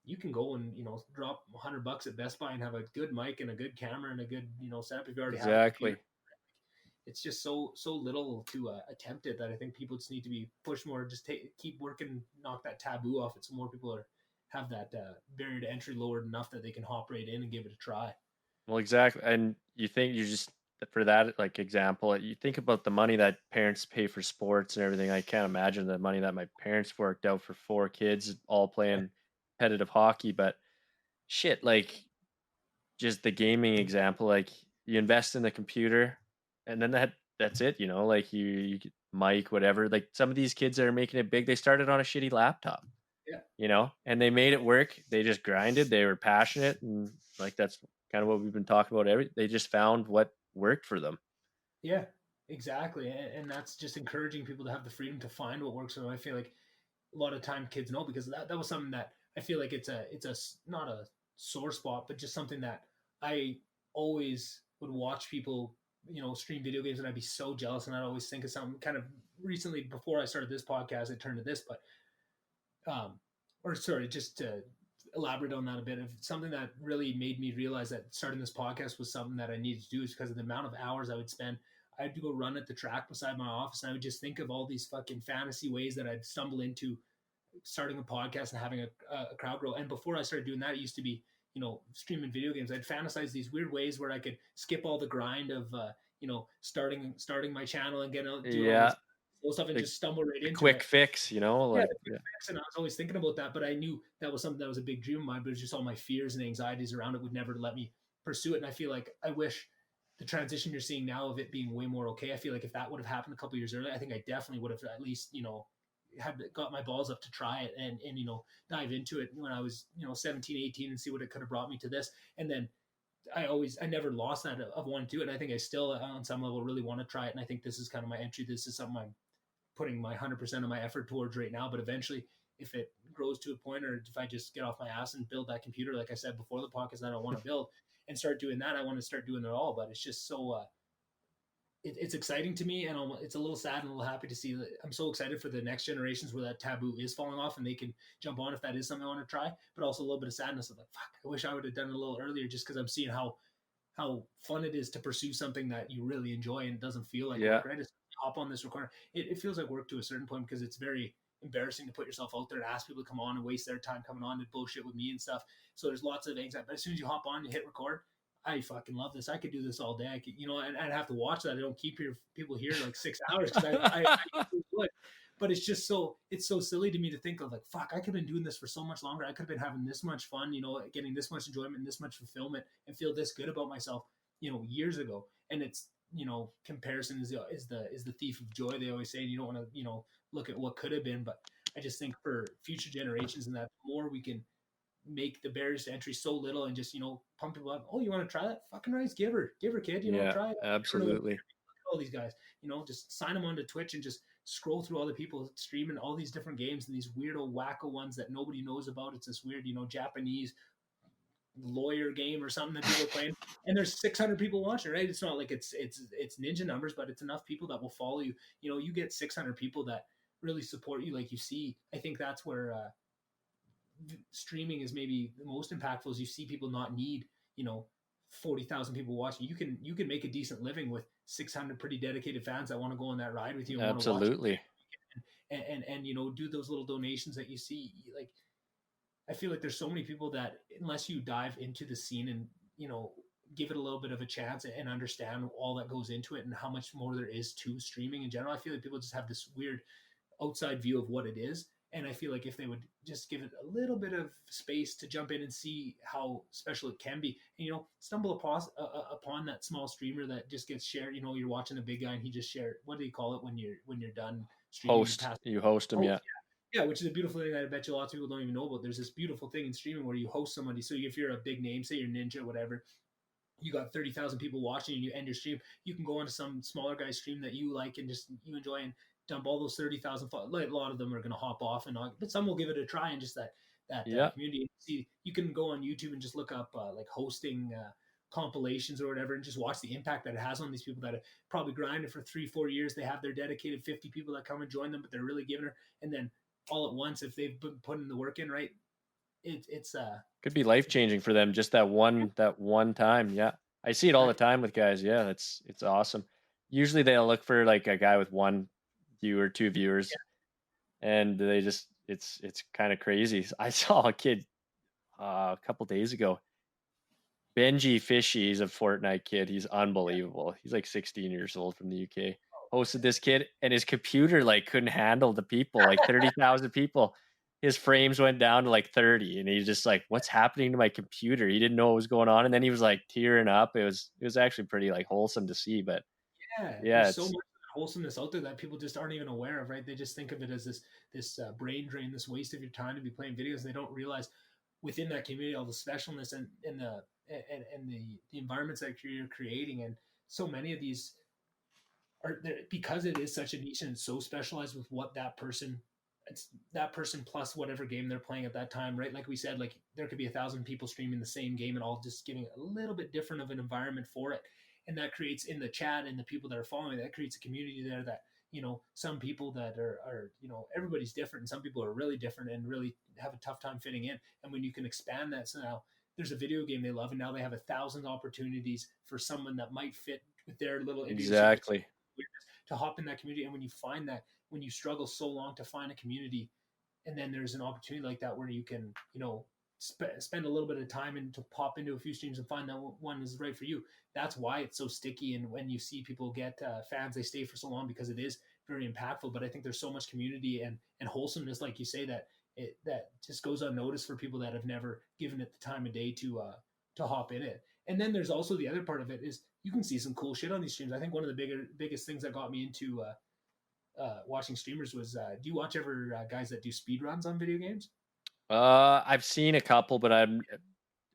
you can go and drop $100 at Best Buy and have a good mic and a good camera and a good setup if you already have a computer. Exactly. It's just so little to attempt it that I think people just need to be pushed more. Just keep working, knock that taboo off it, so more people have that barrier to entry lowered enough that they can hop right in and give it a try. Well, exactly. And you think for that like example, you think about the money that parents pay for sports and everything. I can't imagine the money that my parents forked out for 4 kids all Yeah. playing competitive hockey. But shit, like just the gaming example, like you invest in the computer and then that's it, like you get mic, whatever. Like some of these kids that are making it big, they started on a shitty laptop, Yeah. and they made it work. They just grinded, they were passionate, and like that's kind of what we've been talking about. They just found what worked for them. Yeah, exactly. And that's just encouraging people to have the freedom to find what works for them. I feel like a lot of time kids know because that was something that I feel like not a sore spot, but just something that I always would watch people, stream video games, and I'd be so jealous. And I'd always think of something kind of recently before I started this podcast, it turned to this, but um, or sorry, just to elaborate on that a bit of something that really made me realize that starting this podcast was something that I needed to do is because of the amount of hours I would spend. I had to go run at the track beside my office, and I would just think of all these fucking fantasy ways that I'd stumble into starting a podcast and having a crowd grow. And before I started doing that, it used to be, streaming video games. I'd fantasize these weird ways where I could skip all the grind of, starting my channel and doing all Yeah, this cool stuff and the, just stumble right the into quick it. fix, Yeah, like the quick fix, and I was always thinking about that, but I knew that was something that was a big dream of mine, but it was just all my fears and anxieties around it would never let me pursue it. And I feel like I wish the transition you're seeing now of it being way more okay. I feel like if that would have happened a couple years earlier, I think I definitely would have at least, had got my balls up to try it and dive into it when I was 17, 18, and see what it could have brought me to this. And then I never lost that of wanting to do it. And I think I still on some level really want to try it. And I think this is kind of my entry. This is something I'm putting my 100% of my effort towards right now. But eventually, if it grows to a point, or if I just get off my ass and build that computer, like I said before the podcast, that I want to build and start doing that, I want to start doing it all. But it's just so it's exciting to me, and it's a little sad and a little happy to see that I'm so excited for the next generations where that taboo is falling off and they can jump on if that is something I want to try. But also a little bit of sadness of like, fuck, I wish I would have done it a little earlier, just because I'm seeing how fun it is to pursue something that you really enjoy and it doesn't feel like yeah, work, right? It's hop on this recorder. It feels like work to a certain point because it's very embarrassing to put yourself out there and ask people to come on and waste their time coming on and bullshit with me and stuff. So there's lots of anxiety. But as soon as you hop on and hit record, I fucking love this. I could do this all day. I could, and I'd have to watch that. I don't keep people here like 6 hours because I would. But it's so silly to me to think of like, fuck, I could have been doing this for so much longer. I could have been having this much fun, getting this much enjoyment and this much fulfillment and feel this good about myself, years ago. And it's, comparison is the thief of joy. They always say, and you don't want to, look at what could have been. But I just think for future generations and that more we can make the barriers to entry so little and just, pump people up. Oh, you want to try that? Fucking nice. Give her, kid, yeah, try it. You never know. absolutely. All these guys, just sign them onto Twitch and just scroll through all the people streaming all these different games and these weirdo wacko ones that nobody knows about. It's this weird, Japanese lawyer game or something that people are playing, and there's 600 people watching. Right? It's not like it's ninja numbers, but it's enough people that will follow you. You get 600 people that really support you. Like you see, I think that's where streaming is maybe the most impactful. Is you see people not need 40,000 people watching. You can make a decent living with 600 pretty dedicated fans that want to go on that ride with you and want to watch Absolutely. and do those little donations that you see. Like I feel like there's so many people that unless you dive into the scene and give it a little bit of a chance and understand all that goes into it and how much more there is to streaming in general, I feel like people just have this weird outside view of what it is. And I feel like if they would just give it a little bit of space to jump in and see how special it can be, and stumble upon that small streamer that just gets shared. You're watching a big guy and he just shared. What do you call it when you're done streaming? You Host, pass. you host them, Oh, yeah. yeah, which is a beautiful thing that I bet you lots of people don't even know about. There's this beautiful thing in streaming where you host somebody. So if you're a big name, say you're Ninja, whatever, you got 30,000 people watching and you end your stream, you can go onto some smaller guy's stream that you like and just you enjoy and dump all those 30,000. Like a lot of them are going to hop off but some will give it a try and just that Yeah, community. See, you can go on YouTube and just look up like hosting compilations or whatever and just watch the impact that it has on these people that have probably grinded for 3-4 years. They have their dedicated 50 people that come and join them, but they're really giving her. And then all at once, if they've been putting the work in, right, it's could be life changing for them just that one time. Yeah, I see it all the exactly. time with guys. Yeah, it's awesome. Usually they'll look for like a guy with one viewer, two viewers, and they just it's kind of crazy. I saw a kid a couple days ago. Benji Fishy, he's a Fortnite kid. He's unbelievable. He's like 16 years old from the UK. Hosted this kid, and his computer like couldn't handle the people, like 30,000 people. His frames went down to like 30, and he's just like, "What's happening to my computer?" He didn't know what was going on, and then he was like tearing up. It was actually pretty like wholesome to see. But Yeah, yeah, there's so it's much wholesomeness out there that people just aren't even aware of, right? They just think of it as this brain drain, this waste of your time to be playing videos. And they don't realize within that community all the specialness and the environments that you're creating. And so many of these are there because it is such a niche and it's so specialized with what that person it's that person plus whatever game they're playing at that time, right? Like we said, like there could be 1,000 people streaming the same game and all just giving a little bit different of an environment for it. And that creates in the chat and the people that are following, that creates a community there that, some people that are everybody's different and some people are really different and really have a tough time fitting in. And when you can expand that, so now there's a video game they love and now they have 1,000 opportunities for someone that might fit with their little idiosyncrasy exactly. to hop in that community. And when you find that, when you struggle so long to find a community, and then there's an opportunity like that where you can, spend a little bit of time and to pop into a few streams and find that one is right for you. That's why it's so sticky. And when you see people get fans, they stay for so long because it is very impactful. But I think there's so much community and wholesomeness, like you say, that just goes unnoticed for people that have never given it the time of day to hop in it. And then there's also the other part of it is you can see some cool shit on these streams. I think one of the biggest things that got me into watching streamers was do you watch ever guys that do speed runs on video games? I've seen a couple, but I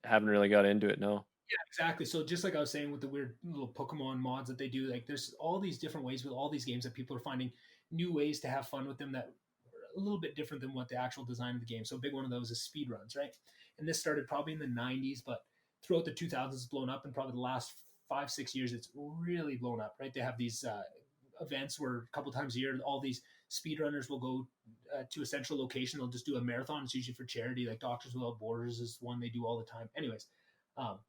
haven't really got into it. No. Yeah, exactly. So just like I was saying with the weird little Pokemon mods that they do, like there's all these different ways with all these games that people are finding new ways to have fun with them that are a little bit different than what the actual design of the game. So a big one of those is speed runs, right? And this started probably in the 90s, but throughout the 2000s it's blown up, and probably the last 5-6 years it's really blown up, right? They have these events where a couple times a year all these speedrunners will go to a central location. They'll just do a marathon. It's usually for charity, like Doctors Without Borders is one they do all the time. Anyways, um,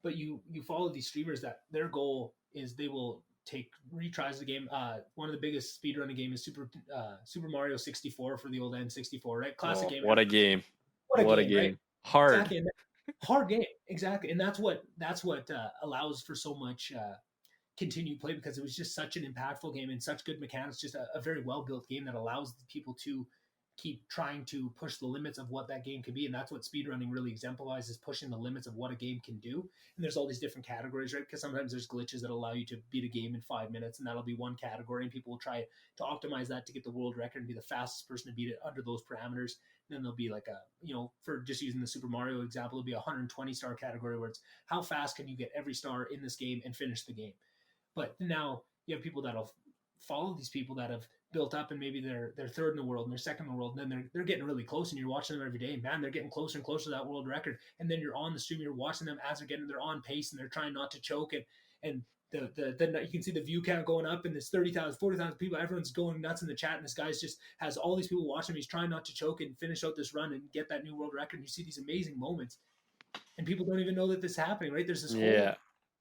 but you follow these streamers that their goal is they will take retries of the game. One of the biggest speedrunning game is Super Mario 64 for the old N64, right? Classic Oh, game. what a game! What a What a game, right? game! Hard. Exactly. And hard game, exactly. And that's what allows for so much continued play because it was just such an impactful game and such good mechanics. Just a very well built game that allows people to keep trying to push the limits of what that game can be. And that's what speedrunning really exemplifies, is pushing the limits of what a game can do. And there's all these different categories, right? Because sometimes there's glitches that allow you to beat a game in 5 minutes, and that'll be one category. And people will try to optimize that to get the world record and be the fastest person to beat it under those parameters. And then there'll be like for just using the Super Mario example, it'll be a 120 star category where it's how fast can you get every star in this game and finish the game. But now you have people that'll follow these people that have built up, and maybe they're third in the world and they're second in the world, and then they're getting really close, and you're watching them every day, and man, they're getting closer and closer to that world record. And then you're on the stream, you're watching them as they're on pace, and they're trying not to choke, and the you can see the view count going up, and there's 30,000, 40,000 people, everyone's going nuts in the chat, and this guy's just has all these people watching him. He's trying not to choke and finish out this run and get that new world record. And you see these amazing moments, and people don't even know that this is happening, right? Yeah,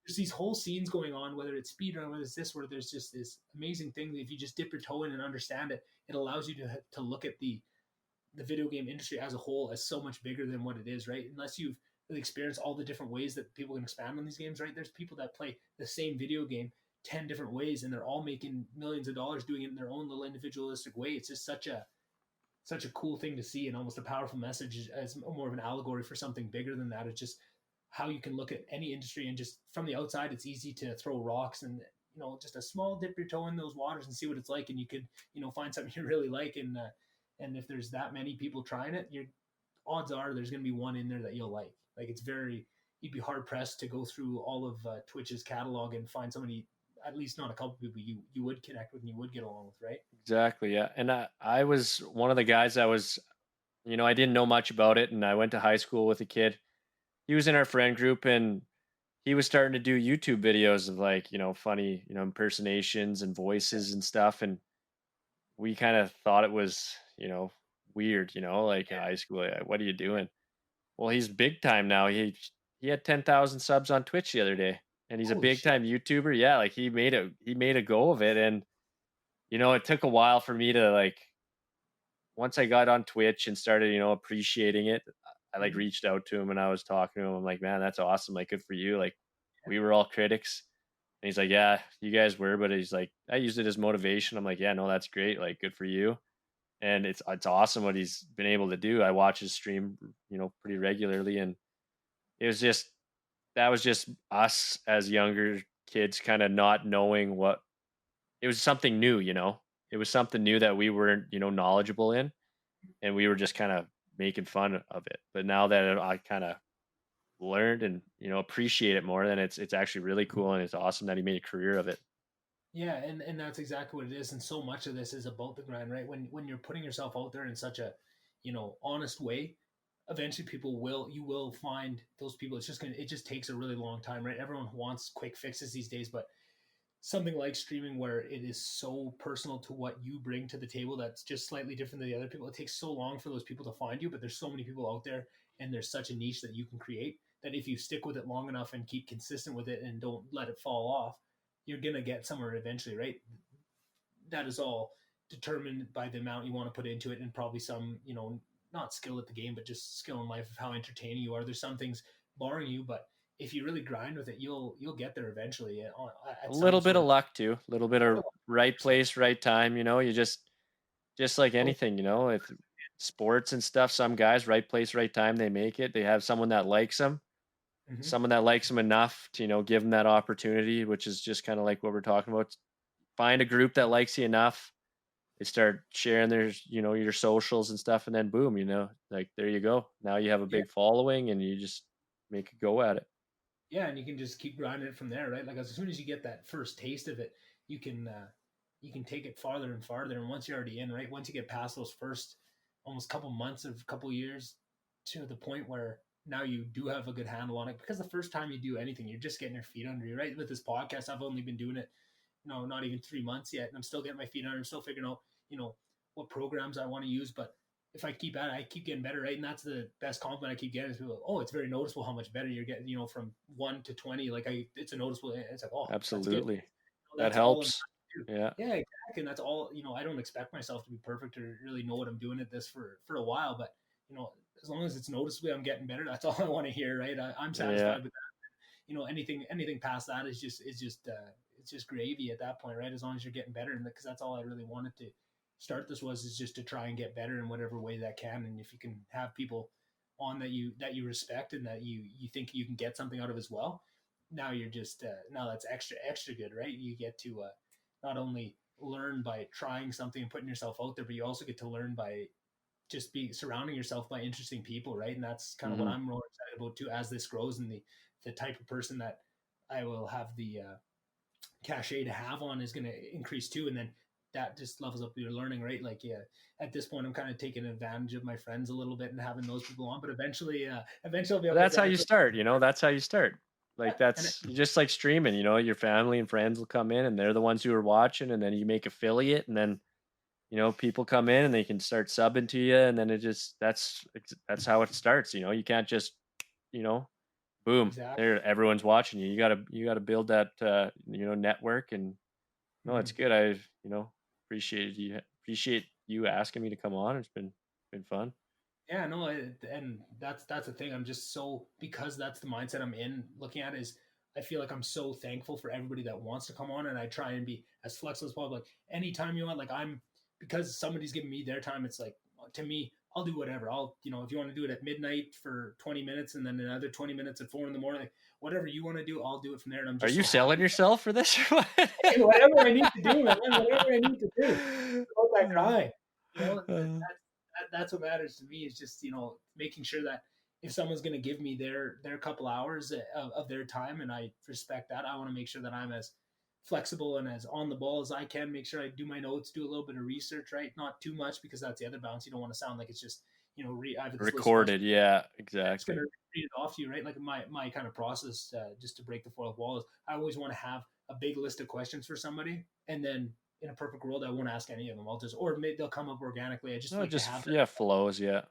There's these whole scenes going on, whether it's speedrun, whether it's this, where there's just this amazing thing that if you just dip your toe in and understand it, it allows you to look at the video game industry as a whole as so much bigger than what it is, right? Unless you've really experienced all the different ways that people can expand on these games, right? There's people that play the same video game 10 different ways, and they're all making millions of dollars doing it in their own little individualistic way. It's just such a cool thing to see, and almost a powerful message as more of an allegory for something bigger than that. It's just how you can look at any industry, and just from the outside it's easy to throw rocks and just a small dip your toe in those waters and see what it's like, and you could find something you really like. And if there's that many people trying it, your odds are there's going to be one in there that you'll like it's very you'd be hard pressed to go through all of Twitch's catalog and find somebody, at least not a couple people you would connect with and you would get along with, right? exactly. Yeah, and I was one of the guys that was, I didn't know much about it, and I went to high school with a kid. He was in our friend group, and he was starting to do YouTube videos of like, funny, impersonations and voices and stuff. And we kind of thought it was, weird, like in high school, like, what are you doing? Well, he's big time now. He had 10,000 subs on Twitch the other day, and he's a Holy big shit. time YouTuber. Yeah, like he made a go of it, and it took a while for me to like once I got on Twitch and started, appreciating it. I like Mhm. reached out to him and I was talking to him. I'm like, man, that's awesome. Like, good for you. Like, we were all critics. And he's like, yeah, you guys were, but he's like, I used it as motivation. I'm like, yeah, no, that's great. Like, good for you. And it's awesome what he's been able to do. I watch his stream, pretty regularly, and it was just that was just us as younger kids, kind of not knowing what it was something new. It was something new that we weren't, knowledgeable in, and we were just kind of making fun of it. But now that I kind of learned and appreciate it more, then it's actually really cool, and it's awesome that he made a career of it. Yeah, and that's exactly what it is. And so much of this is about the grind, right? When you're putting yourself out there in such a, honest way, eventually you will find those people. It just takes a really long time, right? Everyone wants quick fixes these days, but something like streaming where it is so personal to what you bring to the table that's just slightly different than the other people. It takes so long for those people to find you, but there's so many people out there and there's such a niche that you can create that if you stick with it long enough and keep consistent with it and don't let it fall off, you're going to get somewhere eventually, right? That is all determined by the amount you want to put into it and probably some, not skill at the game, but just skill in life of how entertaining you are. There's some things barring you, but if you really grind with it, you'll get there eventually A at some little bit sort of of luck too, a little bit of right place, right time. You just like oh, anything, with sports and stuff. Some guys, right place, right time, they make it. They have someone that likes them, mm-hmm. someone that likes them enough to give them that opportunity, which is just kind of like what we're talking about. Find a group that likes you enough. They start sharing their your socials and stuff, and then boom, like there you go. Now you have a Yeah, big following, and you just make a go at it. yeah, and you can just keep grinding it from there, right? Like as soon as you get that first taste of it, you can take it farther and farther. And once you're already in, right? Once you get past those first almost couple months of couple years to the point where now you do have a good handle on it, because the first time you do anything, you're just getting your feet under you, right? With this podcast, I've only been doing it, not even 3 months yet, and I'm still getting my feet under. I'm still figuring out, what programs I want to use, but if I keep at it, I keep getting better, right? And that's the best compliment I keep getting is people, oh, it's very noticeable how much better you're getting, from 1 to 20. Like it's a noticeable, it's like, oh, that's good. Absolutely, that That's all I'm helps. trying to do. Yeah, Yeah, exactly. And that's all, I don't expect myself to be perfect or really know what I'm doing at this for a while, but as long as it's noticeably I'm getting better, that's all I want to hear, right? I'm yeah. satisfied with that. Anything past that it's just gravy at that point, right? As long as you're getting better, and because that's all I really wanted to start this was is just to try and get better in whatever way that can. And if you can have people on that you respect and that you think you can get something out of as well, now you're just now that's extra good, right? You get to not only learn by trying something and putting yourself out there, but you also get to learn by just be surrounding yourself by interesting people, right? And that's kind of what Hmm. I'm really excited about too, as this grows, and the type of person that I will have the cachet to have on is going to increase too. And then that just levels up your learning, right? Like, yeah, at this point, I'm kind of taking advantage of my friends a little bit and having those people on, but eventually I'll be But able to that's how you branch. start. That's how you start. Yeah, Like and it, that's just like streaming. Your family and friends will come in, and they're the ones who are watching, and then you make affiliate, and then people come in and they can start subbing to you, and then that's how it starts. You can't just you know boom, exactly. there everyone's watching you. You gotta build that network. And no, it's Mhm. good. I appreciate you asking me to come on. It's been fun. Yeah, no, and that's the thing. I'm just so, because that's the mindset I'm in. Looking at it is, I feel like I'm so thankful for everybody that wants to come on, and I try and be as flexible as possible. Like anytime you want, like because somebody's giving me their time. It's like, to me, I'll do whatever. If you want to do it at midnight for 20 minutes and then another 20 minutes at 4 in the morning, like, whatever you want to do, I'll do it from there. And I'm Are just you so selling happy. yourself for this or what? Whatever I need to do, man. Whatever I need to do. It's about that grind. That's what matters to me, is just making sure that if someone's going to give me their couple hours of their time, and I respect that, I want to make sure that I'm as flexible and as on the ball as I can. Make sure I do my notes, do a little bit of research, right? Not too much, because that's the other balance. You don't want to sound like it's just I have this list of questions. Recorded, yeah, I'm just exactly. gonna read it off to you, right? Like my kind of process, just to break the fourth wall, is I always want to have a big list of questions for somebody, and then in a perfect world, I won't ask any of them. I'll just, or maybe they'll come up organically. I just No, it like to have just that. yeah flows, yeah.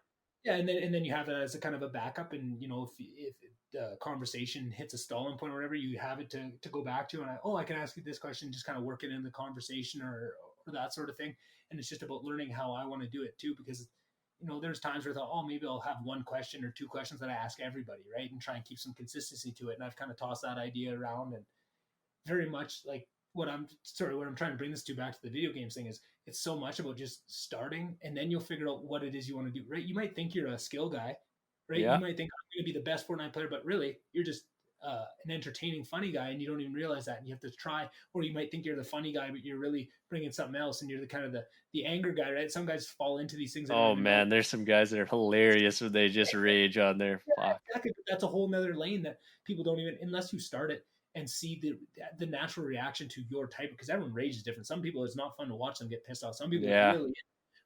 Yeah, and then you have that as a kind of a backup, and if the conversation hits a stalling point or whatever, you have it to go back to, and I can ask you this question, just kind of work it in the conversation, or that sort of thing. And it's just about learning how I want to do it too, because there's times where I thought, oh, maybe I'll have one question or two questions that I ask everybody, right? And try and keep some consistency to it. And I've kind of tossed that idea around, and very much like what I'm trying to bring this to back to the video games thing is it's so much about just starting, and then you'll figure out what it is you want to do, right? You might think you're a skill guy, right? You Yeah. might think I'm going to be the best Fortnite player, but really you're just an entertaining, funny guy, and you don't even realize that. And you have to try, or you might think you're the funny guy, but you're really bringing something else, and you're the kind of the anger guy, right? Some guys fall into these things. They don't Oh even know. man, there's some guys that are hilarious when they just rage on their Yeah, fuck. exactly. But that's a whole nother lane that people don't even, unless you start it and see the natural reaction to your type, because everyone rages different. Some people, it's not fun to watch them get pissed off. Some people Yeah. really,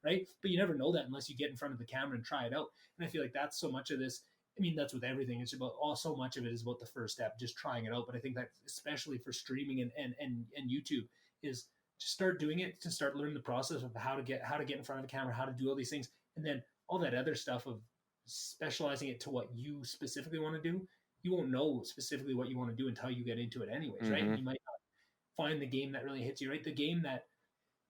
right? But you never know that unless you get in front of the camera and try it out. And I feel like that's so much of this. I mean, that's with everything. It's about so much of it is about the first step, just trying it out. But I think that especially for streaming and YouTube is just start doing it, to start learning the process of how to get in front of the camera, how to do all these things, and then all that other stuff of specializing it to what you specifically want to do. You won't know specifically what you want to do until you get into it anyways, right? And you might not find the game that really hits you, right? The game that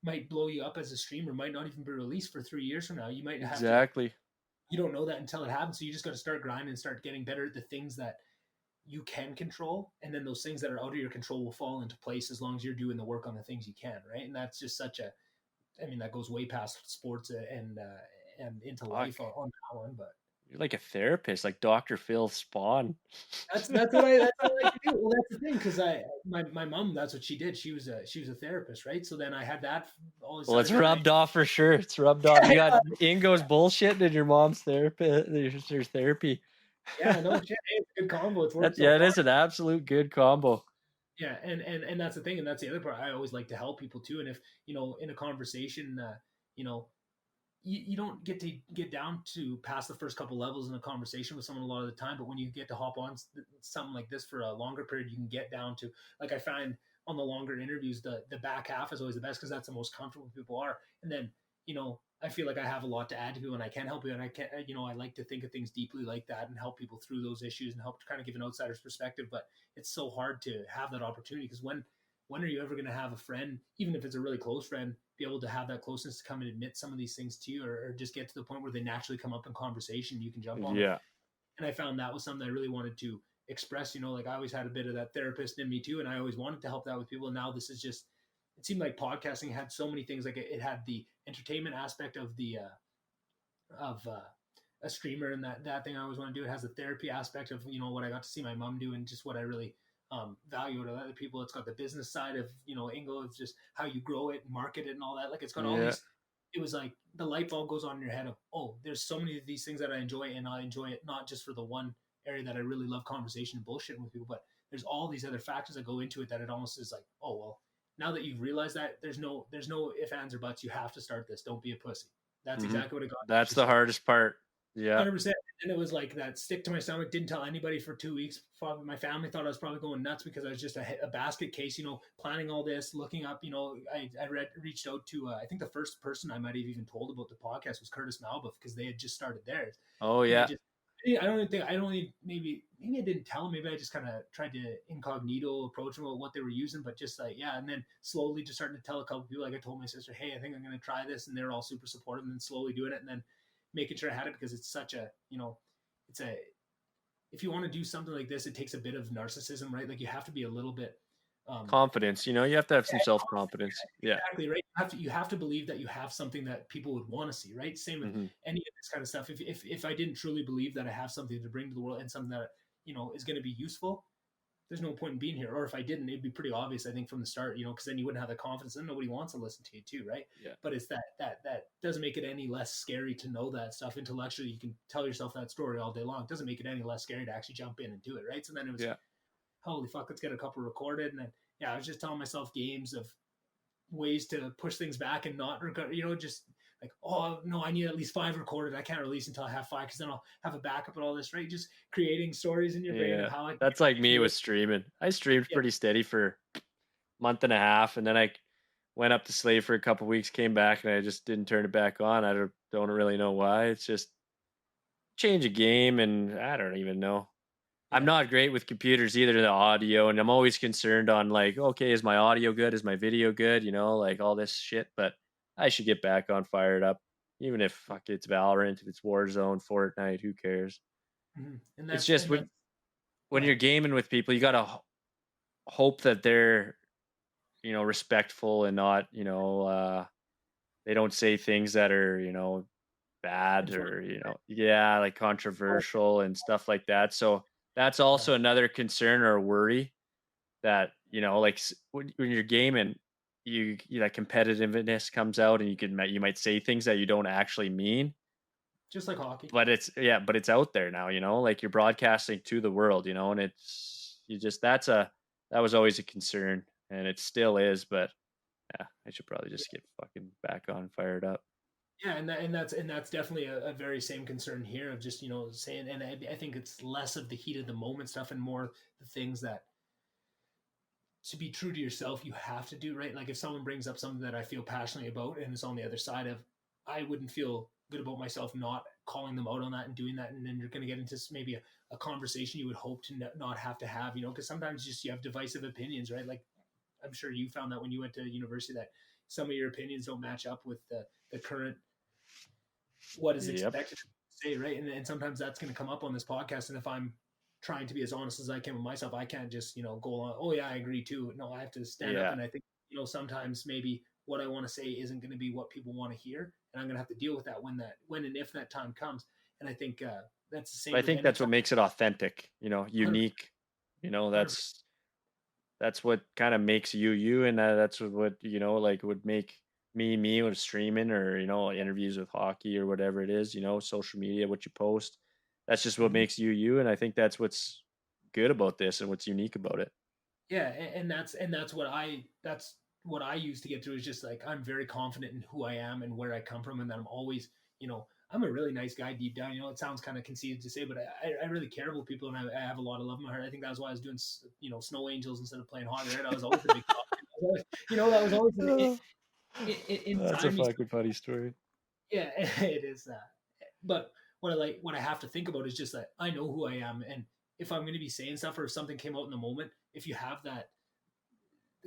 might blow you up as a streamer might not even be released for 3 years from now. You might have Exactly. you don't know that until it happens. So you just got to start grinding and start getting better at the things that you can control. And then those things that are out of your control will fall into place as long as you're doing the work on the things you can, right? And that's just that goes way past sports and into life on that one. But you're like a therapist, like Dr. Phil Spawn. That's what I like to do. Well, that's the thing, because my mom, that's what she did. She was a therapist, right? So then I had that always. Well, it's rubbed off for sure. It's rubbed off. You got Ingo's bullshit and your mom's therapist. There's therapy. Yeah, no shit. Hey, it's a good combo. It's worked. It is an absolute good combo. Yeah, and that's the thing, and that's the other part. I always like to help people too. And if in a conversation, you don't get to get down to past the first couple levels in a conversation with someone a lot of the time, but when you get to hop on something like this for a longer period, you can get down to, like, I find on the longer interviews, the back half is always the best because that's the most comfortable people are. And then I feel like I have a lot to add to people, and I can help you, and I can I like to think of things deeply like that and help people through those issues and help to kind of give an outsider's perspective. But it's so hard to have that opportunity, because when are you ever going to have a friend, even if it's a really close friend, be able to have that closeness to come and admit some of these things to you, or just get to the point where they naturally come up in conversation, you can jump on them. And I found that was something I really wanted to express. Like, I always had a bit of that therapist in me too, and I always wanted to help that with people. And now this is just, it seemed like podcasting had so many things. Like, it had the entertainment aspect of a streamer, and that thing I always want to do. It has the therapy aspect of what I got to see my mom do, and just what I really value to other people. It's got the business side of Ingo, of just how you grow it, market it, and all that. Like, it's got all these. It was like the light bulb goes on in your head of, oh, there's so many of these things that I enjoy, and I enjoy it not just for the one area that I really love conversation and bullshitting with people, but there's all these other factors that go into it, that it almost is like, oh well, now that you've realized that, there's no ifs, ands, or buts. You have to start this. Don't be a pussy. That's exactly what it got. That's the hardest part. Yeah, 100%. And it was like that stick to my stomach. Didn't tell anybody for 2 weeks. Probably my family thought I was probably going nuts, because I was just a basket case, planning all this, looking up. I reached out to I think the first person I might have even told about the podcast was Curtis Malbuff, because they had just started theirs. Oh yeah. Maybe I didn't tell him. Maybe I just kind of tried to incognito approach them about what they were using, but just like, yeah. And then slowly just starting to tell a couple people, like I told my sister, hey, I think I'm going to try this. And they're all super supportive, and then slowly doing it. And then making sure I had it, because it's such a, if you want to do something like this, it takes a bit of narcissism, right? Like, you have to be a little bit confidence, you have to have some self-confidence. Yeah, exactly, right. You have to believe that you have something that people would want to see, right? Same with any of this kind of stuff. If I didn't truly believe that I have something to bring to the world, and something that is going to be useful, there's no point in being here. Or if I didn't, it'd be pretty obvious, I think, from the start, because then you wouldn't have the confidence, and nobody wants to listen to you too, right? Yeah. But it's that doesn't make it any less scary to know that stuff intellectually. You can tell yourself that story all day long. It doesn't make it any less scary to actually jump in and do it, right? So then it was, holy fuck, let's get a couple recorded. And then, I was just telling myself games of ways to push things back and not regret, just like, oh no, I need at least 5 recorded. I can't release until I have 5, because then I'll have a backup and all this, right? Just creating stories in your brain of how that's like me with streaming. I streamed pretty steady for a month and a half, and then I went up to Slave for a couple of weeks, came back, and I just didn't turn it back on. I don't really know why. It's just change a game, and I don't even know. I'm not great with computers either, the audio, and I'm always concerned on, like, okay, is my audio good? Is my video good? Like all this shit, but I should get back on fired up. even if fuck it's Valorant, if it's Warzone, Fortnite, who cares? And It's that's just and that's go when you're ahead. gaming with people, you gotta hope that they're respectful and not they don't say things that are bad or Inflammatory. yeah, like Oh, controversial and stuff like that. So that's yeah. also another concern or worry that like when you're gaming, that competitiveness comes out and you might say things that you don't actually mean, Just like hockey. but it's out there now, like you're broadcasting to the world, and it's you just that was always a concern and it still is, but yeah, I should probably just get fucking back on fired up. Yeah, and that's definitely a very same concern here of just saying, and I think it's less of the heat of the moment stuff and more the things that to be true to yourself you have to do, right? Like if someone brings up something that I feel passionately about and it's on the other side of, I wouldn't feel good about myself not calling them out on that and doing that, and then you're going to get into maybe a conversation you would hope to not have to have, because sometimes just you have divisive opinions, right? Like I'm sure you found that when you went to university that some of your opinions don't match up with the current what is Yep. expected to say, right? And sometimes that's going to come up on this podcast. And if I'm trying to be as honest as I can with myself, I can't just, go on, oh, yeah, I agree too. No, I have to stand up. Yeah. And I think, sometimes maybe what I want to say isn't going to be what people want to hear. And I'm going to have to deal with that when and if that time comes. And I think that's the But same I with think any that's what makes it authentic, hundred unique. percent. That's what kind of makes you you, and that's what like would make me me with streaming or interviews with hockey or whatever it is, social media, what you post. That's just what makes you you, and I think that's what's good about this and what's unique about it. Yeah, that's what I use to get through is just like I'm very confident in who I am and where I come from, and that I'm always, I'm a really nice guy deep down. It sounds kind of conceited to say, but I really care about people, and I have a lot of love in my heart. I think that's why I was doing snow angels instead of playing hockey. Right, I was always a big, that was always Oh, that's a inside me. fucking funny story. Yeah, it is that. But what I have to think about is just that I know who I am, and if I'm going to be saying stuff or if something came out in the moment, if you have that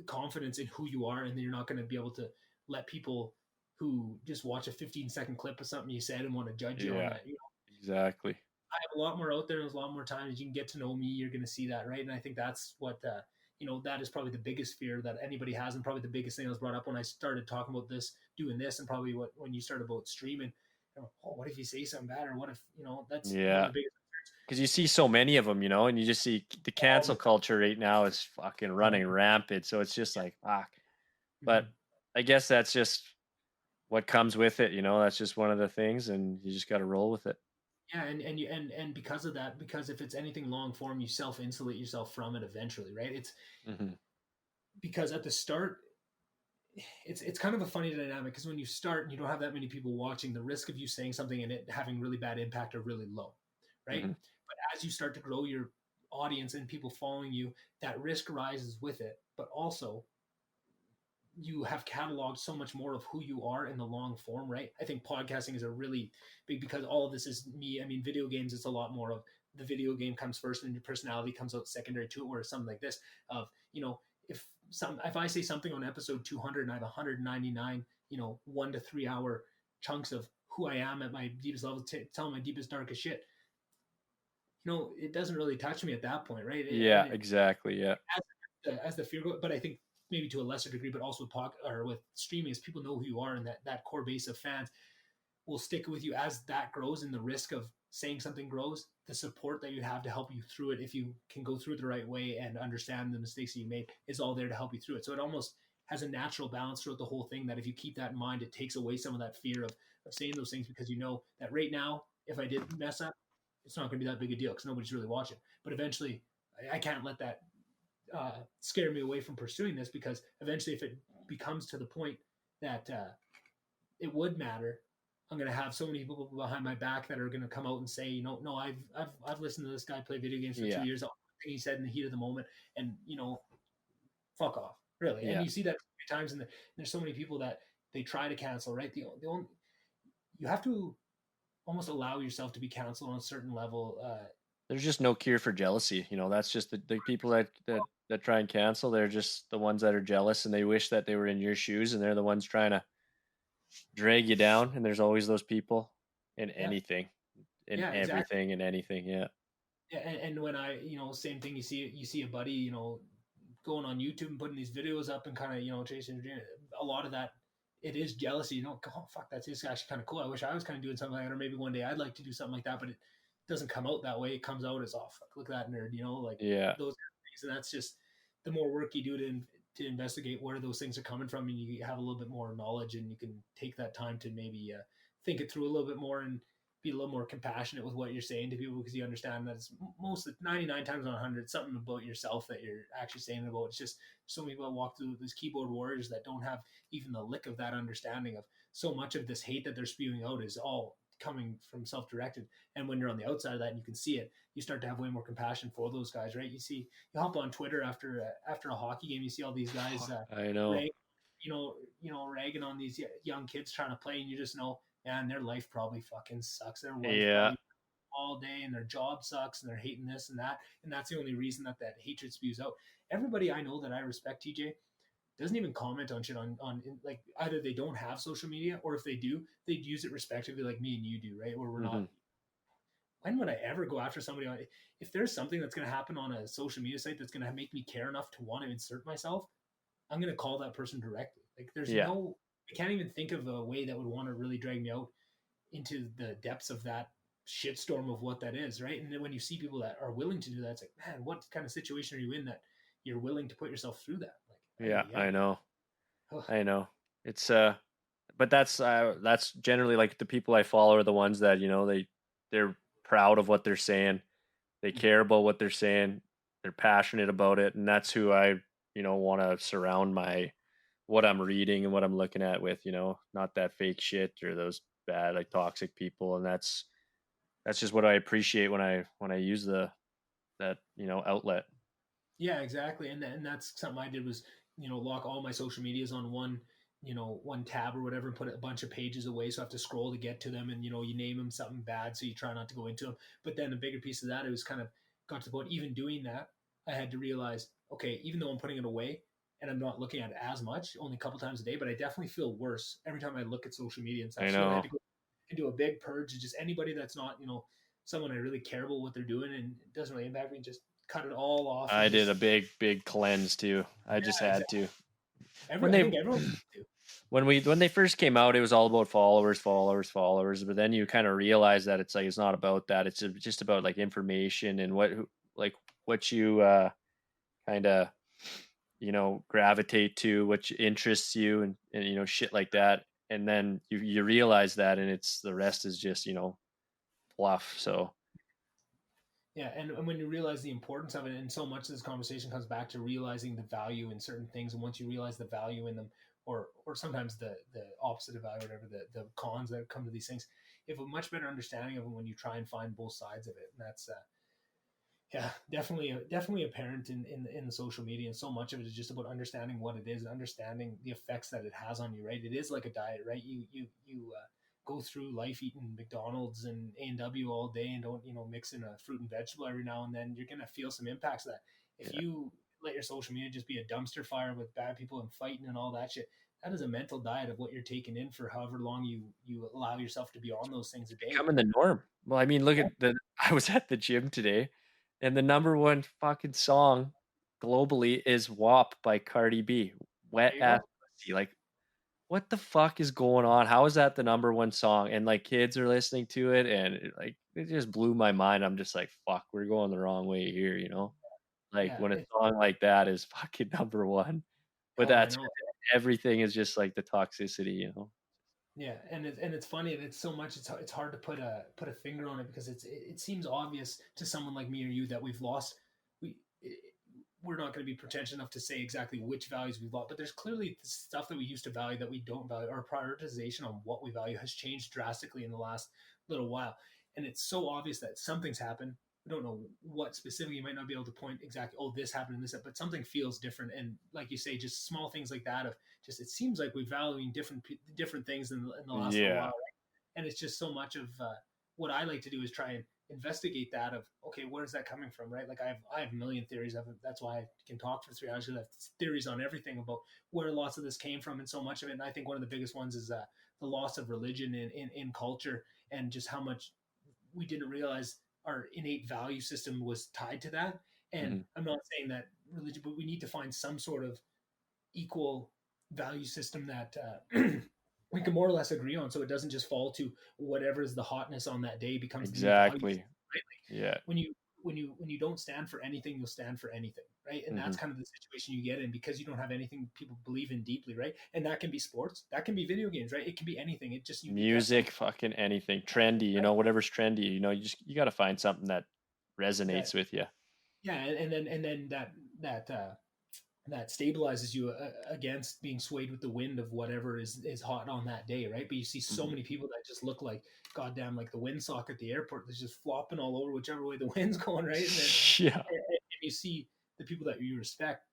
confidence in who you are, and then you're not going to be able to let people who just watch a 15-second clip of something you said and want to judge you on Yeah, that. exactly. I have a lot more out there. There's a lot more time as you can get to know me. You're going to see that, right? And I think that's what that is probably the biggest fear that anybody has, and probably the biggest thing that was brought up when I started talking about this, doing this, and probably when you started about streaming. Oh, what if you say something bad, or what if that's one of Yeah, the biggest because you see so many of them, and you just see the all cancel the culture right now is fucking time. running rampant. So it's just like fuck. But Mhm. I guess that's just what comes with it. That's just one of the things, and you just got to roll with it. Yeah, and because of that, because if it's anything long form, you self insulate yourself from it eventually, right? It's Hmm. because at the start, it's kind of a funny dynamic because when you start and you don't have that many people watching, the risk of you saying something and it having really bad impact are really low, right? Hmm. But as you start to grow your audience and people following you, that risk rises with it. But also, you have cataloged so much more of who you are in the long form, right? I think podcasting is a really big because all of this is me. I mean, video games, it's a lot more of the video game comes first and your personality comes out secondary to it, or something like this. Of if I say something on episode 200 and I have 199, 1 to 3 hour chunks of who I am at my deepest level, telling my deepest darkest shit, it doesn't really touch me at that point, right? And Yeah, exactly. Yeah. as the fear goes, but I think maybe to a lesser degree, but also with or with streaming, is people know who you are, and that core base of fans will stick with you as that grows, and the risk of saying something grows. The support that you have to help you through it, if you can go through it the right way and understand the mistakes that you made, is all there to help you through it. So it almost has a natural balance throughout the whole thing. That if you keep that in mind, it takes away some of that fear of saying those things because you know that right now, if I did mess up, it's not going to be that big a deal because nobody's really watching. But eventually, I can't let that scare me away from pursuing this because eventually, if it becomes to the point that it would matter, I'm going to have so many people behind my back that are going to come out and say, no, I've listened to this guy play video games for two Yeah. years. Everything he said in the heat of the moment, and fuck off, really. And Yeah. you see that times, and there's so many people that they try to cancel, right? The only you have to almost allow yourself to be canceled on a certain level. There's just no cure for jealousy. That's just the people that try and cancel. They're just the ones that are jealous and they wish that they were in your shoes, and they're the ones trying to drag you down, and there's always those people in Yeah, anything, in yeah, exactly. everything, in anything. Yeah. Yeah, and when I, same thing. You see a buddy, going on YouTube and putting these videos up and kind of, chasing a dream. A lot of that, it is jealousy. Oh fuck, that's just actually kind of cool. I wish I was kind of doing something like that, or maybe one day I'd like to do something like that. But it doesn't come out that way. It comes out as, oh fuck, look at that nerd. Like Yeah. those kind of things. And that's just the more work you do to investigate where those things are coming from, and you have a little bit more knowledge, and you can take that time to maybe think it through a little bit more and be a little more compassionate with what you're saying to people, because you understand that it's most 99 times on 100 it's something about yourself that you're actually saying about. It's just so many people walk through these keyboard warriors that don't have even the lick of that understanding of so much of this hate that they're spewing out is all coming from self-directed. And when you're on the outside of that and you can see it, you start to have way more compassion for those guys, right? You hop on Twitter after a hockey game, you see all these guys I know. rag, ragging on these young kids trying to play, and you just know, man, their life probably fucking sucks. Their wife Yeah. probably all day, and their job sucks, and they're hating this and that, and that's the only reason that hatred spews out. Everybody I know that I respect, TJ, doesn't even comment on shit on like, either they don't have social media, or if they do, they'd use it respectively like me and you do, right? Where we're Hmm. not. When would I ever go after somebody on? If there's something that's going to happen on a social media site that's going to make me care enough to want to insert myself, I'm going to call that person directly. Like, Yeah. I can't even think of a way that would want to really drag me out into the depths of that shitstorm of what that is, right? And then when you see people that are willing to do that, it's like, man, what kind of situation are you in that you're willing to put yourself through that? Like, Yeah. yeah, I know. yeah. I know. It's but that's generally like the people I follow are the ones that, they're proud of what they're saying. They care about what they're saying. They're passionate about it, and that's who I, want to surround my what I'm reading and what I'm looking at with, not that fake shit or those bad like toxic people. And that's just what I appreciate when I use that, outlet. Yeah, exactly. And that's something I did was, lock all my social medias on one tab or whatever, and put a bunch of pages away. So I have to scroll to get to them. And, you name them something bad. So you try not to go into them. But then the bigger piece of that, it was kind of got to the point, even doing that, I had to realize, okay, even though I'm putting it away and I'm not looking at it as much, only a couple times a day, but I definitely feel worse every time I look at social media and I stuff. So then I had know. to go and do a big purge of just anybody that's not, someone I really care about what they're doing and it doesn't really impact me. Just cut it all off and I did a just, big cleanse too. I just yeah, had exactly. to. Every When I they think everyone do. when they first came out, it was all about followers, followers, followers. But then you kind of realize that it's like it's not about that. It's just about like information and like what you kind of gravitate to, what interests you, and shit like that. And then you realize that, and it's the rest is just fluff. So Yeah, and when you realize the importance of it, and so much of this conversation comes back to realizing the value in certain things, and once you realize the value in them, or sometimes the opposite of value, whatever the cons that come to these things, you have a much better understanding of them when you try and find both sides of it, and that's yeah, definitely apparent in the social media. And so much of it is just about understanding what it is and understanding the effects that it has on you, right? It is like a diet, right? You go through life eating McDonald's and A&W all day and don't, mix in a fruit and vegetable every now and then. You're gonna feel some impacts of that. If yeah, you let your social media just be a dumpster fire with bad people and fighting and all that shit, that is a mental diet of what you're taking in for however long you allow yourself to be on those things a day. becoming the norm. Well, I mean, look at the. I was at the gym today, and the number one fucking song globally is "WAP" by Cardi B. Wet There you ass go. pussy. Like, what the fuck is going on? How is that the number one song? And like kids are listening to it, and it just blew my mind. I'm just like, fuck, we're going the wrong way here. Like Yeah. when a song like that is fucking number one, but Oh, I that's know. everything is just like the toxicity. Yeah, and it's funny, and it's so much it's hard to put a finger on it, because it seems obvious to someone like me or you that we've lost we we're not going to be pretentious enough to say exactly which values we've lost, but there's clearly stuff that we used to value that we don't value. Our prioritization on what we value has changed drastically in the last little while, and it's so obvious that something's happened. We don't know what specifically. You might not be able to point exactly, oh, this happened and this, but something feels different. And like you say, just small things like that of just, it seems like we're valuing different things in the last little while, Yeah, right? And it's just so much of what I like to do is try and investigate that of, okay, where is that coming from, right? Like I have a million theories of it. That's why I can talk for 3 hours, because I have theories on everything about where lots of this came from and so much of it. And I think one of the biggest ones is the loss of religion in culture, and just how much we didn't realize our innate value system was tied to that. And Hmm. I'm not saying that religion, but we need to find some sort of equal value system that we can more or less agree on, so it doesn't just fall to whatever is the hotness on that day becomes the new value system, Exactly. right? Yeah. When you don't stand for anything, you'll stand for anything, right? And Hmm. that's kind of the situation you get in, because you don't have anything people believe in deeply, right? And that can be sports, that can be video games, right? It can be anything. It just, it has to be Music, fucking anything, trendy, right. whatever's trendy, you got to find something that That resonates with you. yeah, and then that that stabilizes you against being swayed with the wind of whatever is hot on that day, right? But you see so Hmm. many people that just look like goddamn, like the windsock at the airport that's just flopping all over whichever way the wind's going, right? And then Yeah. and you see the people that you respect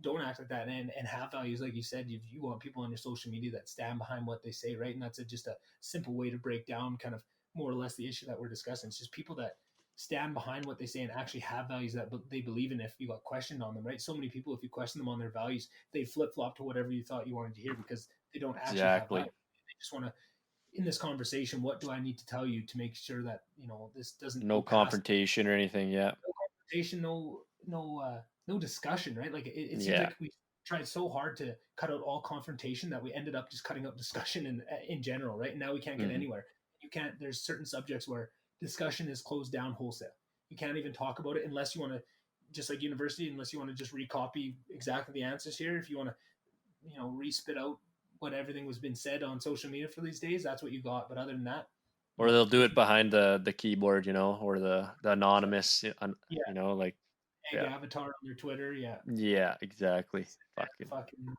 don't act like that, and have values, like you said. You want people on your social media that stand behind what they say, right? And that's just a simple way to break down kind of more or less the issue that we're discussing. It's just people that stand behind what they say and actually have values that they believe in. If you got questioned on them, right? So many people, if you question them on their values, they flip flop to whatever you thought you wanted to hear, because they don't actually have Exactly. values. They just want to, in this conversation, what do I need to tell you to make sure that this doesn't No go past confrontation or anything. Yeah. no conversation, no discussion, right? Like it seems Yeah. like we tried so hard to cut out all confrontation that we ended up just cutting out discussion in general, right? And now we can't get Hmm. anywhere. You can't. There's certain subjects where discussion is closed down wholesale. You can't even talk about it unless you want to, just like university, unless you want to just recopy exactly the answers here. If you want to, re-spit out what everything was been said on social media for these days, that's what you got. But other than that, Or no. they'll do If it you, behind the keyboard, or the anonymous, yeah, like, egg yeah. avatar on their Twitter, yeah, Yeah, exactly. Fucking. fucking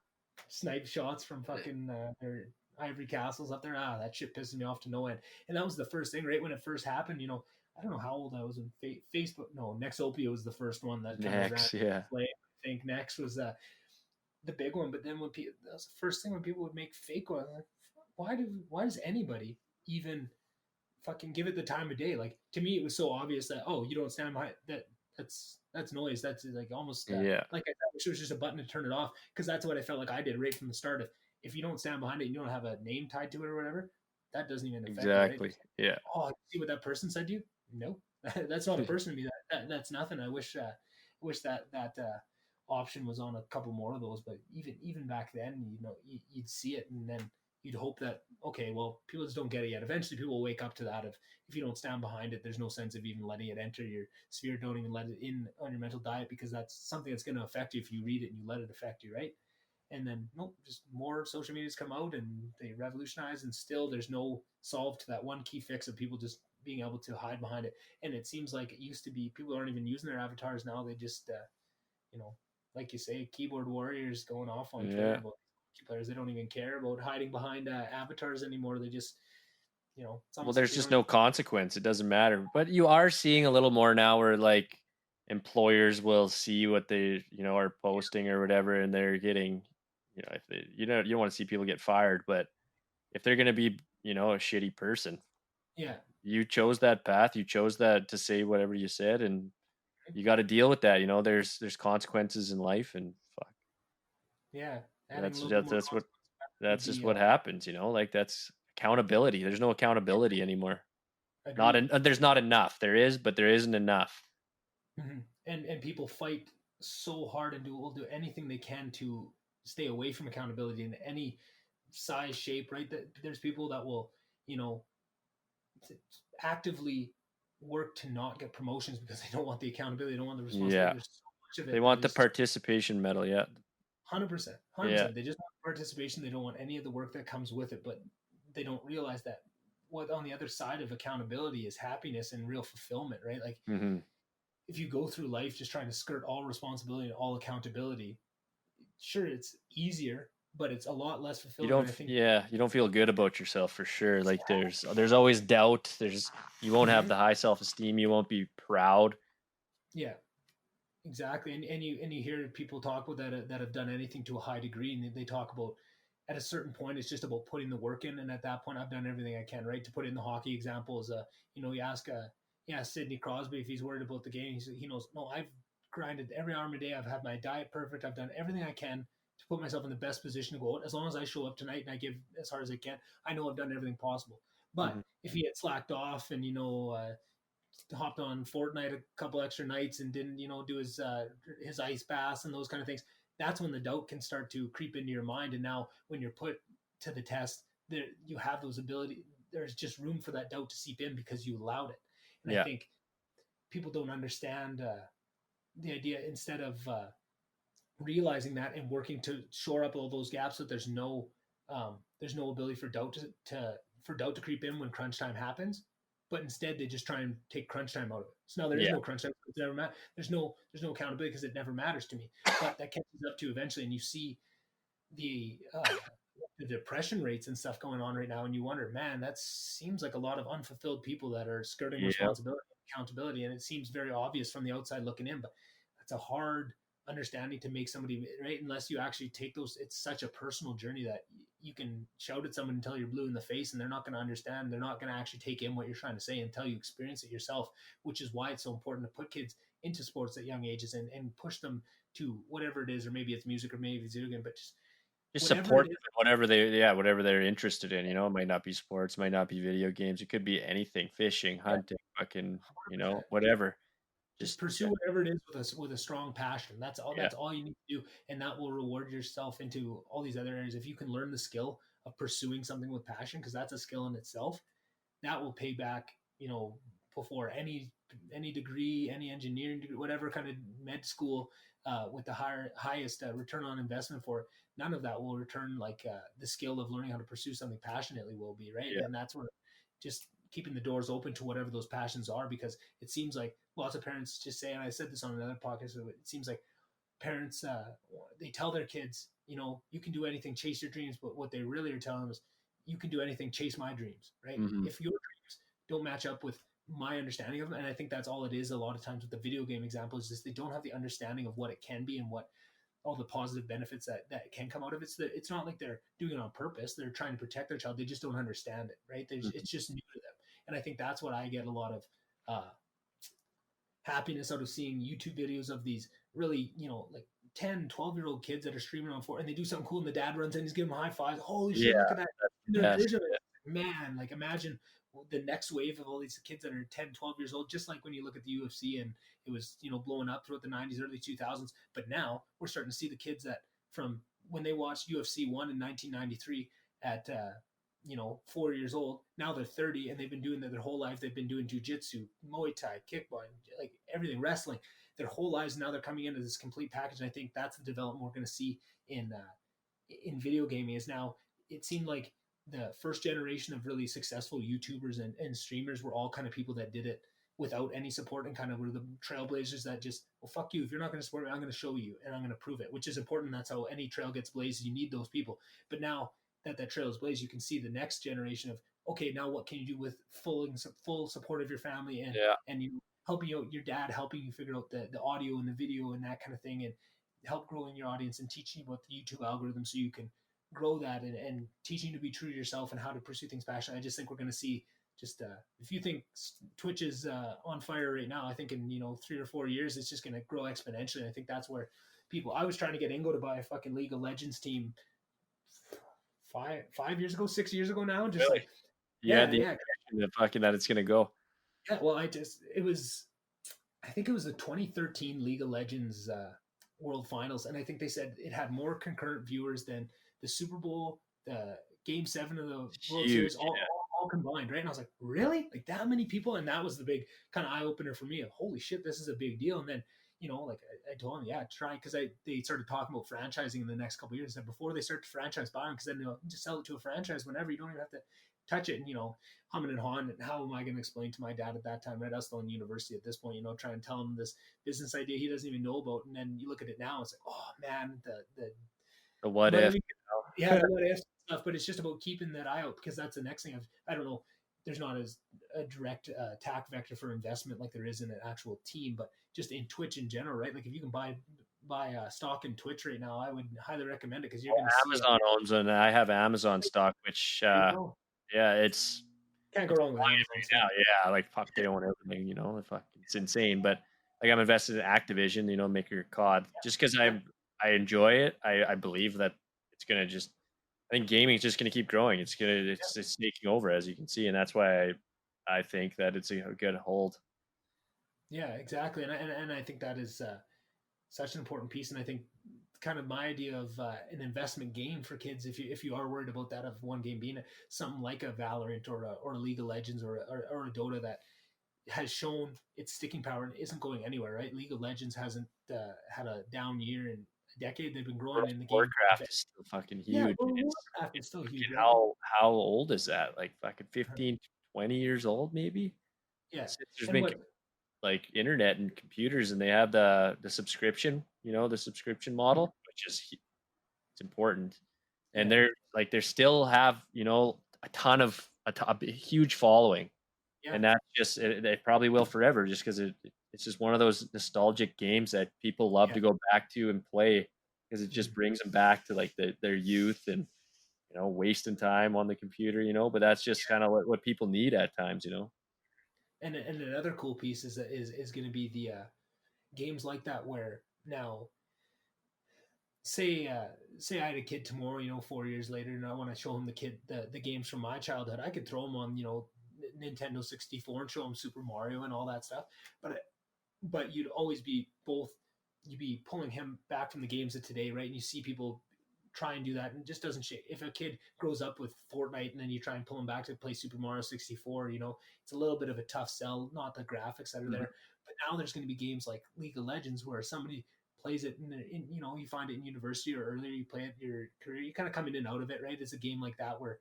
snipe shots from fucking their ivory castles up there. That shit pisses me off to no end. And that was the first thing, right when it first happened. I don't know how old I was when Facebook. No, Nexopia was the first one that kind of ran Next, yeah. flame. I think next was the big one. But then that was the first thing when people would make fake ones. Like, why does anybody even fucking give it the time of day? Like, to me, it was so obvious that, oh, you don't stand behind that. That's noise. That's like almost Yeah, like I wish it was just a button to turn it off, because that's what I felt like I did right from the start. If you don't stand behind it and you don't have a name tied to it or whatever, that doesn't even affect you, right? exactly. Yeah. Oh, see what that person said to you? No, that's not a person to me. That's nothing. I wish that option was on a couple more of those. But even back then, you'd see it, and then you'd hope that, okay, well, people just don't get it yet. Eventually, people will wake up to that. If you don't stand behind it, there's no sense of even letting it enter your sphere. Don't even let it in on your mental diet, because that's something that's going to affect you if you read it and you let it affect you, right? And then nope, just more social medias come out and they revolutionize, and still there's no solve to that one key fix of people just being able to hide behind it. And it seems like it used to be people aren't even using their avatars now. They just you know like you say, keyboard warriors going off on Twitter Yeah. about players. They don't even care about hiding behind avatars anymore. They just, it's Well, almost like there's they just don't no even. consequence. It doesn't matter. But you are seeing a little more now where like employers will see what they, are posting or whatever, and they're getting, if they, you don't want to see people get fired, but if they're going to be, a shitty person, Yeah. you chose that path, you chose that to say whatever you said, and you got to deal with that. There's consequences in life, and fuck, Yeah, adding a that's little bit that's more that's what consequence would that's just be what happens. Like that's accountability. There's no accountability anymore. Not agreed. en- there's not enough. There is, but there isn't enough. And people fight so hard and will do anything they can to stay away from accountability in any size, shape, right? That there's people that will, you know, actively work to not get promotions because they don't want the accountability, they don't want the responsibility. Yeah, There's so much of they it that want the is participation medal. Yeah, 100%, yeah. 100%. They just want participation. They don't want any of the work that comes with it, but they don't realize that what on the other side of accountability is happiness and real fulfillment, right? Like, Hmm. if you go through life just trying to skirt all responsibility and all accountability, sure, it's easier, but it's a lot less You fulfilling. don't, And I think, yeah, you don't feel good about yourself for sure. Like there's always doubt. You won't have mhm, the high self esteem. You won't be proud. yeah, exactly. And you hear people talk about that have done anything to a high degree, and they talk about at a certain point it's just about putting the work in. And at that point, I've done everything I can, right? To put in the hockey example is you ask yeah, Sidney Crosby, if he's worried about the game, he knows, no, I've grinded every hour of my day. I've had my diet perfect. I've done everything I can to put myself in the best position to go out. As long as I show up tonight and I give as hard as I can, I know I've done everything possible. But Mhm. if he had slacked off and, hopped on Fortnite a couple extra nights and didn't, do his ice baths and those kind of things, that's when the doubt can start to creep into your mind. And now when you're put to the test, there you have those ability. There's just room for that doubt to seep in because you allowed it. And I Yeah. think people don't understand the idea. Instead of realizing that and working to shore up all those gaps, so there's no ability for doubt to creep in when crunch time happens. But instead, they just try and take crunch time out of it. So now there is Yeah. no crunch time. It's never there's no accountability because it never matters to me. But that catches up to you eventually, and you see the the depression rates and stuff going on right now, and you wonder, man, that seems like a lot of unfulfilled people that are skirting Yeah. responsibility and accountability, and it seems very obvious from the outside looking in, but that's a hard understanding to make somebody, right, unless you actually take those. It's such a personal journey that you can shout at someone until you're blue in the face and they're not going to understand. They're not going to actually take in what you're trying to say until you experience it yourself, which is why it's so important to put kids into sports at young ages and push them to whatever it is, or maybe it's music or maybe it's video game, but just Just whatever it support is. them in whatever they're interested in. It might not be sports, might not be video games. It could be anything, fishing, Yeah, hunting, fucking, 100%. whatever. Just Just pursue whatever it is with a strong passion. That's all. yeah. That's all you need to do, and that will reward yourself into all these other areas. If you can learn the skill of pursuing something with passion, because that's a skill in itself, that will pay back. Before any degree, any engineering degree, whatever kind of med school with the highest return on investment for it, none of that will return like the skill of learning how to pursue something passionately will be, right? Yeah. And that's where just keeping the doors open to whatever those passions are, because it seems like lots of parents just say, and I said this on another podcast, it seems like parents they tell their kids, you can do anything, chase your dreams, but what they really are telling them is, you can do anything, chase my dreams, right? Mhm. If your dreams don't match up with my understanding of them, and I think that's all it is a lot of times with the video game example, is just they don't have the understanding of what it can be and what all the positive benefits that can come out of it. It's not like they're doing it on purpose. They're trying to protect their child. They just don't understand it, right? Mhm. It's just new to them. And I think that's what I get a lot of happiness out of seeing YouTube videos of these really, like 10, 12-year-old kids that are streaming on Fortnite, and they do something cool and the dad runs in, he's giving them high fives. Holy Yeah, shit, look at that. And their yes. vision, man, like imagine the next wave of all these kids that are 10, 12 years old, just like when you look at the UFC and it was, blowing up throughout the 90s, early 2000s. But now we're starting to see the kids that from when they watched UFC 1 in 1993 at 4 years old. Now they're 30 and they've been doing that their whole life. They've been doing jujitsu, Muay Thai, kickboxing, like everything, wrestling, their whole lives. Now they're coming into this complete package. And I think that's the development we're going to see in video gaming. Is now it seemed like the first generation of really successful YouTubers and streamers were all kind of people that did it without any support and kind of were the trailblazers that just, well, fuck you. If you're not going to support me, I'm going to show you and I'm going to prove it, which is important. That's how any trail gets blazed. You need those people. But now that trail is blazed, you can see the next generation of, okay, now what can you do with full support of your family Yeah. and helping out your dad, helping you figure out the audio and the video and that kind of thing, and help growing your audience and teaching you about the YouTube algorithm so you can grow that and teaching you to be true to yourself and how to pursue things passionately. I just think we're going to see just if you think Twitch is on fire right now, I think in 3 or 4 years it's just going to grow exponentially. And I think that's where I was trying to get Ingo to buy a fucking League of Legends team 5 years ago, 6 years ago now, just Really? like, You had yeah, the yeah, impression that fucking that it's gonna go. yeah. Well, I think it was the 2013 League of Legends World Finals, and I think they said it had more concurrent viewers than the Super Bowl, the Game 7 of the World Huge. Series, all combined, right? And I was like, really? Like that many people? And that was the big kind of eye opener for me of, holy shit, this is a big deal. And then, like I told him, yeah, try, because they started talking about franchising in the next couple of years. And before they start to franchise buying, because then they'll just sell it to a franchise whenever. You don't even have to touch it. And humming and hawing. And how am I going to explain to my dad at that time, right? I was still in university at this point, try and tell him this business idea he doesn't even know about. And then you look at it now, it's like, oh man, The what but I if? mean, yeah, the what if stuff. But it's just about keeping that eye out, because that's the next thing. I don't know. There's not as a direct attack vector for investment like there is in an actual team, but just in Twitch in general, right? Like if you can buy stock in Twitch right now, I would highly recommend it, because you're going to see Amazon owns and I have Amazon stock, which it. yeah, it's Can't go it's wrong with flying Amazon right stuff. now. Yeah, like fuck, they own everything. It's insane. But like I'm invested in Activision, Maker COD, just because Yeah. I enjoy it. I believe that it's gonna just. I think gaming is just gonna keep growing. It's taking over, as you can see, and that's why I think that it's a good hold. Yeah, exactly. And I think that is such an important piece. And I think kind of my idea of an investment game for kids, if you are worried about that, of one game being something like a Valorant or a League of Legends or a Dota that has shown its sticking power and isn't going anywhere. Right? League of Legends hasn't had a down year in a decade. They've been growing World in the of game. Warcraft is still fucking Yeah, huge. World of It's Warcraft is it's still huge, fucking right? how old is that? Like fucking 15, 20 years old, maybe. Yeah, Since there's and been what? like internet and computers, and they have the subscription, the subscription model, which is it's important. And Yeah, they're still have a ton of a huge following, yeah, and that's just it probably will forever, just because it's just one of those nostalgic games that people love yeah. to go back to and play, because it just Mhm. brings them back to like their youth and wasting time on the computer, but that's just kind of what people need at times. And another cool piece is going to be the games like that where now say say I had a kid tomorrow, 4 years later, and I want to show him the games from my childhood. I could throw him on Nintendo 64 and show him Super Mario and all that stuff. But you'd always be both. You'd be pulling him back from the games of today, right? And you see people try and do that, and it just doesn't shake. If a kid grows up with Fortnite and then you try and pull him back to play Super Mario 64, it's a little bit of a tough sell. Not the graphics that are Mhm. there, but now there's going to be games like League of Legends where somebody plays it in you find it in university or earlier you play it in your career, you kind of come in and out of it, right? It's a game like that where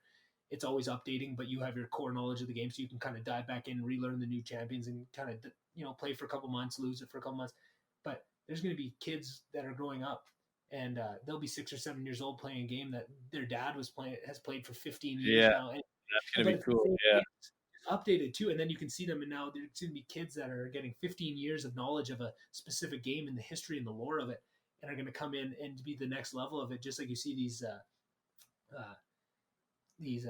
it's always updating, but you have your core knowledge of the game, so you can kind of dive back in, relearn the new champions, and kind of play for a couple months, lose it for a couple months. But there's going to be kids that are growing up, and they'll be 6 or 7 years old playing a game that their dad has played for 15 years Yeah, now, that's gonna but be it's the cool. same Yeah, game, updated too. And then you can see them, and now there's going to be kids that are getting 15 years of knowledge of a specific game and the history and the lore of it, and are going to come in and be the next level of it, just like you see uh, these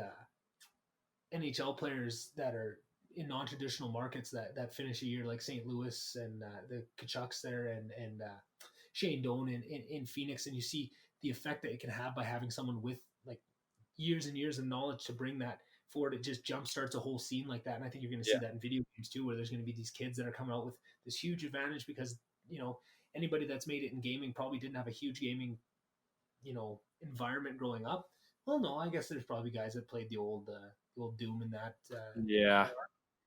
NHL players that are in non-traditional markets that finish a year, like St. Louis and the Kachucks there, and Shane Doan in Phoenix, and you see the effect that it can have by having someone with like years and years of knowledge to bring that forward. It just jumpstarts a whole scene like that, and I think you're going to see yeah, that in video games too, where there's going to be these kids that are coming out with this huge advantage because anybody that's made it in gaming probably didn't have a huge gaming environment growing up. Well, no, I guess there's probably guys that played the old Doom and that, yeah.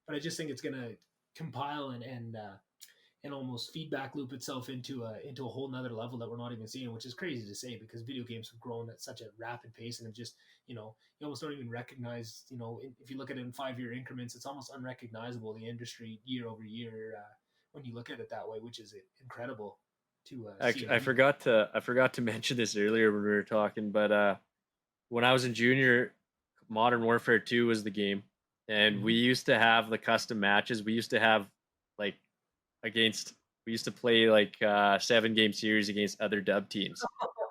but I just think it's gonna compile and almost feedback loop itself into a whole nother level that we're not even seeing, which is crazy to say because video games have grown at such a rapid pace and have just you almost don't even recognize if you look at it in 5 year increments, it's almost unrecognizable the industry year over year when you look at it that way, which is incredible to see Actually, it end. I forgot to mention this earlier when we were talking, but when I was in junior, Modern Warfare 2 was the game, and we Mhm. used to have the custom matches. We used to have like against we used to play like 7 game series against other dub teams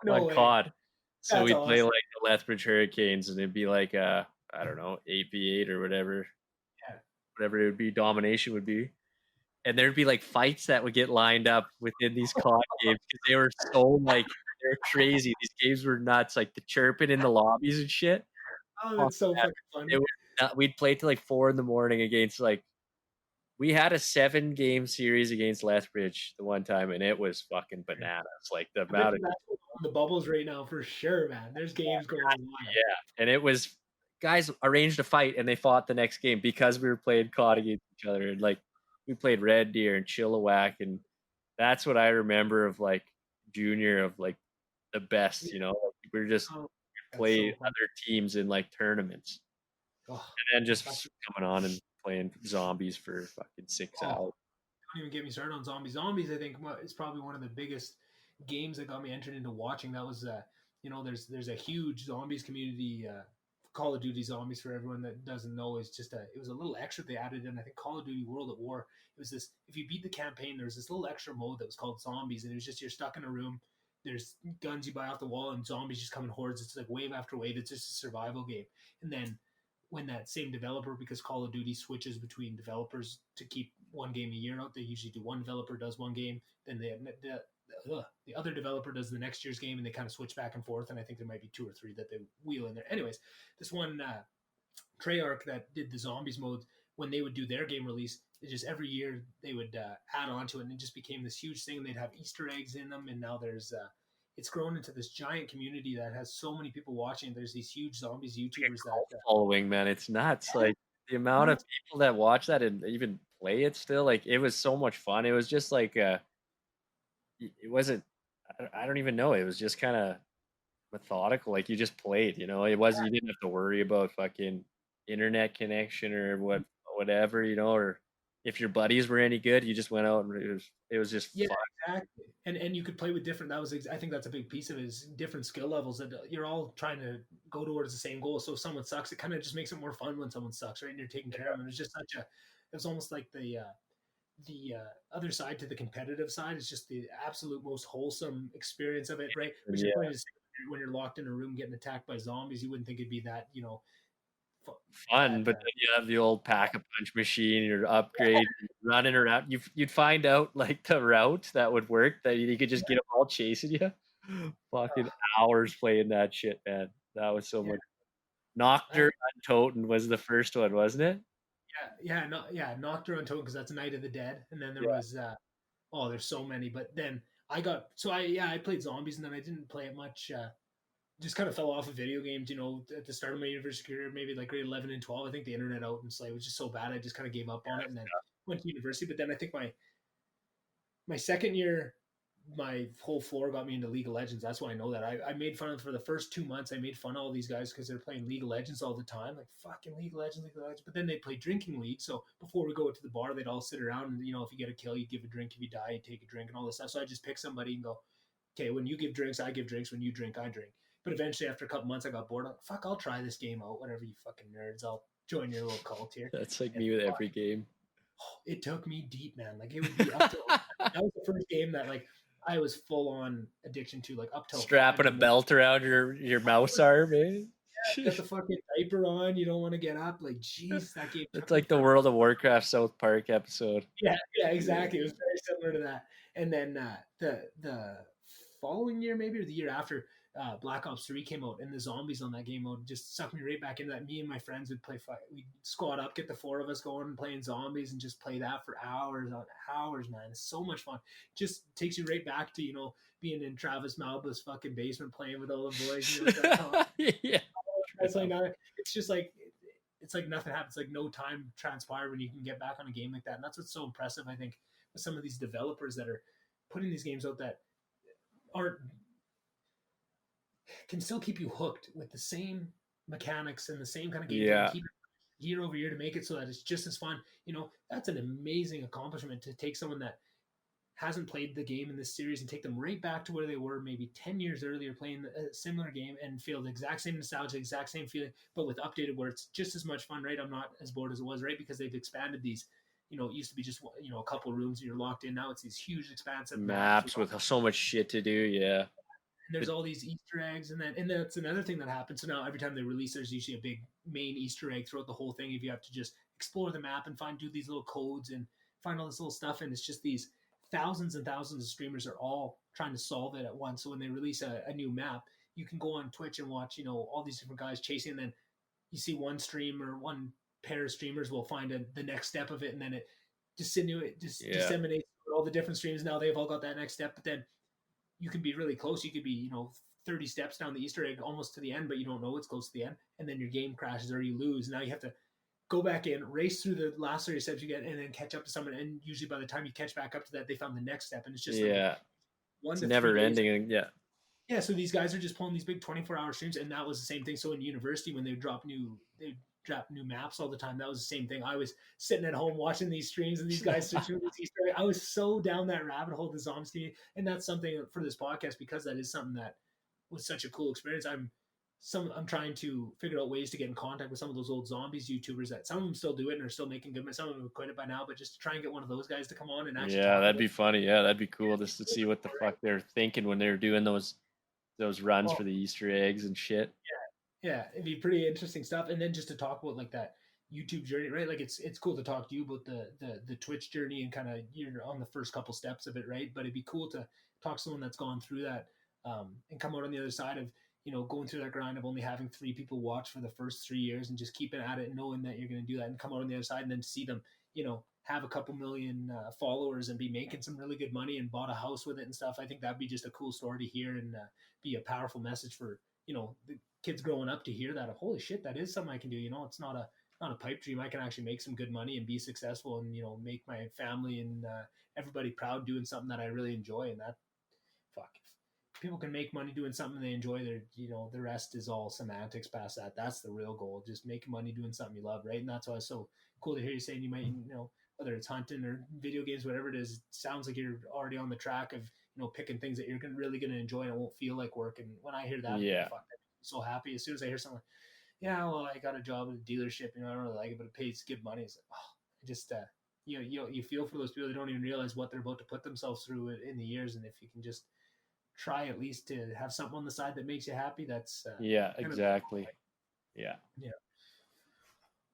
No on way. COD. So That's we'd play awesome. like the Lethbridge Hurricanes, and it'd be like I don't know, 8v8 or Yeah. whatever it would be, domination would be. And there'd be like fights that would get lined up within these COD games because they were so like they're crazy. These games were nuts, like the chirping in the lobbies and shit. Oh, Oh, that's so man. fucking It funny. was we'd play till like 4 in the morning against like we had a 7 game series against Lethbridge the one time, and it was fucking bananas. Like the I bet amount you of that's going on in the bubbles right now for sure, man. There's games going on wild. yeah, and it was guys arranged a fight and they fought the next game because we were playing COD against each other, and like we played Red Deer and Chilliwack, and that's what I remember of like junior of like the best. Like, we were just Oh, that's play so fun. other teams in like tournaments, Oh, and then that's, just coming on and playing zombies for fucking 6 hours. don't even get me started on zombies. Zombies, I think, is probably one of the biggest games that got me entered into watching. That was, there's a huge zombies community. Call of Duty Zombies, for everyone that doesn't know, is just it was a little extra they added in. I think Call of Duty World at War. It was this. If you beat the campaign, there was this little extra mode that was called Zombies, and it was just you're stuck in a room. There's guns you buy off the wall, and zombies just come in hordes. It's like wave after wave. It's just a survival game. And then when that same developer, because Call of Duty switches between developers to keep one game a year out, they usually do one developer does one game, then the other developer does the next year's game, and they kind of switch back and forth. And I think there might be 2 or 3 that they wheel in there. Anyways, this one Treyarch that did the zombies mode, when they would do their game release, it just every year they would add on to it, and it just became this huge thing. They'd have Easter eggs in them, and now there's it's grown into this giant community that has so many people watching. There's these huge zombies YouTubers that following, man, it's nuts. Like the amount of people that watch that and even play it still, like it was so much fun. It was just like it wasn't. I don't even know. It was just kind of methodical. Like you just played. It wasn't. You didn't have to worry about fucking internet connection or whatever. Or if your buddies were any good, you just went out and it was just fun. Exactly. And you could play with different. I think that's a big piece of it, is different skill levels that you're all trying to go towards the same goal. So if someone sucks, it kind of just makes it more fun when someone sucks, right? And you're taking care of them. It's just it was almost like the other side to the competitive side is just the absolute most wholesome experience of it, right? Which is when you're locked in a room getting attacked by zombies, you wouldn't think it'd be that, fun, but then you have the old pack-a-punch machine, you're upgrading, running around. You'd find out like the route that would work, that you could just get them all chasing you. Fucking hours playing that shit, man. That was so much. Nocturne Untoten was the first one, wasn't it? Nocturne Untoten, because that's Night of the Dead, and then there was there's so many. But then I played zombies, and then I didn't play it much. Just kind of fell off of video games, at the start of my university career, maybe like grade 11 and 12. I think the internet out and Slay was just so bad. I just kind of gave up on it and then went to university. But then I think my second year, my whole floor got me into League of Legends. That's why I know that. I made fun of, for the first 2 months, I made fun of all these guys because they're playing League of Legends all the time. Like, fucking League of Legends. But then they play Drinking League. So before we go to the bar, they'd all sit around and, if you get a kill, you give a drink. If you die, you take a drink and all this stuff. So I just pick somebody and go, okay, when you give drinks, I give drinks. When you drink, I drink. But eventually, after a couple months, I got bored. I'm like, fuck, I'll try this game out. Whatever, you fucking nerds. I'll join your little cult here. That's like me with every game. It took me deep, man. Like, it would be up to that was the first game that, like, I was full on addiction to, like, up till strapping a belt around your mouse arm, eh? Yeah, got the fucking diaper on. You don't want to get up. Like, jeez, that game. It's like the World of Warcraft South Park episode. Yeah, exactly. It was very similar to that. And then the following year, maybe, or the year after, Black Ops 3 came out, and the zombies on that game mode just sucked me right back into that. Me and my friends would play fight. We'd squad up, get the 4 of us going and playing zombies, and just play that for hours on hours, man. It's so much fun. Just takes you right back to, being in Travis Malba's fucking basement playing with all the boys. Yeah. It's like, it's just like, it's like nothing happens. Like, no time transpired when you can get back on a game like that. And that's what's so impressive, I think, with some of these developers that are putting these games out that can still keep you hooked with the same mechanics and the same kind of game. Yeah. Keep it year over year to make it so that it's just as fun. That's an amazing accomplishment, to take someone that hasn't played the game in this series and take them right back to where they were maybe 10 years earlier playing a similar game and feel the exact same nostalgia, exact same feeling, but with updated, where it's just as much fun, right? I'm not as bored as it was, right? Because they've expanded these. It used to be just, a couple rooms and you're locked in. Now it's these huge expansive maps with so much shit to do. Yeah. And there's all these Easter eggs, and that's another thing that happens. So now every time they release, there's usually a big main Easter egg throughout the whole thing. If you have to just explore the map and do these little codes and find all this little stuff, and it's just these thousands and thousands of streamers are all trying to solve it at once. So when they release a new map, you can go on Twitch and watch, all these different guys chasing, and then you see one stream or one pair of streamers will find the next step of it, and then it disseminates all the different streams. Now they've all got that next step, but then you can be really close. You could be, 30 steps down the Easter egg almost to the end, but you don't know it's close to the end. And then your game crashes or you lose. Now you have to go back in, race through the last 30 steps you get, and then catch up to someone. And usually by the time you catch back up to that, they found the next step. And it's just it's never ending. Yeah. Yeah. So these guys are just pulling these big 24-hour streams. And that was the same thing. So in university, when they drop new maps all the time, that was the same thing. I was sitting at home watching these streams and these guys searching these Easter eggs. I was so down that rabbit hole, the zombies team. And that's something for this podcast, because that is something that was such a cool experience. I'm trying to figure out ways to get in contact with some of those old zombies YouTubers that some of them still do it and are still making good money. Some of them have quit it by now, but just to try and get one of those guys to come on and actually. Yeah, that'd be funny. Yeah, that'd be cool just to see what the fuck they're thinking when they're doing those runs for the Easter eggs and shit. Yeah, it'd be pretty interesting stuff. And then just to talk about like that YouTube journey, right? Like it's cool to talk to you about the Twitch journey and kind of you're on the first couple steps of it, right? But it'd be cool to talk to someone that's gone through that and come out on the other side of going through that grind of only having 3 people watch for the first 3 years and just keeping at it and knowing that you're going to do that and come out on the other side and then see them, have a couple million followers and be making some really good money and bought a house with it and stuff. I think that'd be just a cool story to hear and be a powerful message for the kids growing up to hear that of holy shit, that is something I can do. It's not a pipe dream. I can actually make some good money and be successful and make my family and everybody proud doing something that I really enjoy. And that fuck, if people can make money doing something they enjoy, the rest is all semantics past that. That's the real goal, just making money doing something you love, right? And that's why it's so cool to hear you saying you might whether it's hunting or video games, whatever it is, it sounds like you're already on the track of picking things that you're really going to enjoy and it won't feel like work. And when I hear that, Yeah. fuck, I'm so happy. As soon as I hear someone, yeah, well, I got a job at a dealership, I don't really like it, but it pays good money. It's like, oh, I just you feel for those people that don't even realize what they're about to put themselves through in the years. And if you can just try at least to have something on the side that makes you happy, that's yeah, exactly. Yeah.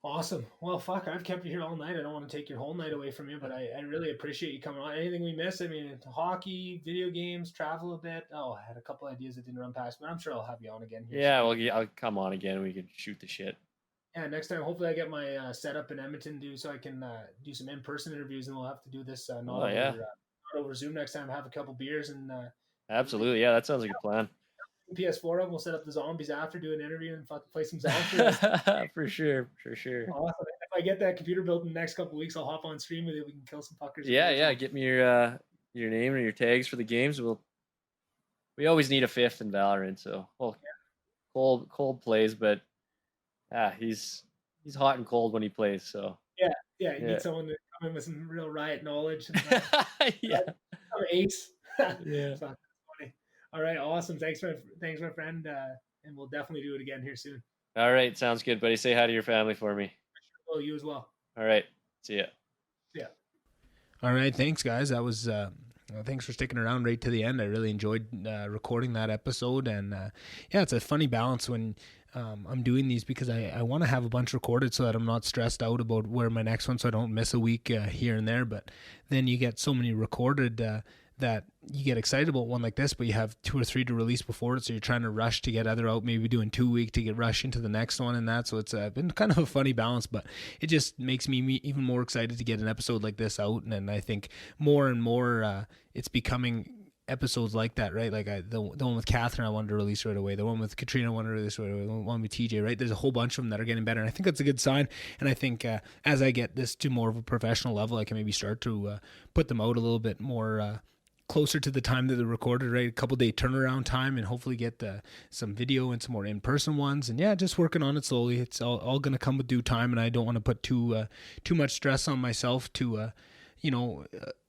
Awesome. Well, fuck, I've kept you here all night. I don't want to take your whole night away from you, but I really appreciate you coming on. Anything we missed? I mean, hockey, video games, travel a bit. Oh, I had a couple ideas that didn't run past me. I'm sure I'll have you on again here. Yeah, well, I'll come on again and we can shoot the shit. Yeah, next time, hopefully I get my setup in Edmonton so I can do some in-person interviews, and we'll have to do this not over Zoom next time. Have a couple beers and absolutely. Yeah, that sounds like a plan. PS4 up. We'll set up the zombies after, do an interview, and fucking play some zombies. For sure. Awesome. If I get that computer built in the next couple of weeks, I'll hop on stream with you. We can kill some fuckers. Yeah. Get me your name or your tags for the games. We always need a fifth in Valorant. So Cold plays, but he's hot and cold when he plays. So you need someone to come in with some real riot knowledge. And, yeah. Or ace. Yeah. All right, awesome. Thanks, my friend, and we'll definitely do it again here soon. All right, sounds good, buddy. Say hi to your family for me. Well, you as well. All right, see ya. Yeah. All right, thanks, guys. That was thanks for sticking around right to the end. I really enjoyed recording that episode, and it's a funny balance when I'm doing these because I want to have a bunch recorded so that I'm not stressed out about where my next one, so I don't miss a week here and there. But then you get so many recorded that you get excited about one like this, but you have 2 or 3 to release before it, so you're trying to rush to get other out, maybe doing 2 week to get rush into the next one and that. So it's been kind of a funny balance, but it just makes me even more excited to get an episode like this out. And I think more and more it's becoming episodes like that, right? Like the one with Catherine I wanted to release right away, the one with Katrina I wanted to release right away, the one with TJ, right? There's a whole bunch of them that are getting better, and I think that's a good sign. And I think as I get this to more of a professional level, I can maybe start to put them out a little bit more closer to the time that they're recorded, right? A couple day turnaround time, and hopefully get some video and some more in-person ones. And just working on it slowly. It's all going to come with due time, and I don't want to put too much stress on myself to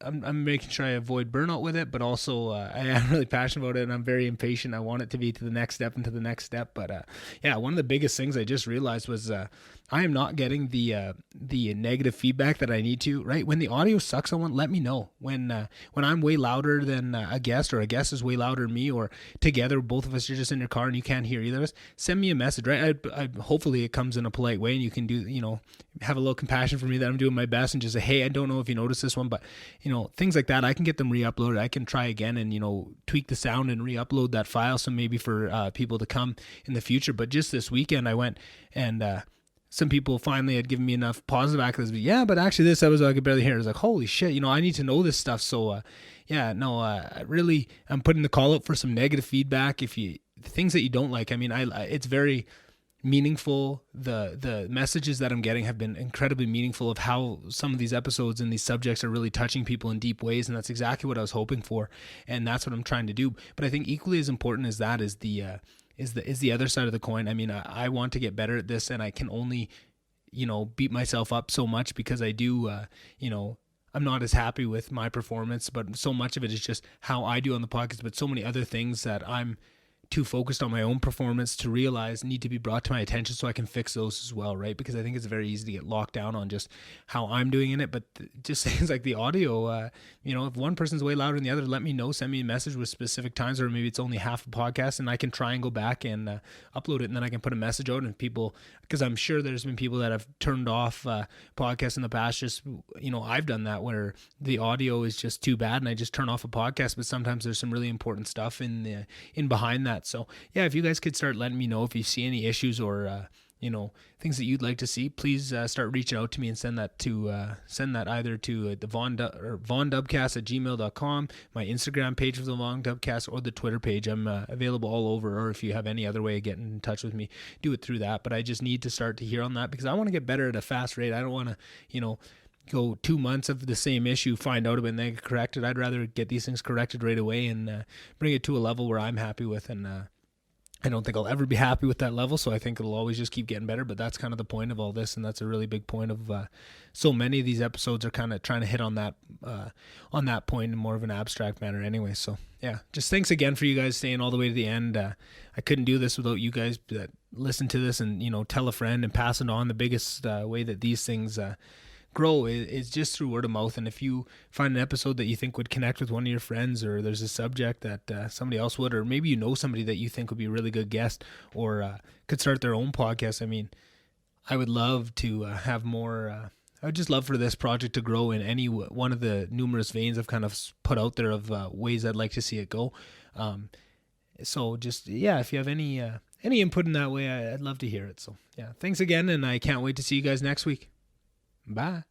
I'm making sure I avoid burnout with it, but also I am really passionate about it, and I'm very impatient. I want it to be to the next step and to the next step. But one of the biggest things I just realized was I am not getting the negative feedback that I need to. Right, when the audio sucks, someone let me know. When I'm way louder than a guest, or a guest is way louder than me, or together both of us are just in your car and you can't hear either of us, send me a message. Right, I hopefully it comes in a polite way, and you can do have a little compassion for me that I'm doing my best, and just say, hey, I don't know if you noticed this one, but things like that, I can get them re-uploaded. I can try again and tweak the sound and re-upload that file, so maybe for people to come in the future. But just this weekend I went and some people finally had given me enough positive accolades. But actually this episode I could barely hear. I was like, holy shit, I need to know this stuff. So really I'm putting the call out for some negative feedback. If you things that you don't like, it's very meaningful. The messages that I'm getting have been incredibly meaningful of how some of these episodes and these subjects are really touching people in deep ways, and that's exactly what I was hoping for, and that's what I'm trying to do. But I think equally as important as that is the other side of the coin. I want to get better at this, and I can only beat myself up so much because I do I'm not as happy with my performance, but so much of it is just how I do on the podcast, but so many other things that I'm too focused on my own performance to realize need to be brought to my attention so I can fix those as well, right? Because I think it's very easy to get locked down on just how I'm doing in it. But just things like the audio, if one person's way louder than the other, let me know, send me a message with specific times, or maybe it's only half a podcast and I can try and go back and upload it, and then I can put a message out, and people, because I'm sure there's been people that have turned off podcasts in the past. Just, I've done that where the audio is just too bad and I just turn off a podcast, but sometimes there's some really important stuff in behind that. So yeah, if you guys could start letting me know if you see any issues or things that you'd like to see, please start reaching out to me and send that either to the VonDubCast@gmail.com, my Instagram page for the VonDubCast, or the Twitter page. I'm available all over, or if you have any other way of getting in touch with me, do it through that. But I just need to start to hear on that because I want to get better at a fast rate. I don't want to, go 2 months of the same issue, find out about it, and then get corrected. I'd rather get these things corrected right away and bring it to a level where I'm happy with, and I don't think I'll ever be happy with that level, so I think it'll always just keep getting better. But that's kind of the point of all this, and that's a really big point of so many of these episodes are kind of trying to hit on that point in more of an abstract manner anyway. So yeah, just thanks again for you guys staying all the way to the end. I couldn't do this without you guys that listen to this and tell a friend and pass it on. The biggest way that these things grow is just through word of mouth. And if you find an episode that you think would connect with one of your friends, or there's a subject that somebody else would, or maybe somebody that you think would be a really good guest or could start their own podcast, I mean, I would love to have more. I would just love for this project to grow in any one of the numerous veins I've kind of put out there of ways I'd like to see it go. So just, yeah, if you have any input in that way, I'd love to hear it. So yeah, thanks again, and I can't wait to see you guys next week. Bye.